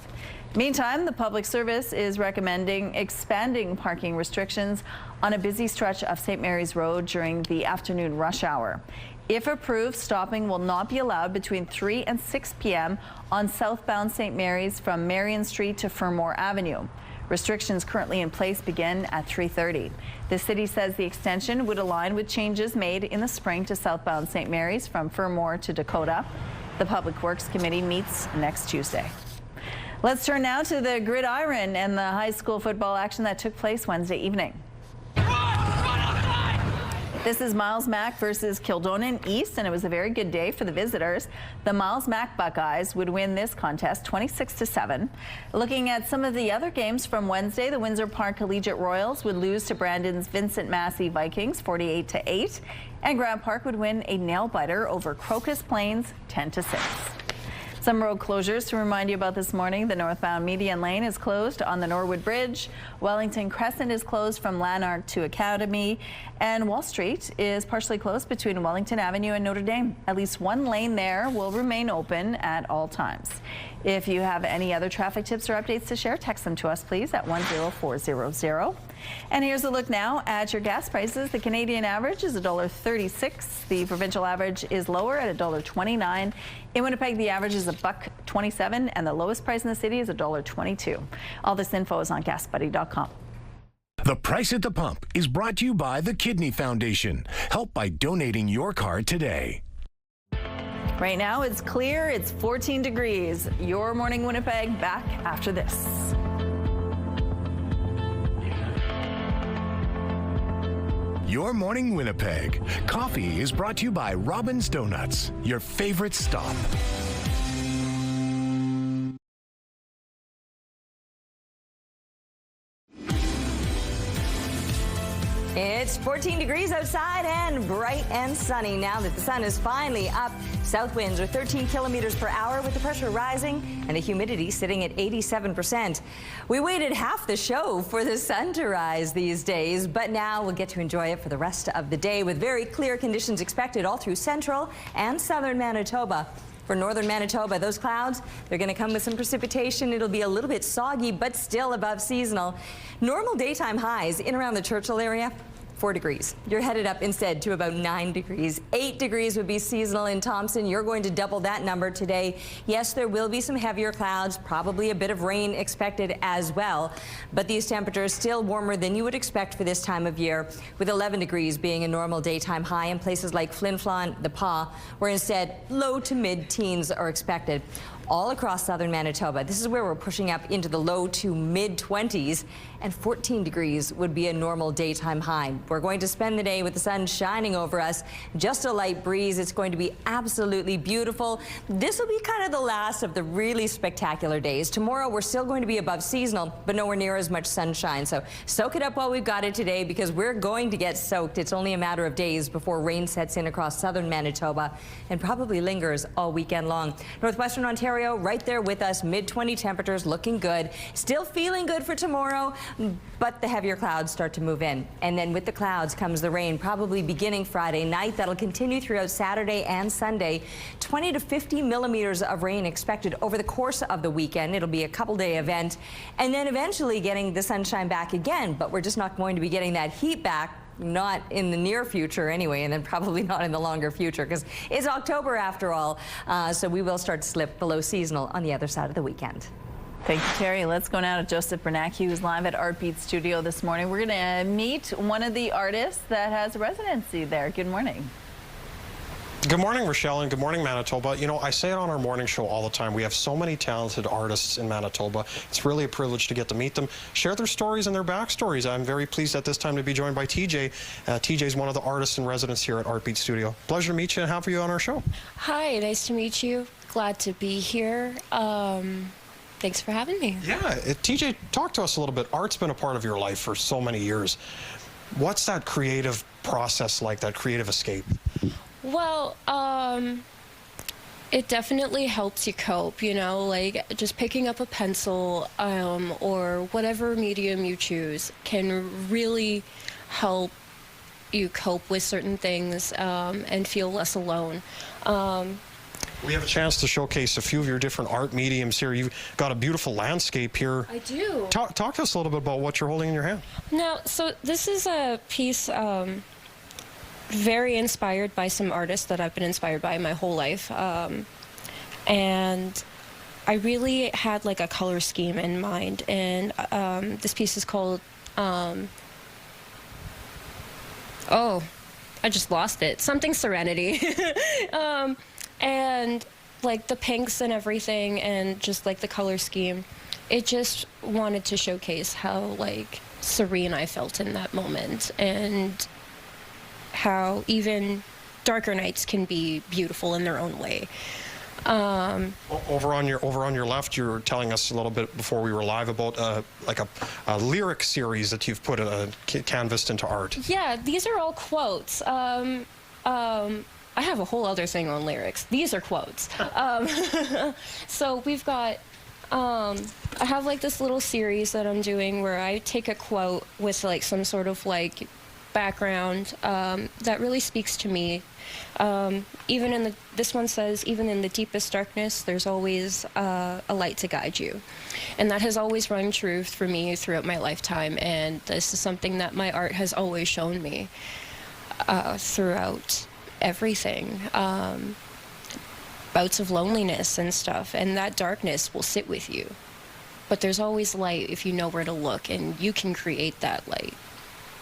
Meantime, the Public Service is recommending expanding parking restrictions on a busy stretch of St. Mary's Road during the afternoon rush hour. If approved, stopping will not be allowed between 3 and 6 p.m. on southbound St. Mary's from Marion Street to Fermor Avenue. Restrictions currently in place begin at 3:30. The city says the extension would align with changes made in the spring to southbound St. Mary's from Fermor to Dakota. The Public Works Committee meets next Tuesday. Let's turn now to the gridiron and the high school football action that took place Wednesday evening. This is Miles Mac versus Kildonan East, and it was a very good day for the visitors. The Miles Mac Buckeyes would win this contest 26-7. Looking at some of the other games from Wednesday, the Windsor Park Collegiate Royals would lose to Brandon's Vincent Massey Vikings 48-8, and Grant Park would win a nail-biter over Crocus Plains 10-6. Some road closures to remind you about this morning. The northbound median lane is closed on the Norwood Bridge. Wellington Crescent is closed from Lanark to Academy. And Wall Street is partially closed between Wellington Avenue and Notre Dame. At least one lane there will remain open at all times. If you have any other traffic tips or updates to share, text them to us, please, at 10400. And here's a look now at your gas prices. The Canadian average is $1.36. The provincial average is lower at $1.29. In Winnipeg, the average is $1.27, and the lowest price in the city is $1.22. All this info is on GasBuddy.com. The Price at the Pump is brought to you by the Kidney Foundation. Help by donating your card today. Right now it's clear, it's 14 degrees. Your Morning Winnipeg back after this. Your Morning Winnipeg. Coffee is brought to you by Robin's Donuts, your favorite stop. It's 14 degrees outside and bright and sunny now that the sun is finally up. South winds are 13 kilometers per hour with the pressure rising and the humidity sitting at 87%. We waited half the show for the sun to rise these days, but now we'll get to enjoy it for the rest of the day with very clear conditions expected all through central and southern Manitoba. For northern Manitoba, those clouds, they're going to come with some precipitation. It'll be a little bit soggy, but still above seasonal. Normal daytime highs in around the Churchill area, 4 degrees. You're headed up instead to about 9 degrees. 8 degrees would be seasonal in Thompson. You're going to double that number today. Yes, there will be some heavier clouds, probably a bit of rain expected as well. But these temperatures still warmer than you would expect for this time of year, with 11 degrees being a normal daytime high in places like Flin Flon, the Pas, where instead low to mid-teens are expected. All across southern Manitoba, this is where we're pushing up into the low to mid-20s, and 14 degrees would be a normal daytime high. We're going to spend the day with the sun shining over us, just a light breeze. It's going to be absolutely beautiful. This will be kind of the last of the really spectacular days. Tomorrow, we're still going to be above seasonal, but nowhere near as much sunshine. So soak it up while we've got it today, because we're going to get soaked. It's only a matter of days before rain sets in across southern Manitoba and probably lingers all weekend long. Northwestern Ontario, right there with us, mid-20 temperatures, looking good. Still feeling good for tomorrow, but the heavier clouds start to move in. And then with the clouds comes the rain, probably beginning Friday night. That'll continue throughout Saturday and Sunday. 20 to 50 millimeters of rain expected over the course of the weekend. It'll be a couple-day event. And then eventually getting the sunshine back again, but we're just not going to be getting that heat back. Not in the near future anyway, and then probably not in the longer future, because it's October after all, so we will start to slip below seasonal on the other side of the weekend. Thank you, Terry. Let's go now to Joseph Bernacki, who's live at Artbeat Studio this morning. We're going to meet one of the artists that has a residency there. Good morning. Good morning, Rochelle, and good morning, Manitoba. You know, I say it on our morning show all the time. We have so many talented artists in Manitoba. It's really a privilege to get to meet them, share their stories and their backstories. I'm very pleased at this time to be joined by TJ. TJ is one of the artists in residence here at Artbeat Studio. Pleasure to meet you and have you on our show. Hi, nice to meet you. Glad to be here. Thanks for having me. Yeah, TJ, talk to us a little bit. Art's been a part of your life for so many years. What's that creative process like, that creative escape? Well, it definitely helps you cope, you know, like just picking up a pencil or whatever medium you choose can really help you cope with certain things and feel less alone. We have a chance to showcase a few of your different art mediums here. You've got a beautiful landscape here. I do. Talk to us a little bit about what you're holding in your hand. Now, so this is a piece very inspired by some artists that I've been inspired by my whole life. And I really had like a color scheme in mind. And this piece is called, oh, I just lost it. Something Serenity. And like the pinks and everything and just like the color scheme, it just wanted to showcase how like serene I felt in that moment and how even darker nights can be beautiful in their own way. Over on your left, you were telling us a little bit before we were live about like a lyric series that you've put canvassed into art. Yeah, these are all quotes. I have a whole other thing on lyrics. These are quotes. So we've got, I have like this little series that I'm doing where I take a quote with like some sort of like background that really speaks to me. This one says, even in the deepest darkness, there's always a light to guide you. And that has always rung true for me throughout my lifetime. And this is something that my art has always shown me throughout everything. Bouts of loneliness and stuff, and that darkness will sit with you. But there's always light if you know where to look, and you can create that light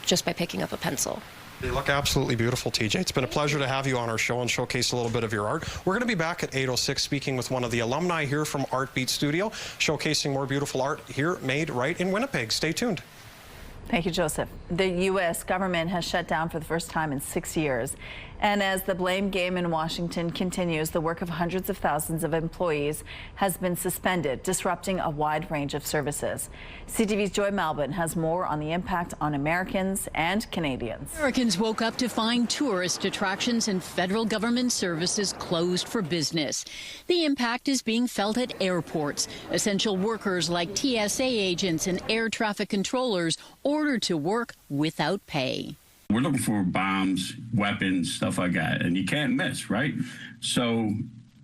just by picking up a pencil. They look absolutely beautiful, TJ. It's been a pleasure to have you on our show and showcase a little bit of your art. We're going to be back at 8:06 speaking with one of the alumni here from Artbeat Studio, showcasing more beautiful art here made right in Winnipeg. Stay tuned. Thank you, Joseph. The U.S. government has shut down for the first time in 6 years. And as the blame game in Washington continues, the work of hundreds of thousands of employees has been suspended, disrupting a wide range of services. CTV's Joy Malbon has more on the impact on Americans and Canadians. Americans woke up to find tourist attractions and federal government services closed for business. The impact is being felt at airports. Essential workers like TSA agents and air traffic controllers ordered to work without pay. We're looking for bombs, weapons, stuff like that, and you can't miss, right? So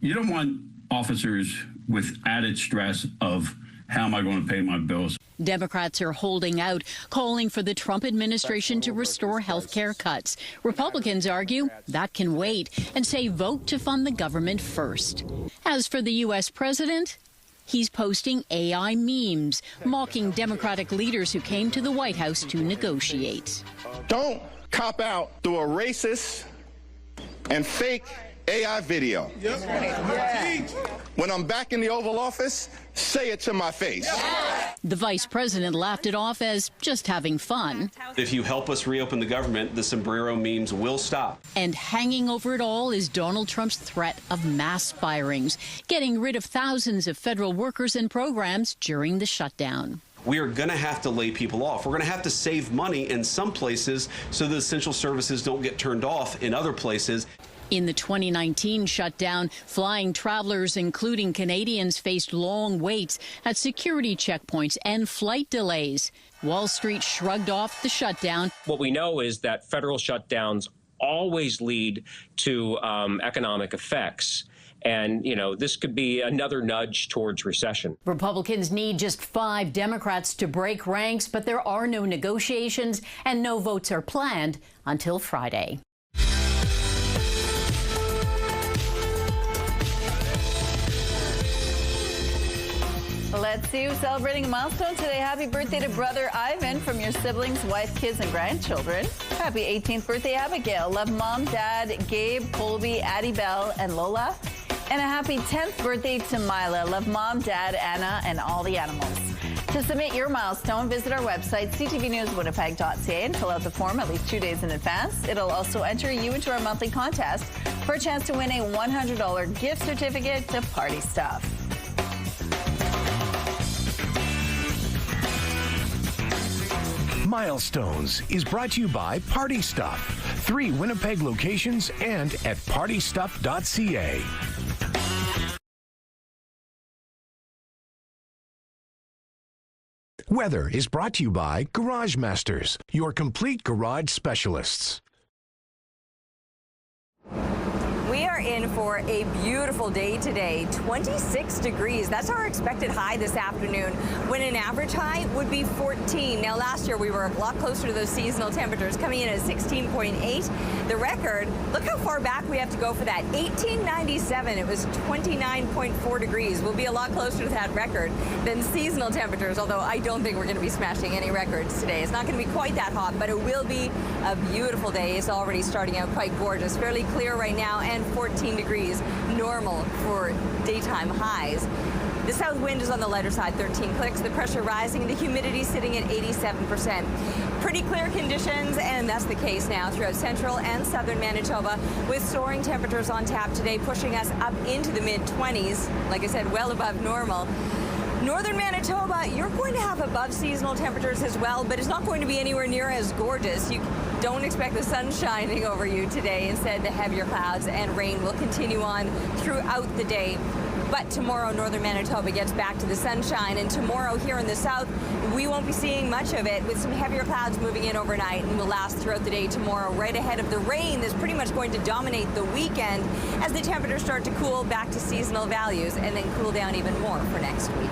you don't want officers with added stress of how am I going to pay my bills. Democrats are holding out, calling for the Trump administration to restore health care cuts. Republicans argue that can wait and say vote to fund the government first. As for the U.S. president, he's posting AI memes, mocking Democratic leaders who came to the White House to negotiate. Don't cop out through a racist and fake AI video. When I'm back in the Oval Office, say it to my face. The vice president laughed it off as just having fun. If you help us reopen the government, the sombrero memes will stop. And hanging over it all is Donald Trump's threat of mass firings, getting rid of thousands of federal workers and programs during the shutdown. We are going to have to lay people off. We're going to have to save money in some places so that essential services don't get turned off in other places. In the 2019 shutdown, flying travelers, including Canadians, faced long waits at security checkpoints and flight delays. Wall Street shrugged off the shutdown. What we know is that federal shutdowns always lead to economic effects. And, you know, this could be another nudge towards recession. Republicans need just 5 Democrats to break ranks, but there are no negotiations and no votes are planned until Friday. Let's see who's celebrating a milestone today. Happy birthday to brother Ivan from your siblings, wife, kids, and grandchildren. Happy 18th birthday, Abigail. Love mom, dad, Gabe, Colby, Addie Bell, and Lola. And a happy 10th birthday to Mila. Love mom, dad, Anna, and all the animals. To submit your milestone, visit our website, ctvnewswinnipeg.ca, and fill out the form at least 2 days in advance. It'll also enter you into our monthly contest for a chance to win a $100 gift certificate to Party Stuff. Milestones is brought to you by Party Stuff. 3 Winnipeg locations and at partystuff.ca. Weather is brought to you by Garage Masters, your complete garage specialists. We are in for a beautiful day today, 26 degrees. That's our expected high this afternoon, when an average high would be 14. Now, last year we were a lot closer to those seasonal temperatures, coming in at 16.8. The record, look how far back we have to go for that. 1897, it was 29.4 degrees. We'll be a lot closer to that record than seasonal temperatures, although I don't think we're going to be smashing any records today. It's not going to be quite that hot, but it will be a beautiful day. It's already starting out quite gorgeous. Fairly clear right now, and 14 degrees, normal for daytime highs. The south wind is on the lighter side, 13 clicks. The pressure rising, and the humidity sitting at 87%. Pretty clear conditions, and that's the case now throughout central and southern Manitoba, with soaring temperatures on tap today, pushing us up into the mid-20s. Like I said, well above normal. Northern Manitoba, you're going to have above seasonal temperatures as well, but it's not going to be anywhere near as gorgeous. You don't expect the sun shining over you today. Instead, the heavier clouds and rain will continue on throughout the day. But tomorrow, northern Manitoba gets back to the sunshine, and tomorrow here in the south, we won't be seeing much of it, with some heavier clouds moving in overnight and will last throughout the day tomorrow, right ahead of the rain that's pretty much going to dominate the weekend as the temperatures start to cool back to seasonal values and then cool down even more for next week.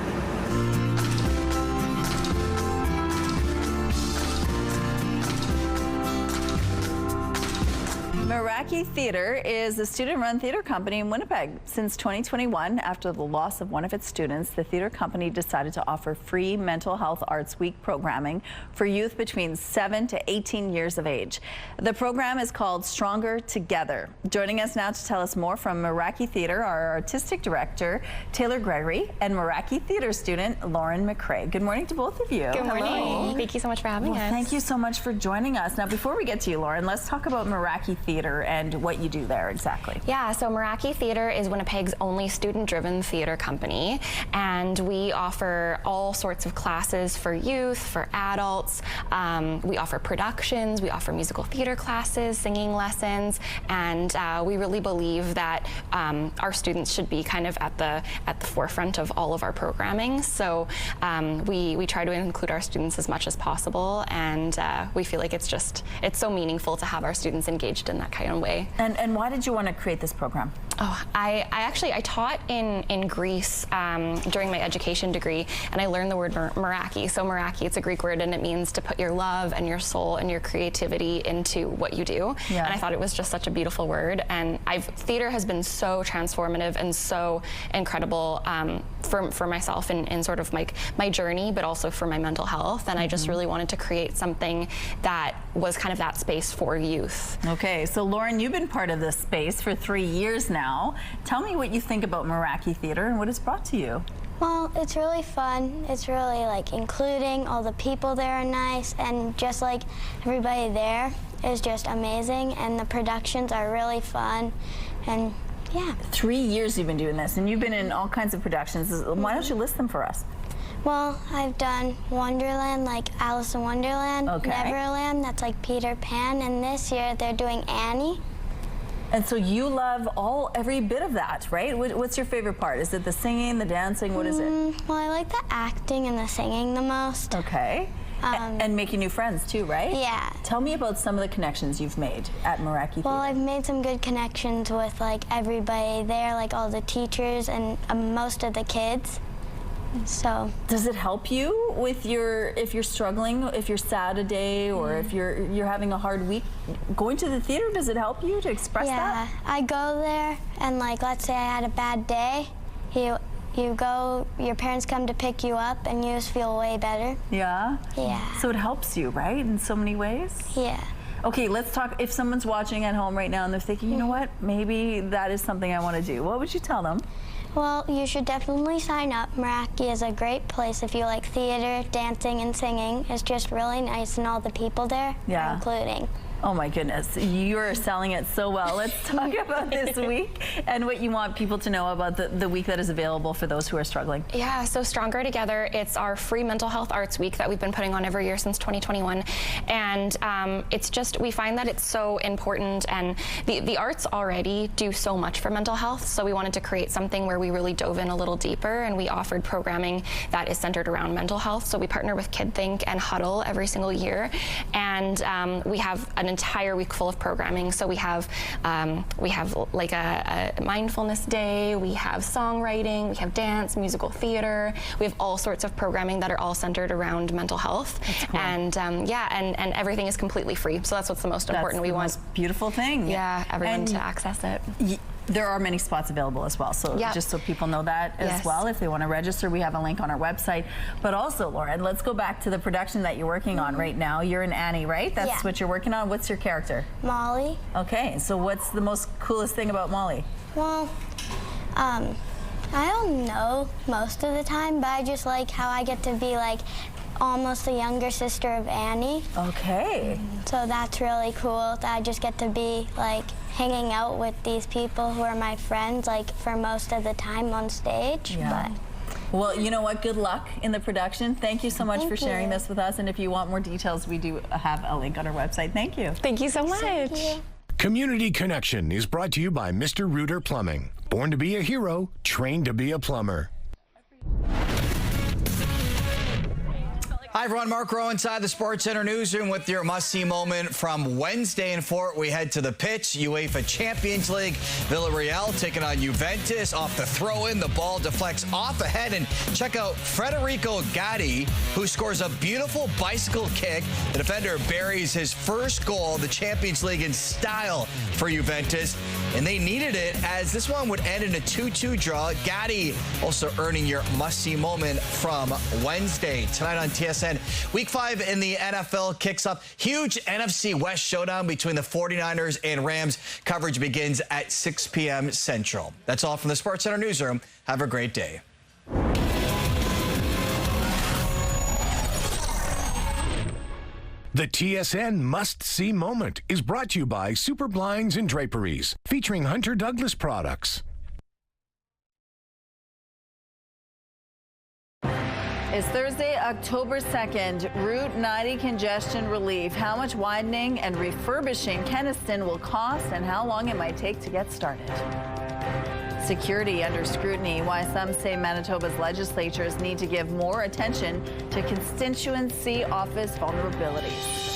Meraki Theatre is a student-run theatre company in Winnipeg. Since 2021, after the loss of one of its students, the theatre company decided to offer free Mental Health Arts Week programming for youth between 7 to 18 years of age. The program is called Stronger Together. Joining us now to tell us more from Meraki Theatre are Artistic Director Taylor Gregory and Meraki Theatre student Lauren McRae. Good morning to both of you. Good morning. Hello. Thank you so much for having us. Thank you so much for joining us. Now, before we get to you, Lauren, let's talk about Meraki Theatre and what you do there exactly. Yeah, so Meraki Theatre is Winnipeg's only student-driven theatre company, and we offer all sorts of classes for youth, for adults. We offer productions, we offer musical theatre classes, singing lessons, and we really believe that our students should be kind of at the forefront of all of our programming. So we try to include our students as much as possible, and we feel like it's so meaningful to have our students engaged in that kind of way. And why did you want to create this program? Oh, I taught in Greece during my education degree, and I learned the word Meraki. So Meraki, it's a Greek word, and it means to put your love and your soul and your creativity into what you do. Yeah. And I thought it was just such a beautiful word. And theater has been so transformative and so incredible for myself in sort of my journey, but also for my mental health. And I just really wanted to create something that was kind of that space for youth. Okay, so Lauren, you've been part of this space for 3 years now. Tell me what you think about Meraki Theatre and what it's brought to you. Well, it's really fun. It's really including. All the people there are nice, and just everybody there is just amazing, and the productions are really fun, and yeah. 3 years you've been doing this, and you've been in all kinds of productions. Why don't you list them for us? Well, I've done Wonderland, like Alice in Wonderland, Neverland, that's like Peter Pan, and this year they're doing Annie. And so you love every bit of that, right? What's your favorite part? Is it the singing, the dancing? What is it? Well, I like the acting and the singing the most. Okay. And making new friends too, right? Yeah. Tell me about some of the connections you've made at Meraki Theatre. Well, I've made some good connections with everybody there, all the teachers and most of the kids. So does it help you with if you're struggling, if you're sad a day, or if you're having a hard week, going to the theater, does it help you to express that? Yeah, I go there and let's say I had a bad day, you go, your parents come to pick you up and you just feel way better. Yeah? Yeah. So it helps you, right, in so many ways? Yeah. Okay, let's talk. If someone's watching at home right now and they're thinking, you know what, maybe that is something I want to do, what would you tell them? Well, you should definitely sign up. Meraki is a great place if you like theater, dancing, and singing. It's just really nice, and all the people there are including. Oh my goodness, you're selling it so well. Let's talk about this week and what you want people to know about the week that is available for those who are struggling. Yeah, so Stronger Together, it's our free Mental Health Arts Week that we've been putting on every year since 2021. And it's just, we find that it's so important, and the arts already do so much for mental health, so we wanted to create something where we really dove in a little deeper, and we offered programming that is centered around mental health. So we partner with KidThink and Huddle every single year, and we have an entire week full of programming. So we have like a mindfulness day, we have songwriting, we have dance, musical theater, we have all sorts of programming that are all centered around mental health. Cool. And and everything is completely free. So that's what's the most important. We want beautiful thing. Yeah, everyone to access it. There are many spots available as well, so just so people know that as well. If they want to register, we have a link on our website. But also, Lauren, let's go back to the production that you're working on right now. You're in Annie, right? That's what you're working on. What's your character? Molly. Okay, so what's the most coolest thing about Molly? Well, I don't know most of the time, but I just like how I get to be like almost the younger sister of Annie. Okay. So that's really cool that I just get to be like hanging out with these people who are my friends like for most of the time on stage. Yeah. Well, you know what? Good luck in the production. Thank you so much for sharing this with us. And if you want more details, we do have a link on our website. Thank you. Thank you so much. Thank you. Community Connection is brought to you by Mr. Reuter Plumbing. Born to be a hero, trained to be a plumber. Hi, everyone. Mark Rowe inside the Sports Center newsroom with your must-see moment from Wednesday in Fort. We head to the pitch. UEFA Champions League. Villarreal taking on Juventus. Off the throw-in, the ball deflects off ahead. And check out Federico Gatti, who scores a beautiful bicycle kick. The defender buries his first goal of the Champions League in style for Juventus. And they needed it as this one would end in a 2-2 draw. Gatti also earning your must-see moment from Wednesday. Tonight on TSN. Week 5 in the NFL kicks up. Huge NFC West showdown between the 49ers and Rams. Coverage begins at 6 p.m. Central. That's all from the Sports Center newsroom. Have a great day. The TSN Must-See Moment is brought to you by Super Blinds and Draperies, featuring Hunter Douglas products. It's Thursday, October 2nd. Route 90 congestion relief. How much widening and refurbishing Kenaston will cost and how long it might take to get started. Security under scrutiny. Why some say Manitoba's legislatures need to give more attention to constituency office vulnerabilities.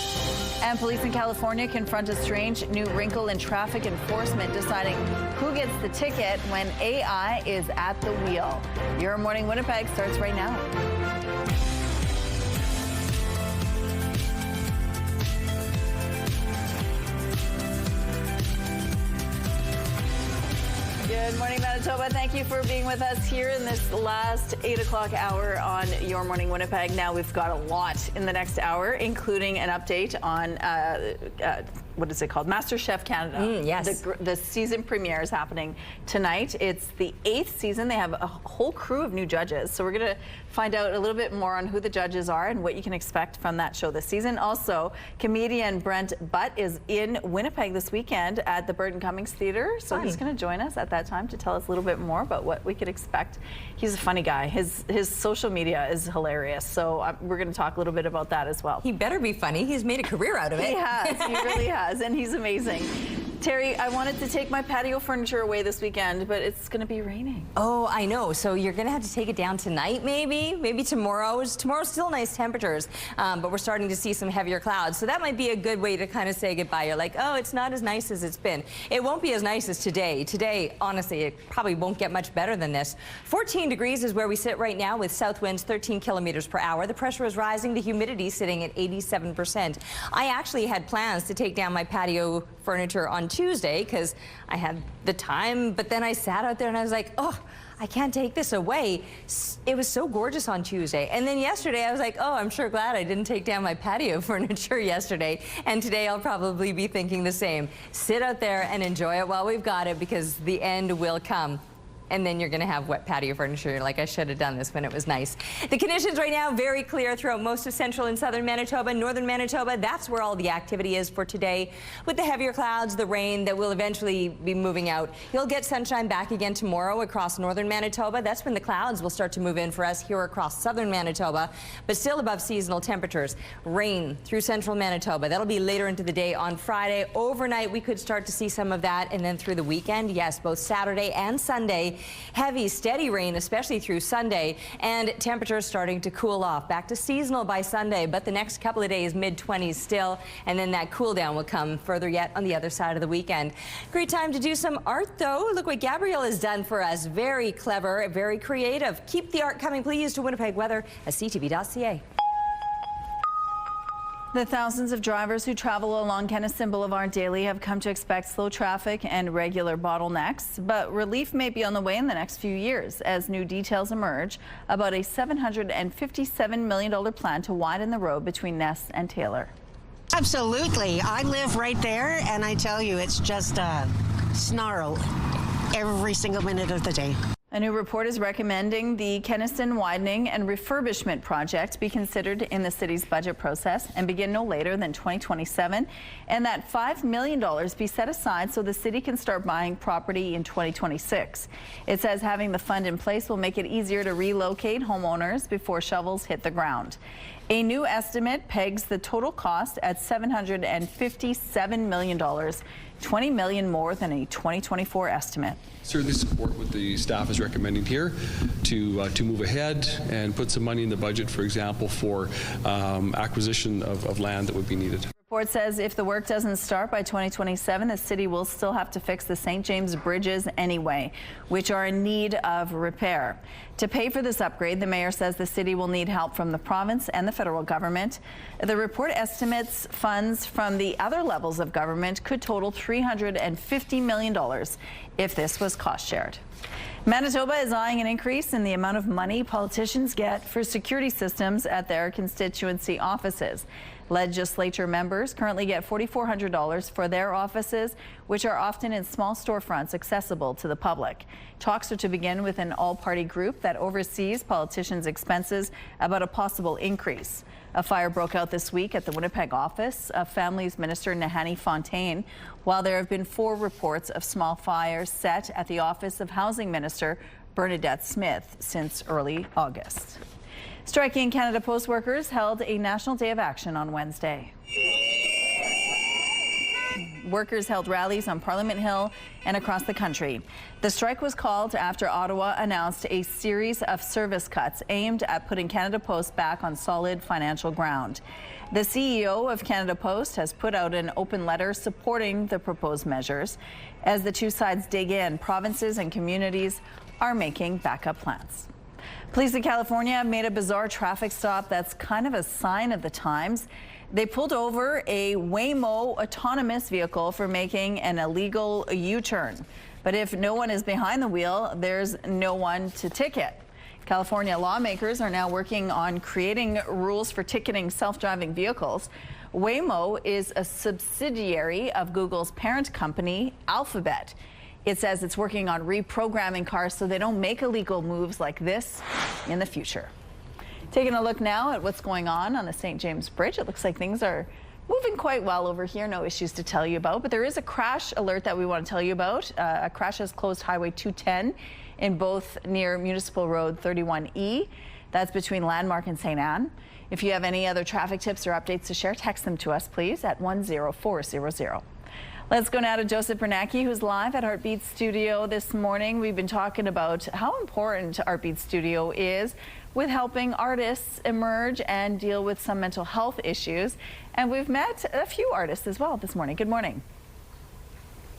And police in California confront a strange new wrinkle in traffic enforcement, deciding who gets the ticket when AI is at the wheel. Your Morning Winnipeg starts right now. Good morning, Manitoba. Thank you for being with us here in this last 8 o'clock hour on Your Morning Winnipeg. Now we've got a lot in the next hour, including an update on what is it called? Masterchef Canada. Yes. The season premiere is happening tonight. It's the 8th season. They have a whole crew of new judges. So we're going to find out a little bit more on who the judges are and what you can expect from that show this season. Also, comedian Brent Butt is in Winnipeg this weekend at the Burton Cummings Theatre. So he's going to join us at that time to tell us a little bit more about what we could expect. He's a funny guy. His social media is hilarious. So we're going to talk a little bit about that as well. He better be funny. He's made a career out of it. He has. He really has. And he's amazing. Terry, I wanted to take my patio furniture away this weekend, but it's going to be raining. Oh, I know. So you're going to have to take it down tonight, maybe tomorrow. Tomorrow's still nice temperatures, but we're starting to see some heavier clouds. So that might be a good way to kind of say goodbye. You're like, oh, it's not as nice as it's been. It won't be as nice as today. Today, honestly, it probably won't get much better than this. 14 degrees is where we sit right now with south winds 13 kilometers per hour. The pressure is rising. The humidity sitting at 87%. I actually had plans to take down my patio furniture on Tuesday because I had the time, but then I sat out there and I was like, oh, I can't take this away. It was so gorgeous on Tuesday. And then yesterday I was like, oh, I'm sure glad I didn't take down my patio furniture yesterday. And today I'll probably be thinking the same. Sit out there and enjoy it while we've got it because the end will come. And then you're going to have wet patio furniture. You're like, I should have done this when it was nice. The conditions right now very clear throughout most of central and southern Manitoba, northern Manitoba. That's where all the activity is for today. With the heavier clouds, the rain that will eventually be moving out. You'll get sunshine back again tomorrow across northern Manitoba. That's when the clouds will start to move in for us here across southern Manitoba, but still above seasonal temperatures. Rain through central Manitoba. That'll be later into the day on Friday. Overnight, we could start to see some of that. And then through the weekend, yes, both Saturday and Sunday, Heavy, steady rain, especially through Sunday, and temperatures starting to cool off. Back to seasonal by Sunday, but the next couple of days, mid-20s still, and then that cool down will come further yet on the other side of the weekend. Great time to do some art, though. Look what Gabrielle has done for us. Very clever, very creative. Keep the art coming, please, to Winnipeg Weather at CTV.ca. The thousands of drivers who travel along Kennaston Boulevard daily have come to expect slow traffic and regular bottlenecks, but relief may be on the way in the next few years as new details emerge about a $757 million plan to widen the road between Ness and Taylor. Absolutely. I live right there, and I tell you, it's just a snarl every single minute of the day. A new report is recommending the Kenaston widening and refurbishment project be considered in the city's budget process and begin no later than 2027, and that $5 million be set aside so the city can start buying property in 2026. It says having the fund in place will make it easier to relocate homeowners before shovels hit the ground. A new estimate pegs the total cost at $757 million, $20 million more than a 2024 estimate. Certainly support what the staff is recommending here to move ahead and put some money in the budget, for example, for acquisition of land that would be needed. The report says if the work doesn't start by 2027, the city will still have to fix the St. James bridges anyway, which are in need of repair. To pay for this upgrade, the mayor says the city will need help from the province and the federal government. The report estimates funds from the other levels of government could total $350 million if this was cost shared. Manitoba is eyeing an increase in the amount of money politicians get for security systems at their constituency offices. Legislature members currently get $4,400 for their offices, which are often in small storefronts accessible to the public. Talks are to begin with an all-party group that oversees politicians' expenses about a possible increase. A fire broke out this week at the Winnipeg office of Families Minister Nahanni Fontaine, while there have been 4 reports of small fires set at the office of Housing Minister Bernadette Smith since early August. Striking Canada Post workers held a national day of action on Wednesday. Workers held rallies on Parliament Hill and across the country. The strike was called after Ottawa announced a series of service cuts aimed at putting Canada Post back on solid financial ground. The CEO of Canada Post has put out an open letter supporting the proposed measures. As the two sides dig in, provinces and communities are making backup plans. Police in California have made a bizarre traffic stop that's kind of a sign of the times. They pulled over a Waymo autonomous vehicle for making an illegal U-turn. But if no one is behind the wheel, there's no one to ticket. California lawmakers are now working on creating rules for ticketing self-driving vehicles. Waymo is a subsidiary of Google's parent company, Alphabet. It says it's working on reprogramming cars so they don't make illegal moves like this in the future. Taking a look now at what's going on the St. James Bridge. It looks like things are moving quite well over here. No issues to tell you about, but there is a crash alert that we want to tell you about. A crash has closed Highway 210 in both near Municipal Road 31E. That's between Landmark and St. Anne. If you have any other traffic tips or updates to share, text them to us, please, at 10400. Let's go now to Joseph Bernacki, who's live at Artbeat Studio this morning. We've been talking about how important Artbeat Studio is with helping artists emerge and deal with some mental health issues. And we've met a few artists as well this morning. Good morning.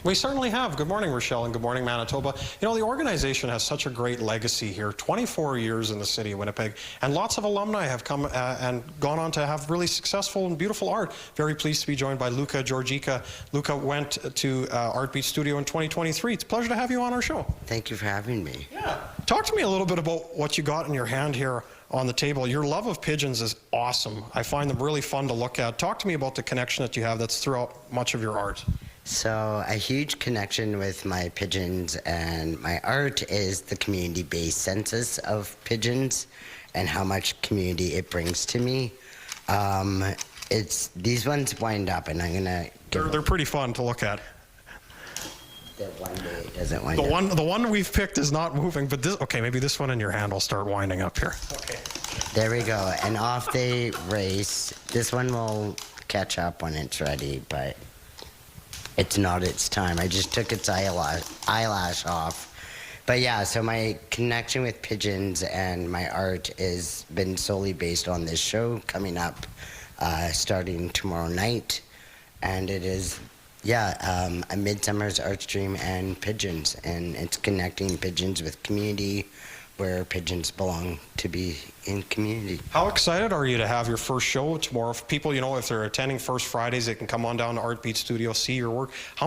We certainly have. Good morning, Rochelle, and good morning, Manitoba. You know, the organization has such a great legacy here, 24 years in the city of Winnipeg, and lots of alumni have come and gone on to have really successful and beautiful art. Very pleased to be joined by Luca Georgica. Luca went to Artbeat Studio in 2023. It's a pleasure to have you on our show. Thank you for having me. Yeah. Talk to me a little bit about what you got in your hand here on the table. Your love of pigeons is awesome. I find them really fun to look at. Talk to me about the connection that you have that's throughout much of your art. So a huge connection with my pigeons and my art is the community-based census of pigeons and how much community it brings to me. These ones wind up, and I'm gonna. They're pretty fun to look at. One day it doesn't wind up. The one we've picked is not moving, but this, okay, maybe this one in your hand will start winding up here. Okay. There we go, and off they race. This one will catch up when it's ready, but it's not its time. I just took its eyelash off But yeah, so my connection with pigeons and my art has been solely based on this show coming up starting tomorrow night. And it is, a Midsummer's Arts Dream and pigeons. And it's connecting pigeons with community, where pigeons belong to be in community. How excited are you to have your first show tomorrow? If people, if they're attending First Fridays, they can come on down to Artbeat Studio, see your work. How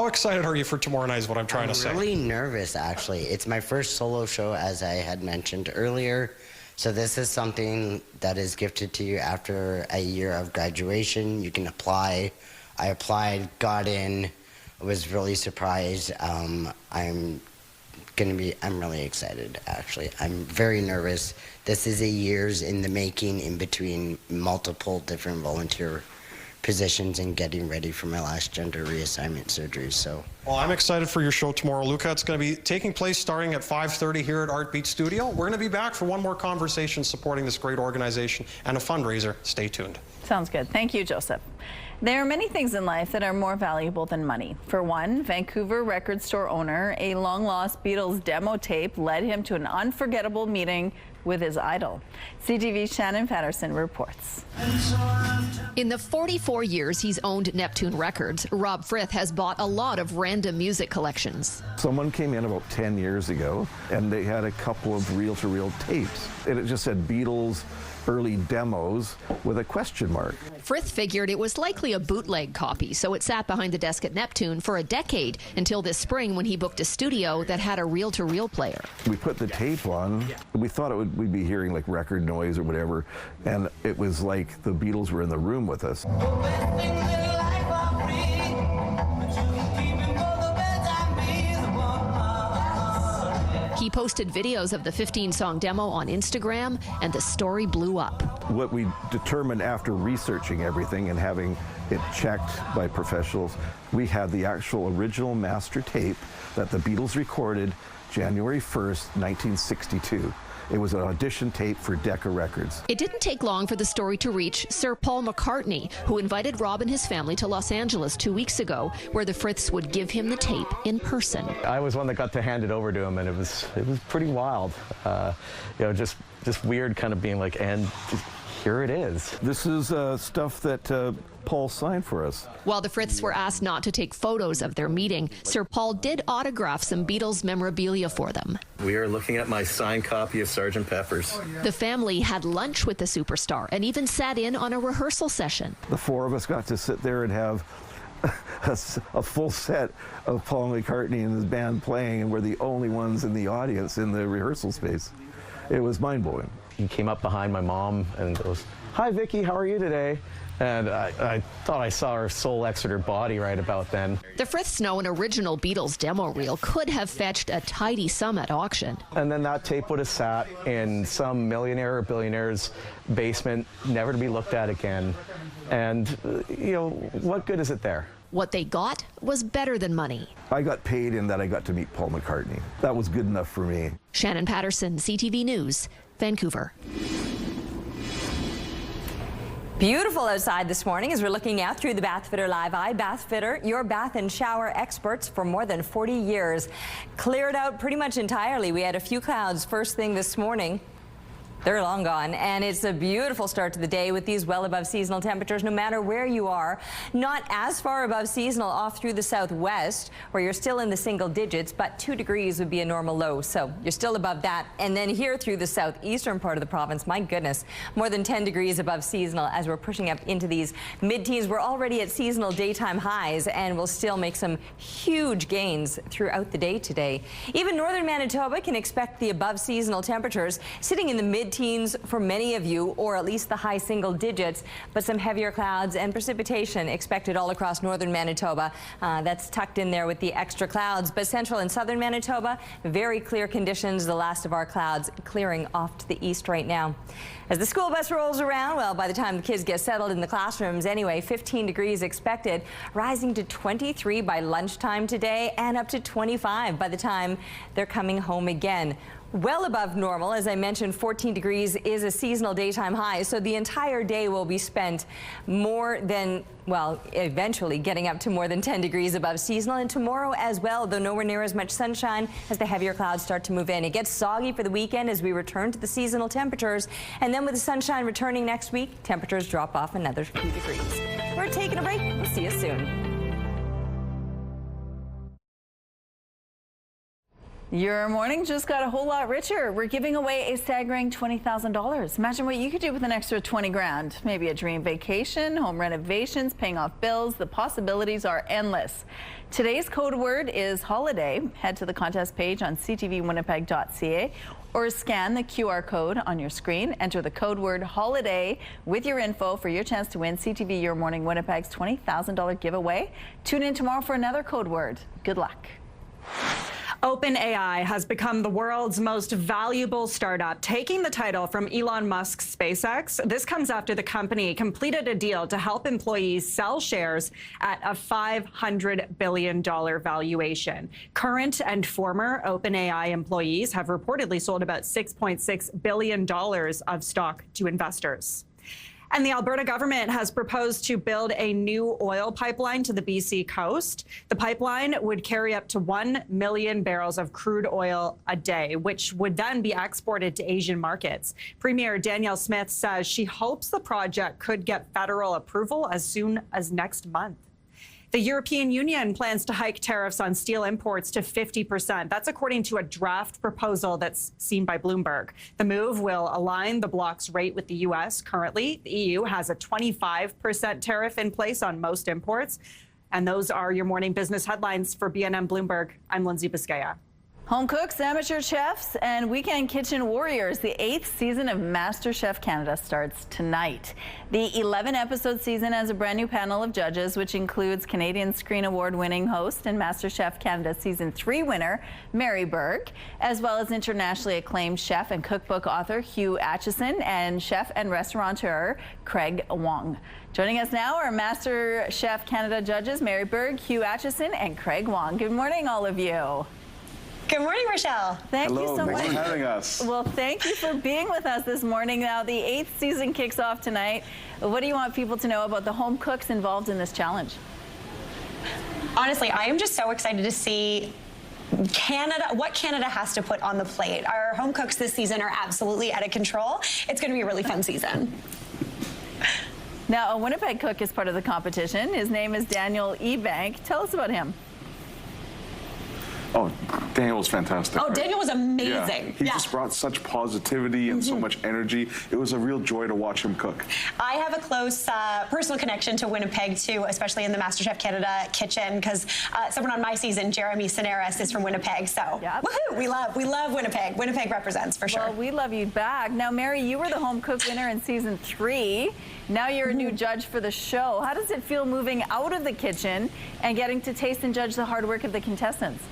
excited are you for tomorrow night is what I'm trying to say. I'm really nervous, actually. It's my first solo show, as I had mentioned earlier. So this is something that is gifted to you after a year of graduation. You can apply. I applied, got in, was really surprised. I'm really excited, actually. I'm very nervous. This is a years in the making, in between multiple different volunteer positions and getting ready for my last gender reassignment surgery. So, well, I'm excited for your show tomorrow, Luca. It's going to be taking place starting at 5:30 here at Artbeat Studio. We're going to be back for one more conversation supporting this great organization and a fundraiser. Stay tuned. Sounds good. Thank you, Joseph. There are many things in life that are more valuable than money. For one, Vancouver record store owner, a long-lost Beatles demo tape led him to an unforgettable meeting with his idol. CTV's Shannon Patterson reports. In the 44 years he's owned Neptune Records, Rob Frith has bought a lot of random music collections. Someone came in about 10 years ago, and they had a couple of reel-to-reel tapes. And it just said Beatles early demos with a question mark. Frith figured it was likely a bootleg copy, so it sat behind the desk at Neptune for a decade until this spring when he booked a studio that had a reel-to-reel player. We put the tape on. We thought we'd be hearing like record noise or whatever, and it was like the Beatles were in the room with us. He posted videos of the 15-song demo on Instagram, and the story blew up. What we determined after researching everything and having it checked by professionals, we had the actual original master tape that the Beatles recorded January 1st, 1962. It was an audition tape for Decca Records. It didn't take long for the story to reach Sir Paul McCartney, who invited Rob and his family to Los Angeles 2 weeks ago, where the Friths would give him the tape in person. I was one that got to hand it over to him, and it was pretty wild. Just weird, kind of being like, and here it is. This is stuff that Paul signed for us. While the Friths were asked not to take photos of their meeting, Sir Paul did autograph some Beatles memorabilia for them. We are looking at my signed copy of Sgt. Pepper's. The family had lunch with the superstar and even sat in on a rehearsal session. The four of us got to sit there and have a full set of Paul McCartney and his band playing, and we're the only ones in the audience in the rehearsal space. It was mind-blowing. He came up behind my mom and goes, "Hi, Vicky, how are you today?" And I thought I saw her soul exit her body right about then. The Friths know an original Beatles demo reel could have fetched a tidy sum at auction. And then that tape would have sat in some millionaire or billionaire's basement, never to be looked at again. And, what good is it there? What they got was better than money. I got paid in that I got to meet Paul McCartney. That was good enough for me. Shannon Patterson, CTV News, Vancouver. Beautiful outside this morning as we're looking out through the Bath Fitter Live Eye. Bath Fitter, your bath and shower experts for more than 40 years. Cleared out pretty much entirely. We had a few clouds first thing this morning. They're long gone, and it's a beautiful start to the day with these well above seasonal temperatures no matter where you are. Not as far above seasonal off through the southwest where you're still in the single digits, but 2 degrees would be a normal low, so you're still above that. And then here through the southeastern part of the province, my goodness, more than 10 degrees above seasonal as we're pushing up into these mid-teens. We're already at seasonal daytime highs and we'll still make some huge gains throughout the day today. Even northern Manitoba can expect the above seasonal temperatures sitting in the mid-teens for many of you, or at least the high single digits, but some heavier clouds and precipitation expected all across northern Manitoba. That's tucked in there with the extra clouds, but central and southern Manitoba, very clear conditions. The last of our clouds clearing off to the east right now. As the school bus rolls around, well, by the time the kids get settled in the classrooms anyway, 15 degrees expected, rising to 23 by lunchtime today and up to 25 by the time they're coming home again. well above normal. As I mentioned, 14 degrees is a seasonal daytime high, so the entire day will be spent more than, well, eventually getting up to more than 10 degrees above seasonal. And tomorrow as well, though nowhere near as much sunshine as the heavier clouds start to move in. It gets soggy for the weekend as we return to the seasonal temperatures. And then with the sunshine returning next week, temperatures drop off another few degrees. We're taking a break. We'll see you soon. Your morning just got a whole lot richer. We're giving away a staggering $20,000. Imagine what you could do with an extra 20 grand. Maybe a dream vacation, home renovations, paying off bills. The possibilities are endless. Today's code word is holiday. Head to the contest page on ctvwinnipeg.ca or scan the QR code on your screen. Enter the code word holiday with your info for your chance to win CTV Your Morning Winnipeg's $20,000 giveaway. Tune in tomorrow for another code word. Good luck. OpenAI has become the world's most valuable startup, taking the title from Elon Musk's SpaceX. This comes after the company completed a deal to help employees sell shares at a $500 billion valuation. Current and former OpenAI employees have reportedly sold about $6.6 billion of stock to investors. And the Alberta government has proposed to build a new oil pipeline to the BC coast. The pipeline would carry up to 1 million barrels of crude oil a day, which would then be exported to Asian markets. Premier Danielle Smith says she hopes the project could get federal approval as soon as next month. The European Union plans to hike tariffs on steel imports to 50%. That's according to a draft proposal that's seen by Bloomberg. The move will align the bloc's rate with the U.S. Currently, the EU has a 25% tariff in place on most imports. And those are your morning business headlines for BNM Bloomberg. I'm Lindsay Biscaya. Home cooks, amateur chefs, and weekend kitchen warriors. The 8th season of Masterchef Canada starts tonight. The 11-episode season has a brand new panel of judges, which includes Canadian Screen Award-winning host and Masterchef Canada Season 3 winner, Mary Berg, as well as internationally acclaimed chef and cookbook author Hugh Acheson and chef and restaurateur Craig Wong. Joining us now are Masterchef Canada judges Mary Berg, Hugh Acheson, and Craig Wong. Good morning, all of you. Good morning, Rochelle. Thank you so much for having us. Well, thank you for being with us this morning. Now, the 8th season kicks off tonight. What do you want people to know about the home cooks involved in this challenge? Honestly, I am just so excited to see what Canada has to put on the plate. Our home cooks this season are absolutely out of control. It's going to be a really fun season. Now, a Winnipeg cook is part of the competition. His name is Daniel Ebank. Tell us about him. Oh, Daniel was fantastic. Oh, Daniel was amazing. Yeah. He just brought such positivity and so much energy. It was a real joy to watch him cook. I have a close personal connection to Winnipeg, too, especially in the Masterchef Canada kitchen, because someone on my season, Jeremy Cineras, is from Winnipeg. So, woohoo! We love Winnipeg. Winnipeg represents, for sure. Well, we love you back. Now, Mary, you were the home cook winner in Season 3. Now you're a new judge for the show. How does it feel moving out of the kitchen and getting to taste and judge the hard work of the contestants?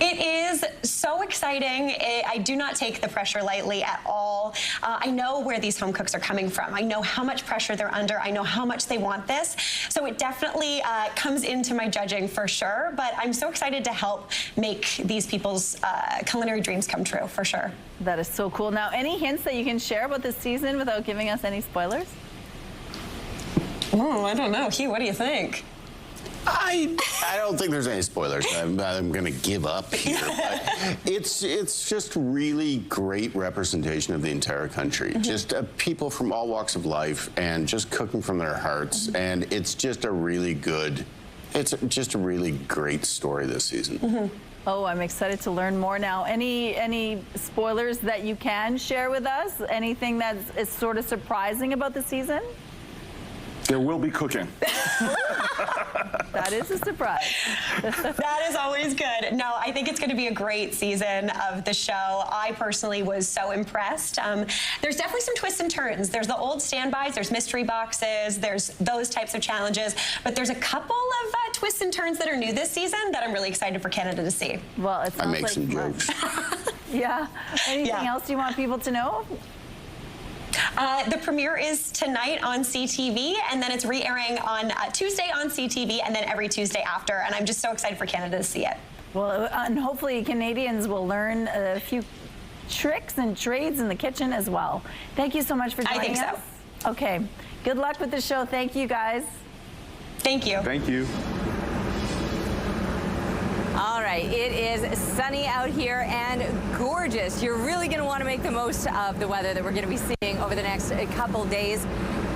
It is so exciting. I do not take the pressure lightly at all. I know where these home cooks are coming from. I know how much pressure they're under. I know how much they want this. So it definitely comes into my judging for sure. But I'm so excited to help make these people's culinary dreams come true, for sure. That is so cool. Now, any hints that you can share about this season without giving us any spoilers? Oh, I don't know. Hugh, what do you think? I don't think there's any spoilers. I'm going to give up here. But it's just really great representation of the entire country. Just people from all walks of life and just cooking from their hearts. And it's just a really good, it's just a really great story this season. Oh, I'm excited to learn more now. Any spoilers that you can share with us? Anything that's sort of surprising about the season? There will be cooking. That is a surprise. That is always good. No, I think it's going to be a great season of the show. I personally was so impressed. There's definitely some twists and turns. There's the old standbys, there's mystery boxes, there's those types of challenges, but there's a couple of twists and turns that are new this season that I'm really excited for Canada to see. Well, it sounds I make like some jokes. Yeah. Anything else you want people to know? The premiere is tonight on CTV, and then it's re-airing on Tuesday on CTV, and then every Tuesday after. And I'm just so excited for Canada to see it. Well, and hopefully Canadians will learn a few tricks and trades in the kitchen as well. Thank you so much for joining us. I think so. Okay. Good luck with the show. Thank you, guys. Thank you. Thank you. All right, it is sunny out here and gorgeous. You're really going to want to make the most of the weather that we're going to be seeing over the next couple days.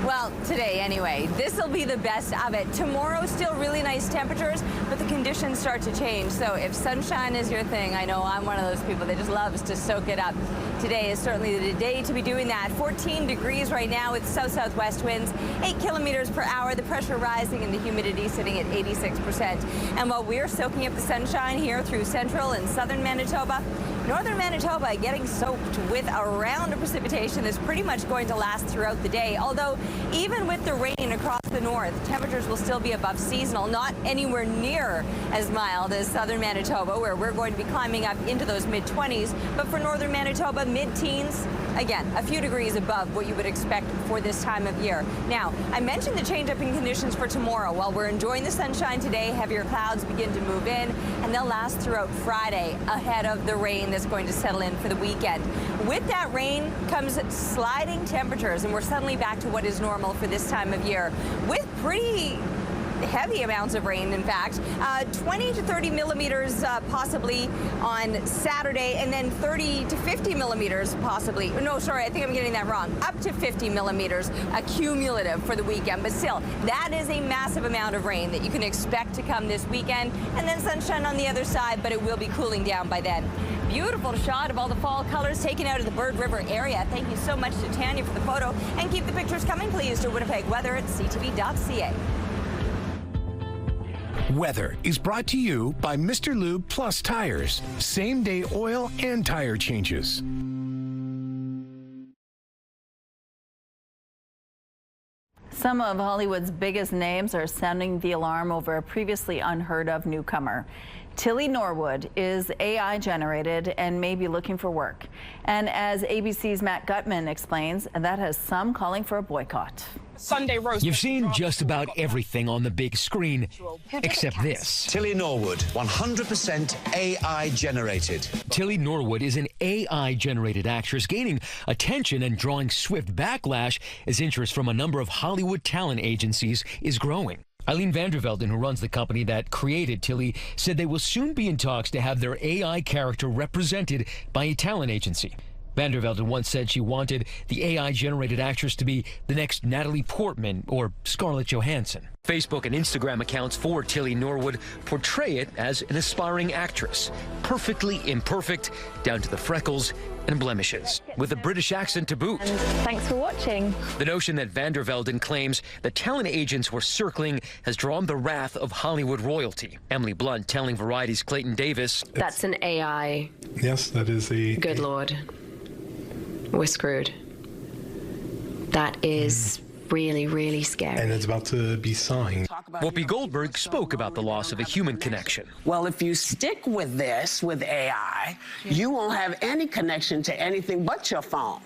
Well, today anyway. This will be the best of it. Tomorrow, still really nice temperatures, but the conditions start to change. So if sunshine is your thing, I know I'm one of those people that just loves to soak it up. Today is certainly the day to be doing that. 14 degrees right now with south-southwest winds, 8 kilometers per hour. The pressure rising and the humidity sitting at 86%. And while we're soaking up the sunshine here through central and southern Manitoba, northern Manitoba getting soaked with a round of precipitation that's pretty much going to last throughout the day. Although even with the rain across the north, temperatures will still be above seasonal, not anywhere near as mild as southern Manitoba, where we're going to be climbing up into those mid-20s. But for northern Manitoba, mid-teens, again, a few degrees above what you would expect for this time of year. Now, I mentioned the change-up in conditions for tomorrow. While we're enjoying the sunshine today, heavier clouds begin to move in, and they'll last throughout Friday ahead of the rain that's going to settle in for the weekend. With that rain comes sliding temperatures, and we're suddenly back to what is normal for this time of year, with pretty heavy amounts of rain, in fact. 20 to 30 millimeters possibly on Saturday, and then 30 to 50 millimeters possibly. No, sorry, I think I'm getting that wrong. Up to 50 millimeters cumulative for the weekend. But still, that is a massive amount of rain that you can expect to come this weekend, and then sunshine on the other side, but it will be cooling down by then. Beautiful shot of all the fall colors taken out of the Bird River area. Thank you so much to Tanya for the photo, and keep the pictures coming, please, to Winnipeg Weather at ctv.ca. Weather is brought to you by Mr. Lube Plus Tires. Same-day oil and tire changes. Some of Hollywood's biggest names are sounding the alarm over a previously unheard of newcomer. Tilly Norwood is AI generated and may be looking for work. And as ABC's Matt Gutman explains, that has some calling for a boycott. Sunday roast. You've seen just about everything on the big screen, except this. Tilly Norwood, 100% AI generated. Tilly Norwood is an AI generated actress gaining attention and drawing swift backlash as interest from a number of Hollywood talent agencies is growing. Eileen Vandervelden, who runs the company that created Tilly, said they will soon be in talks to have their AI character represented by a talent agency. Vandervelden once said she wanted the AI-generated actress to be the next Natalie Portman or Scarlett Johansson. Facebook and Instagram accounts for Tilly Norwood portray it as an aspiring actress, perfectly imperfect, down to the freckles and blemishes, with a British accent to boot. And thanks for watching. The notion that Vandervelden claims that talent agents were circling has drawn the wrath of Hollywood royalty. Emily Blunt telling Variety's Clayton Davis. That's an AI. Yes, that is a... Good Lord. We're screwed. That is really, really scary. And it's about to be signed. Whoopi Goldberg spoke about the loss of a human connection. Well, if you stick with this, with AI, you won't have any connection to anything but your phone.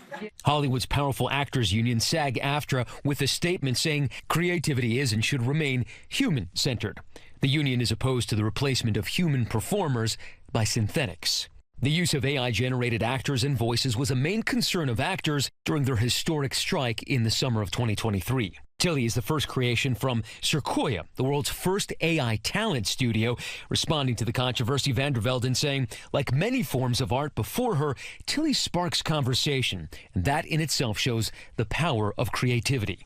Hollywood's powerful actors union SAG-AFTRA with a statement saying creativity is and should remain human-centered. The union is opposed to the replacement of human performers by synthetics. The use of AI-generated actors and voices was a main concern of actors during their historic strike in the summer of 2023. Tilly is the first creation from Sequoia, the world's first AI talent studio. Responding to the controversy, Vandervelden saying, like many forms of art before her, Tilly sparks conversation, and that in itself shows the power of creativity.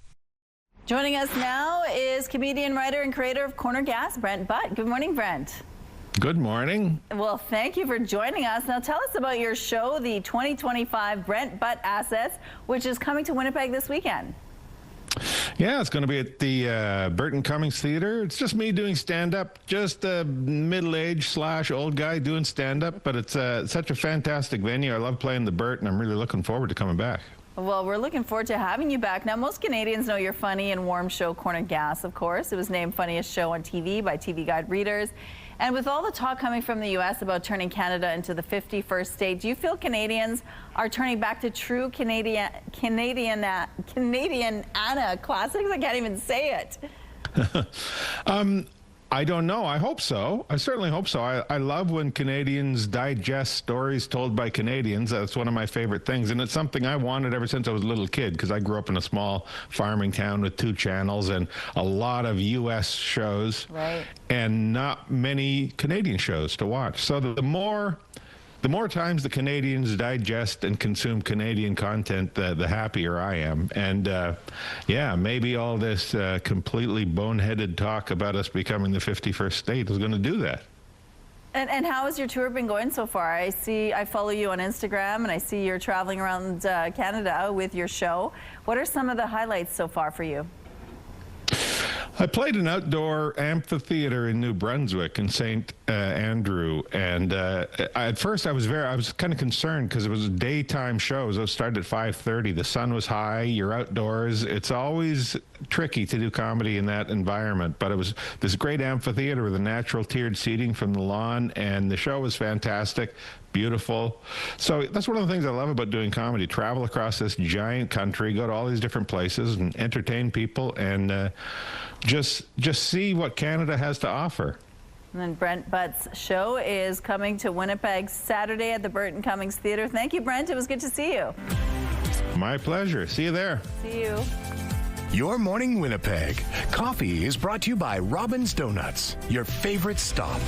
Joining us now is comedian, writer, and creator of Corner Gas, Brent Butt. Good morning, Brent. Good morning. Well, thank you for joining us. Now tell us about your show, the 2025 Brent Butt Assets, which is coming to Winnipeg this weekend. Yeah, it's going to be at the Burton Cummings Theatre. It's just me doing stand-up, just a middle-aged / old guy doing stand-up, but it's such a fantastic venue. I love playing the Burt, and I'm really looking forward to coming back. Well, we're looking forward to having you back. Now, most Canadians know your funny and warm show, Corner Gas, of course. It was named Funniest Show on TV by TV Guide readers. And with all the talk coming from the U.S. about turning Canada into the 51st state, do you feel Canadians are turning back to true Canadian Anna classics? I can't even say it. I don't know. I hope so. I certainly hope so. I love when Canadians digest stories told by Canadians. That's one of my favorite things. And it's something I wanted ever since I was a little kid, because I grew up in a small farming town with 2 channels and a lot of U.S. shows and not many Canadian shows to watch. So the more times the Canadians digest and consume Canadian content, the happier I am. And yeah, maybe all this completely boneheaded talk about us becoming the 51st state is going to do that. And how has your tour been going so far? I follow you on Instagram, and I see you're traveling around Canada with your show. What are some of the highlights so far for you? I played an outdoor amphitheater in New Brunswick in St. Andrew, and at first I was kind of concerned because it was a daytime show. It started at 5:30. The sun was high. You're outdoors. It's always tricky to do comedy in that environment, but it was this great amphitheater with a natural tiered seating from the lawn, and the show was fantastic. Beautiful. So that's one of the things I love about doing comedy. Travel across this giant country, go to all these different places and entertain people, and just see what Canada has to offer. And then Brent Butt's show is coming to Winnipeg Saturday at the Burton Cummings Theatre. Thank you, Brent. It was good to see you. My pleasure. See you there. See you. Your Morning Winnipeg. Coffee is brought to you by Robin's Donuts, your favorite stop.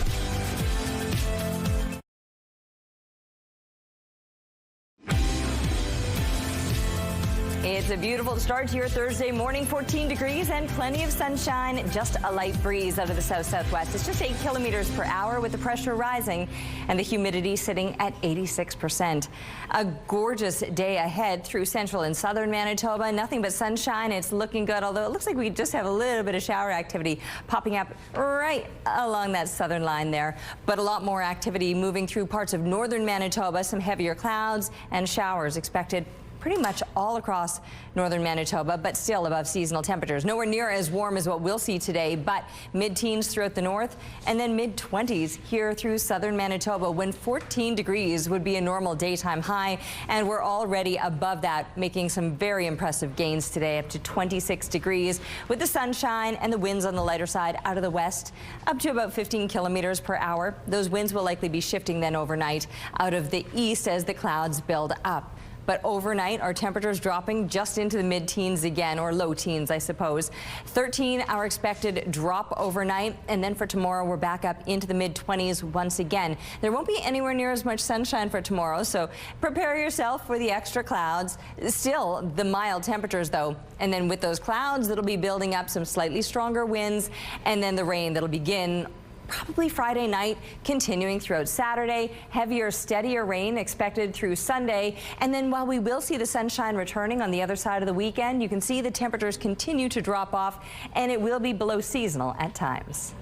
It's a beautiful start to your Thursday morning, 14 degrees and plenty of sunshine, just a light breeze out of the south-southwest. It's just 8 kilometers per hour with the pressure rising and the humidity sitting at 86%. A gorgeous day ahead through central and southern Manitoba. Nothing but sunshine. It's looking good, although it looks like we just have a little bit of shower activity popping up right along that southern line there. But a lot more activity moving through parts of northern Manitoba. Some heavier clouds and showers expected pretty much all across northern Manitoba, but still above seasonal temperatures. Nowhere near as warm as what we'll see today, but mid-teens throughout the north and then mid-20s here through southern Manitoba, when 14 degrees would be a normal daytime high. And we're already above that, making some very impressive gains today, up to 26 degrees with the sunshine and the winds on the lighter side out of the west, up to about 15 kilometers per hour. Those winds will likely be shifting then overnight out of the east as the clouds build up. But overnight, our temperatures dropping just into the mid-teens again, or low teens, I suppose. 13, our expected drop overnight. And then for tomorrow, we're back up into the mid-20s once again. There won't be anywhere near as much sunshine for tomorrow, so prepare yourself for the extra clouds. Still, the mild temperatures, though. And then with those clouds, that'll be building up some slightly stronger winds, and then the rain that'll begin probably Friday night, continuing throughout Saturday. Heavier, steadier rain expected through Sunday. And then while we will see the sunshine returning on the other side of the weekend, you can see the temperatures continue to drop off, and it will be below seasonal at times.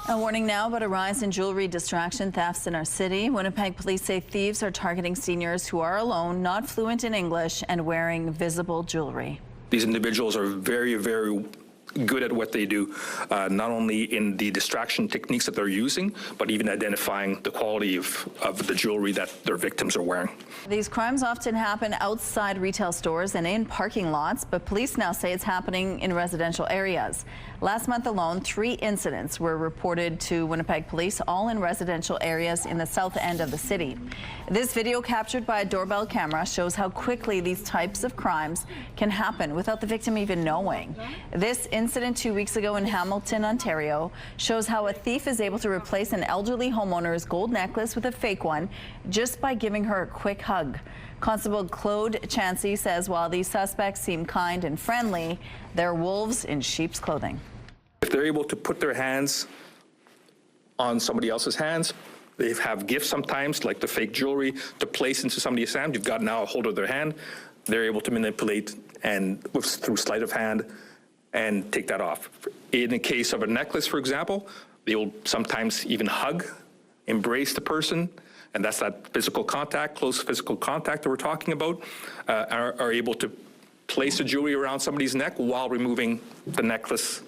A warning now about a rise in jewelry distraction thefts in our city. Winnipeg police say thieves are targeting seniors who are alone, not fluent in English, and wearing visible jewelry. These individuals are very, very good at what they do, not only in the distraction techniques that they're using, but even identifying the quality of the jewelry that their victims are wearing. These crimes often happen outside retail stores and in parking lots, but police now say it's happening in residential areas. Last month alone, 3 incidents were reported to Winnipeg police, all in residential areas in the south end of the city. This video, captured by a doorbell camera, shows how quickly these types of crimes can happen without the victim even knowing. This incident 2 weeks ago in Hamilton, Ontario, shows how a thief is able to replace an elderly homeowner's gold necklace with a fake one just by giving her a quick hug. Constable Claude Chansey says while these suspects seem kind and friendly, they're wolves in sheep's clothing. If they're able to put their hands on somebody else's hands, they have gifts sometimes, like the fake jewelry, to place into somebody's hand. You've got now a hold of their hand. They're able to manipulate and through sleight of hand and take that off. In the case of a necklace, for example, they will sometimes even hug, embrace the person, and that's that physical contact, close physical contact that we're talking about, are able to place the jewelry around somebody's neck while removing the necklace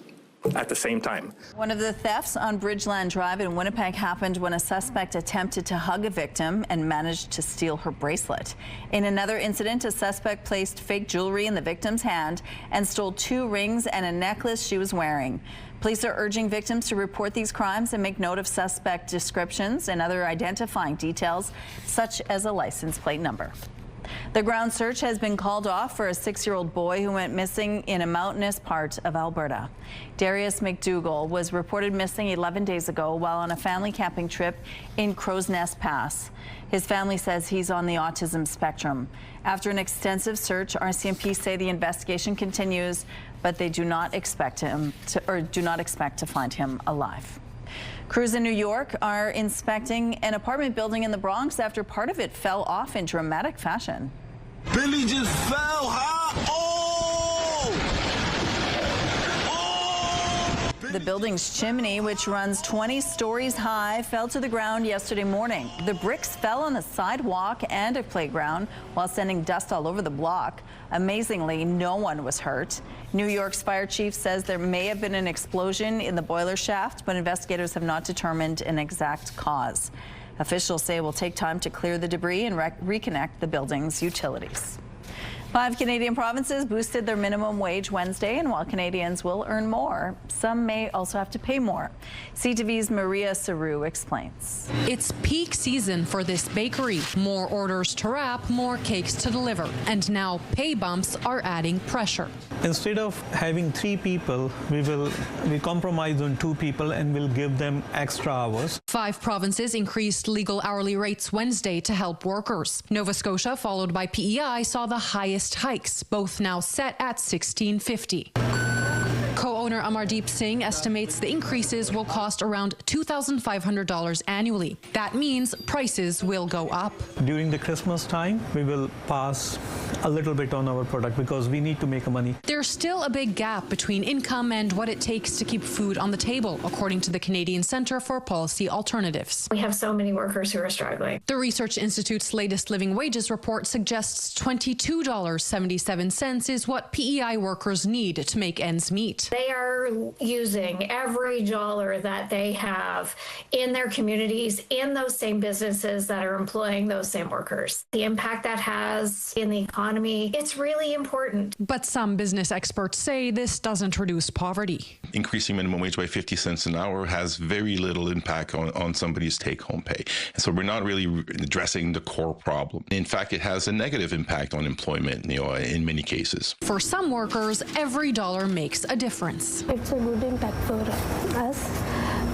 at the same time. One of the thefts on Bridgeland Drive in Winnipeg happened when a suspect attempted to hug a victim and managed to steal her bracelet. In another incident, a suspect placed fake jewelry in the victim's hand and stole 2 rings and a necklace she was wearing. Police are urging victims to report these crimes and make note of suspect descriptions and other identifying details, such as a license plate number. The ground search has been called off for a 6-year-old boy who went missing in a mountainous part of Alberta. Darius McDougall was reported missing 11 days ago while on a family camping trip in Crow's Nest Pass. His family says he's on the autism spectrum. After an extensive search, RCMP say the investigation continues, but they do not expect to find him alive. Crews in New York are inspecting an apartment building in the Bronx after part of it fell off in dramatic fashion. Billy just fell, huh? Oh! The building's chimney, which runs 20 stories high, fell to the ground yesterday morning. The bricks fell on the sidewalk and a playground while sending dust all over the block. Amazingly, no one was hurt. New York's fire chief says there may have been an explosion in the boiler shaft, but investigators have not determined an exact cause. Officials say it will take time to clear the debris and reconnect the building's utilities. 5 Canadian provinces boosted their minimum wage Wednesday, and while Canadians will earn more, some may also have to pay more. CTV's Maria Saru explains. It's peak season for this bakery. More orders to wrap, more cakes to deliver, and now pay bumps are adding pressure. Instead of having 3 people, we compromise on 2 people and we'll give them extra hours. 5 provinces increased legal hourly rates Wednesday to help workers. Nova Scotia, followed by PEI, saw the highest hikes, both now set at $16.50. Co-owner Amardeep Singh estimates the increases will cost around $2,500 annually. That means prices will go up. During the Christmas time, we will pass a little bit on our product because we need to make money. There's still a big gap between income and what it takes to keep food on the table, according to the Canadian Centre for Policy Alternatives. We have so many workers who are struggling. The Research Institute's latest living wages report suggests $22.77 is what PEI workers need to make ends meet. They are using every dollar that they have in their communities, in those same businesses that are employing those same workers. The impact that has in the economy, it's really important. But some business experts say this doesn't reduce poverty. Increasing minimum wage by 50 cents an hour has very little impact on somebody's take-home pay. And so we're not really addressing the core problem. In fact, it has a negative impact on employment, in many cases. For some workers, every dollar makes a difference. It's a good impact for us.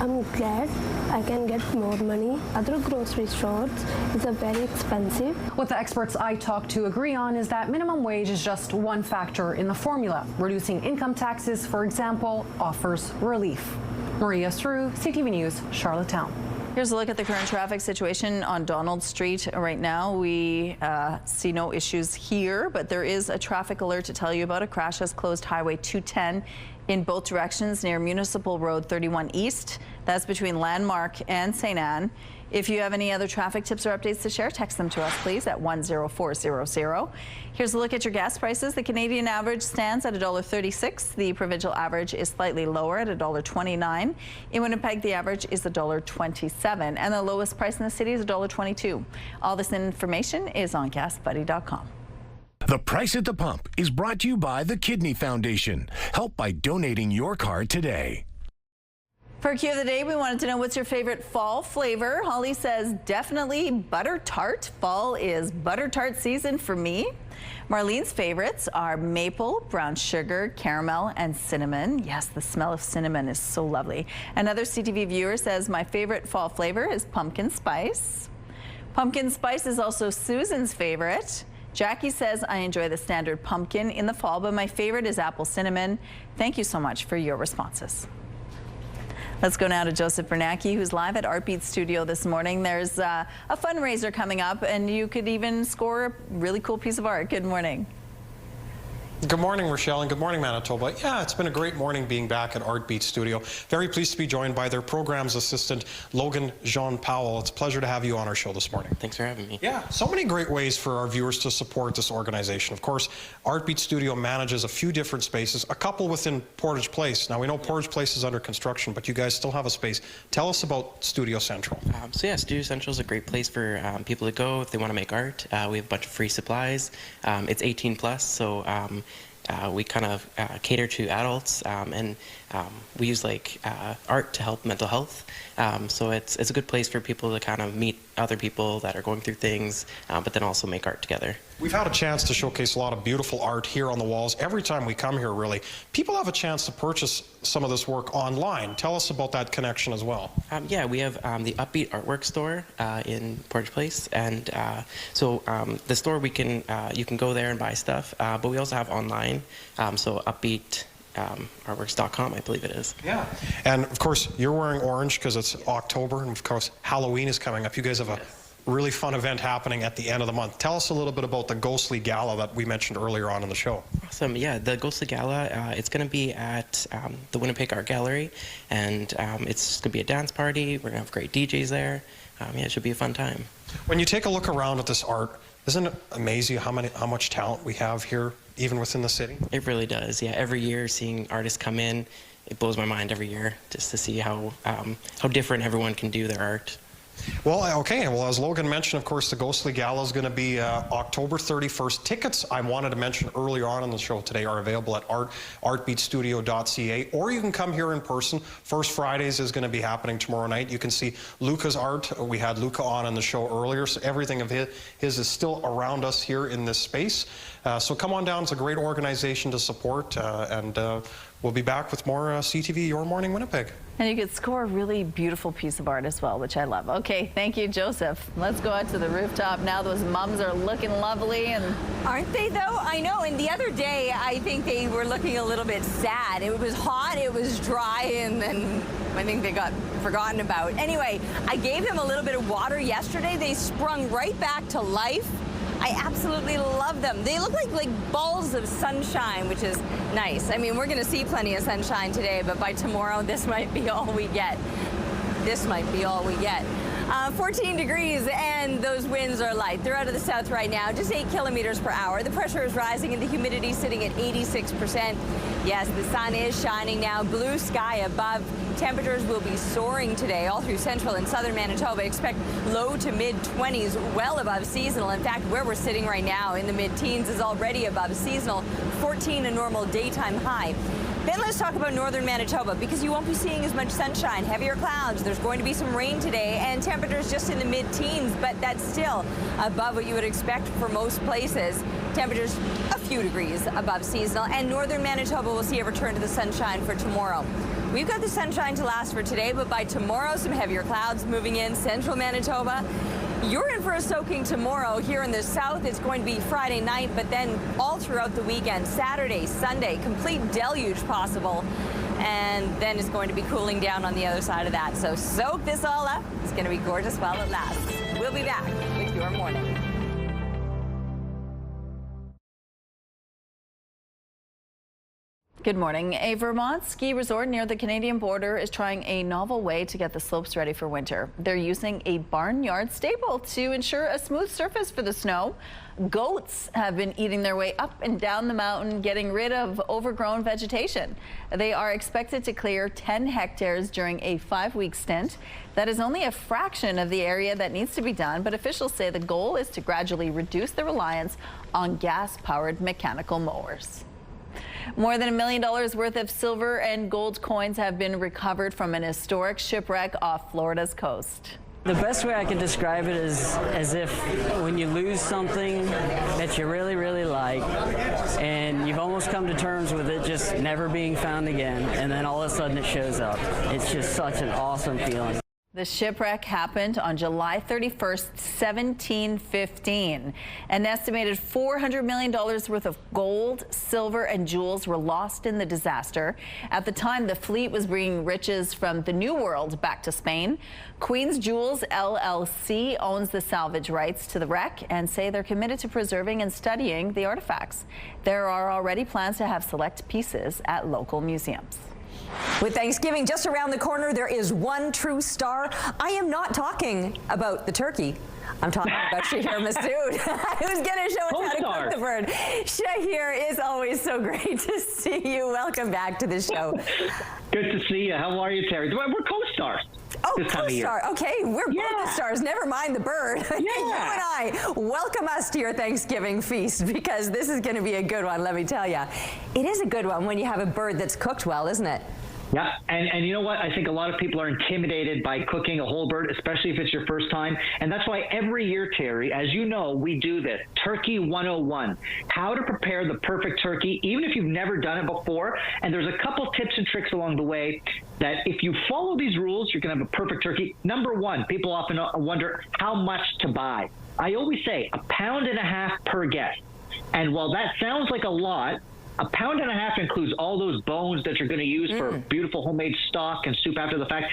I'm glad I can get more money. Other grocery stores is very expensive. What the experts I talked to agree on is that minimum wage is just one factor in the formula. Reducing income taxes, for example, offers relief. Maria Sru, CTV News, Charlottetown. Here's a look at the current traffic situation on Donald Street right now. We see no issues here, but there is a traffic alert to tell you about. A crash has closed Highway 210 in both directions near Municipal Road 31 East. That's between Landmark and St. Anne. If you have any other traffic tips or updates to share, text them to us, please, at 10400. Here's a look at your gas prices. The Canadian average stands at $1.36. The provincial average is slightly lower at $1.29. In Winnipeg, the average is $1.27, and the lowest price in the city is $1.22. All this information is on GasBuddy.com. The Price at the Pump is brought to you by the Kidney Foundation. Help by donating your card today. For Q of the Day, we wanted to know what's your favorite fall flavor. Holly says definitely butter tart. Fall is butter tart season for me. Marlene's favorites are maple, brown sugar, caramel, and cinnamon. Yes, the smell of cinnamon is so lovely. Another CTV viewer says my favorite fall flavor is pumpkin spice. Pumpkin spice is also Susan's favorite. Jackie says I enjoy the standard pumpkin in the fall, but my favorite is apple cinnamon. Thank you so much for your responses. Let's go now to Joseph Bernacki, who's live at Artbeat Studio this morning. There's a fundraiser coming up, and you could even score a really cool piece of art. Good morning. Good morning, Rochelle, and good morning, Manitoba. Yeah, it's been a great morning being back at Artbeat Studio. Very pleased to be joined by their programs assistant, Logan Jean Powell. It's a pleasure to have you on our show this morning. Thanks for having me. Yeah, so many great ways for our viewers to support this organization. Of course, Artbeat Studio manages a few different spaces, a couple within Portage Place. Now, we know Portage Place is under construction, but you guys still have a space. Tell us about Studio Central. So yeah, Studio Central is a great place for people to go if they want to make art. We have a bunch of free supplies. It's 18 plus, so we kind of cater to adults, and we use like art to help mental health. So it's a good place for people to kind of meet other people that are going through things, but then also make art together. We've had a chance to showcase a lot of beautiful art here on the walls. Every time we come here, really, people have a chance to purchase some of this work online. Tell us about that connection as well. Yeah, we have the Upbeat Artwork store in Portage Place, and so the store you can go there and buy stuff, but we also have online, so Upbeat artworks.com, I believe it is. Yeah, and of course you're wearing orange because it's October, and of course Halloween is coming up. You guys have a really fun event happening at the end of the month. Tell us a little bit about the Ghostly Gala that we mentioned earlier on in the show. Awesome. Yeah, the Ghostly Gala, it's going to be at the Winnipeg Art Gallery, and it's going to be a dance party. We're going to have great DJs there. Yeah, it should be a fun time. When you take a look around at this art, isn't it amazing how much talent we have here, even within the city? It really does. Yeah, every year seeing artists come in, it blows my mind every year just to see how different everyone can do their art. Well, okay. Well, as Logan mentioned, of course, the Ghostly Gala is going to be October 31st. Tickets, I wanted to mention earlier on in the show today, are available at artbeatstudio.ca, or you can come here in person. First Fridays is going to be happening tomorrow night. You can see Luca's art. We had Luca on the show earlier, so everything of his is still around us here in this space. So come on down. It's a great organization to support, and we'll be back with more CTV Your Morning Winnipeg. And you could score a really beautiful piece of art as well, which I love. Okay, thank you, Joseph. Let's go out to the rooftop now. Those mums are looking lovely. And aren't they, though? I know. And the other day, I think they were looking a little bit sad. It was hot, it was dry, and then I think they got forgotten about. Anyway, I gave them a little bit of water yesterday. They sprung right back to life. I absolutely love them. They look like balls of sunshine, which is nice. I mean, we're going to see plenty of sunshine today, but by tomorrow, this might be all we get. This might be all we get. 14 degrees, and those winds are light. They're out of the south right now, just 8 kilometers per hour. The pressure is rising and the humidity sitting at 86%. Yes, the sun is shining now. Blue sky above. Temperatures will be soaring today all through central and southern Manitoba. Expect low to mid-20s, well above seasonal. In fact, where we're sitting right now in the mid-teens is already above seasonal. 14 a normal daytime high. Then let's talk about northern Manitoba, because you won't be seeing as much sunshine. Heavier clouds. There's going to be some rain today, and temperatures just in the mid-teens, but that's still above what you would expect for most places. Temperatures a few degrees above seasonal, and northern Manitoba will see a return to the sunshine for tomorrow. We've got the sunshine to last for today, but by tomorrow, some heavier clouds moving in central Manitoba. You're in for a soaking tomorrow. Here in the south, it's going to be Friday night, but then all throughout the weekend, Saturday, Sunday, complete deluge possible. And then it's going to be cooling down on the other side of that. So soak this all up. It's going to be gorgeous while it lasts. We'll be back with Your Morning. Good morning. A Vermont ski resort near the Canadian border is trying a novel way to get the slopes ready for winter. They're using a barnyard stable to ensure a smooth surface for the snow. Goats have been eating their way up and down the mountain, getting rid of overgrown vegetation. They are expected to clear 10 hectares during a 5-week stint. That is only a fraction of the area that needs to be done, but officials say the goal is to gradually reduce the reliance on gas-powered mechanical mowers. More than $1 million worth of silver and gold coins have been recovered from an historic shipwreck off Florida's coast. The best way I can describe it is as if when you lose something that you really, really like, and you've almost come to terms with it just never being found again, and then all of a sudden it shows up. It's just such an awesome feeling. The shipwreck happened on July 31st, 1715. An estimated $400 million worth of gold, silver, and jewels were lost in the disaster. At the time, the fleet was bringing riches from the New World back to Spain. Queen's Jewels LLC owns the salvage rights to the wreck and say they're committed to preserving and studying the artifacts. There are already plans to have select pieces at local museums. With Thanksgiving just around the corner, there is one true star. I am not talking about the turkey. I'm talking about Shahir Massoud, who's going to show us how to cook the bird. Shahir, it's always so great to see you. Welcome back to the show. Good to see you. How are you, Terry? We're co-stars. Oh, co-star. Okay, we're both the stars. Never mind the bird. Yeah. You and I, welcome us to your Thanksgiving feast, because this is going to be a good one, let me tell you. It is a good one when you have a bird that's cooked well, isn't it? Yeah, and you know what? I think a lot of people are intimidated by cooking a whole bird, especially if it's your first time. And that's why every year, Terry, as you know, we do this. Turkey 101. How to prepare the perfect turkey, even if you've never done it before. And there's a couple tips and tricks along the way that if you follow these rules, you're going to have a perfect turkey. Number one, people often wonder how much to buy. I always say £1.5 pounds per guest. And while that sounds like a lot, £1.5 pounds includes all those bones that you're going to use for beautiful homemade stock and soup after the fact.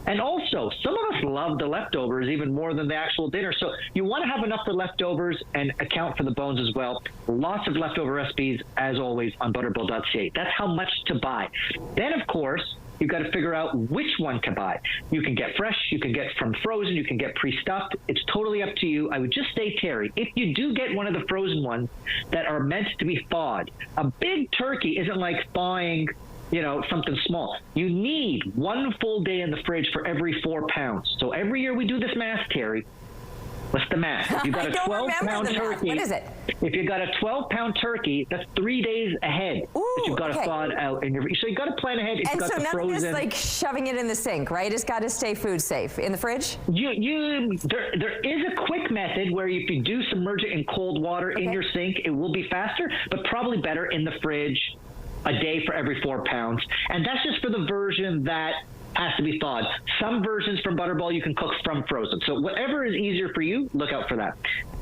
And also, some of us love the leftovers even more than the actual dinner. So you want to have enough for leftovers and account for the bones as well. Lots of leftover recipes, as always, on butterball.ca. That's how much to buy. Then, of course, you've got to figure out which one to buy. You can get fresh, you can get from frozen, you can get pre-stuffed. It's totally up to you. I would just say, Terry, if you do get one of the frozen ones that are meant to be thawed, a big turkey isn't like thawing, something small. You need 1 full day in the fridge for every 4 pounds. So every year we do this math, Terry. What's the math? If you've got a 12-pound turkey, what is it? If you've got a 12-pound turkey, that's 3 days ahead that you've got to thaw it out. So you've got to plan ahead. And so none of this like shoving it in the sink, right? It's got to stay food safe in the fridge? There is a quick method where if you do submerge it in cold water in your sink, it will be faster, but probably better in the fridge a day for every 4 pounds. And that's just for the version that has to be thawed. Some versions from Butterball you can cook from frozen. So whatever is easier for you, look out for that.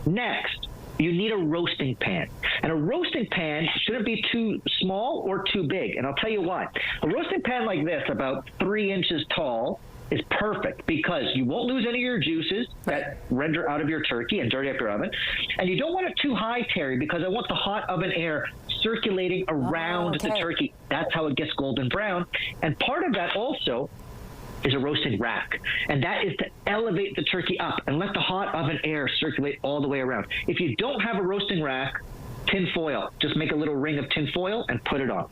Next, you need a roasting pan. And a roasting pan shouldn't be too small or too big. And I'll tell you why. A roasting pan like this, about 3 inches tall, is perfect because you won't lose any of your juices that render out of your turkey and dirty up your oven. And you don't want it too high, Terry, because I want the hot oven air circulating around the turkey. That's how it gets golden brown. And part of that also is a roasting rack. And that is to elevate the turkey up and let the hot oven air circulate all the way around. If you don't have a roasting rack, tin foil. Just make a little ring of tin foil and put it on.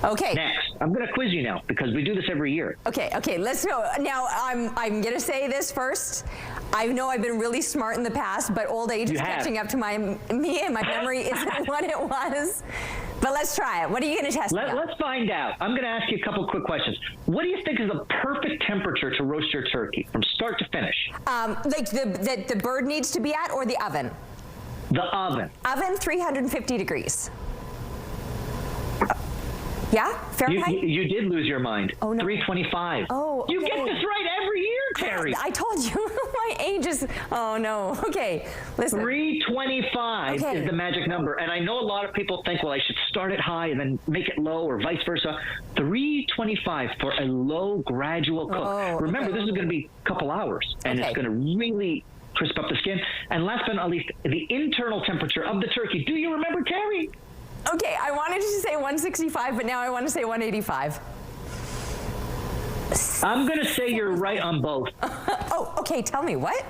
Okay. Next, I'm going to quiz you now because we do this every year. Okay, let's go. Now, I'm going to say this first. I know I've been really smart in the past, but old age is catching up to me, and my memory isn't what it was. But let's try it. What are you going to test? Let's find out. I'm going to ask you a couple quick questions. What do you think is the perfect temperature to roast your turkey from start to finish? Like the bird needs to be at, or the oven? The oven. Oven, 350 degrees. Yeah? Fahrenheit? You did lose your mind. Oh, no. 325. Oh, okay. You get this right every year, Terry. I told you. My age is... Oh, no. Okay. Listen. 325 is the magic number. And I know a lot of people think, well, I should start it high and then make it low or vice versa. 325 for a low, gradual cook. Remember, this is going to be a couple hours. And it's going to really crisp up the skin. And last but not least, the internal temperature of the turkey. Do you remember, Terry? Okay, I wanted to say 165, but now I want to say 185. I'm going to say you're right on both. Oh, okay. Tell me what?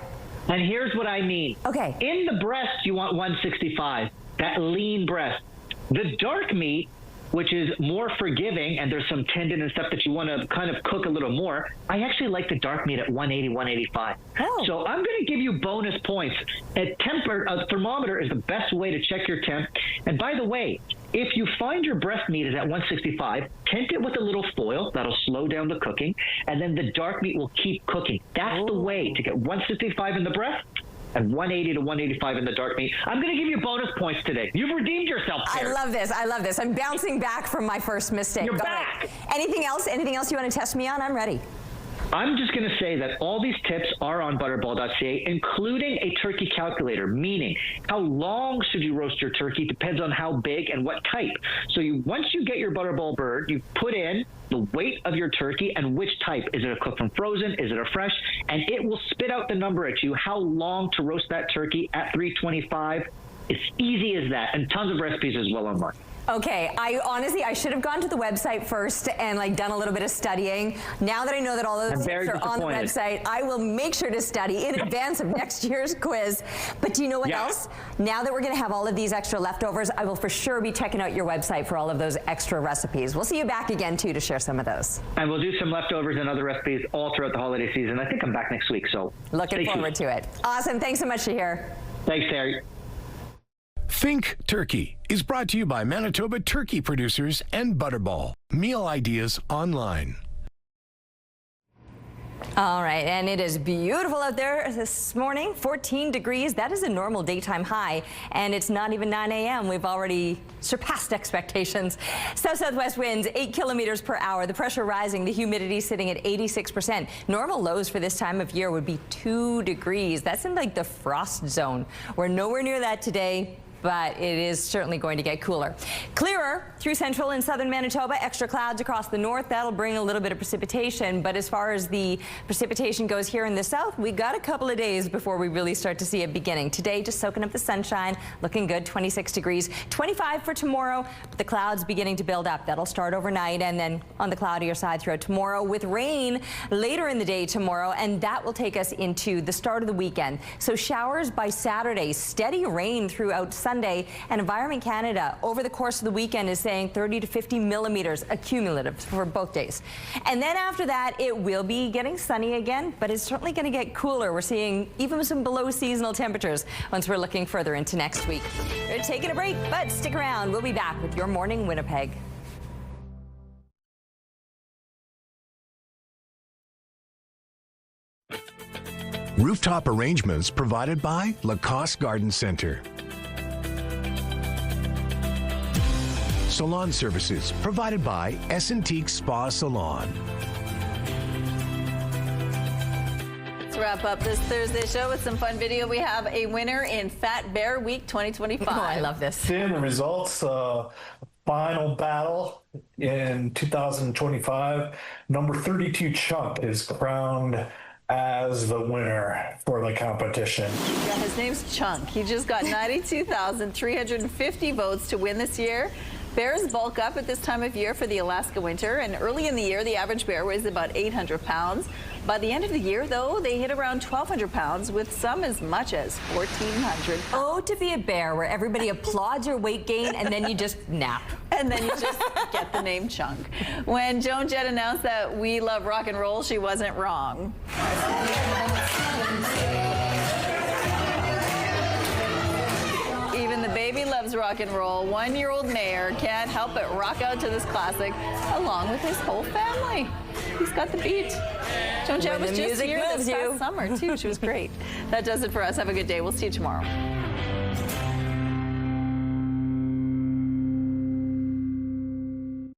And here's what I mean. Okay. In the breast, you want 165, that lean breast. The dark meat, which is more forgiving, and there's some tendon and stuff that you want to kind of cook a little more, I actually like the dark meat at 180, 185. Oh. So I'm going to give you bonus points. A thermometer is the best way to check your temp. And by the way, if you find your breast meat is at 165, tent it with a little foil. That'll slow down the cooking. And then the dark meat will keep cooking. That's the way to get 165 in the breast and 180 to 185 in the dark meat. I'm going to give you bonus points today. You've redeemed yourself, Terry. I love this. I love this. I'm bouncing back from my first mistake. You're back. Anything else? Anything else you want to test me on? I'm ready. I'm just going to say that all these tips are on butterball.ca, including a turkey calculator, meaning how long should you roast your turkey depends on how big and what type. So once you get your butterball bird, you put in the weight of your turkey and which type. Is it a cooked from frozen? Is it a fresh? And it will spit out the number at you, how long to roast that turkey at 325. It's easy as that, and tons of recipes as well online. Okay, I should have gone to the website first and done a little bit of studying. Now that I know that all those tips are on the website, I will make sure to study in advance of next year's quiz. But do you know what else? Now that we're going to have all of these extra leftovers, I will for sure be checking out your website for all of those extra recipes. We'll see you back again too to share some of those. And we'll do some leftovers and other recipes all throughout the holiday season. I think I'm back next week, so looking forward to it. Awesome. Thanks so much, Shahir. Thanks, Terry. Think Turkey is brought to you by Manitoba Turkey Producers and Butterball. Meal ideas online. All right, and it is beautiful out there this morning, 14 degrees. That is a normal daytime high, and it's not even 9 a.m. We've already surpassed expectations. South-southwest winds, 8 kilometers per hour. The pressure rising, the humidity sitting at 86%. Normal lows for this time of year would be 2 degrees. That's in the frost zone. We're nowhere near that today, but it is certainly going to get cooler. Clearer through central and southern Manitoba, extra clouds across the north. That'll bring a little bit of precipitation, but as far as the precipitation goes here in the south, we got a couple of days before we really start to see it beginning. Today, just soaking up the sunshine, looking good, 26 degrees, 25 for tomorrow, but the clouds beginning to build up. That'll start overnight and then on the cloudier side throughout tomorrow with rain later in the day tomorrow, and that will take us into the start of the weekend. So showers by Saturday, steady rain throughout Sunday, and Environment Canada over the course of the weekend is saying 30 to 50 millimeters accumulative for both days. And then after that, it will be getting sunny again, but it's certainly going to get cooler. We're seeing even some below seasonal temperatures once we're looking further into next week. We're taking a break, but stick around. We'll be back with Your Morning Winnipeg. Rooftop arrangements provided by Lacoste Garden Center. Salon services provided by Essentique Spa Salon. Let's wrap up this Thursday show with some fun video. We have a winner in Fat Bear Week 2025. Oh, I love this. Seeing the results, final battle in 2025. Number 32 Chunk is crowned as the winner for the competition. Yeah, his name's Chunk. He just got 92,350 votes to win this year. Bears bulk up at this time of year for the Alaska winter, and early in the year, the average bear weighs about 800 pounds. By the end of the year, though, they hit around 1,200 pounds, with some as much as 1,400 pounds. Oh, to be a bear where everybody applauds your weight gain and then you just nap. And then you just get the name Chunk. When Joan Jett announced that we love rock and roll, she wasn't wrong. Even the baby loves rock and roll. 1-year-old Mayor can't help but rock out to this classic along with his whole family. He's got the beat. Joan Jett was just here this past summer, too. She was great. That does it for us. Have a good day. We'll see you tomorrow.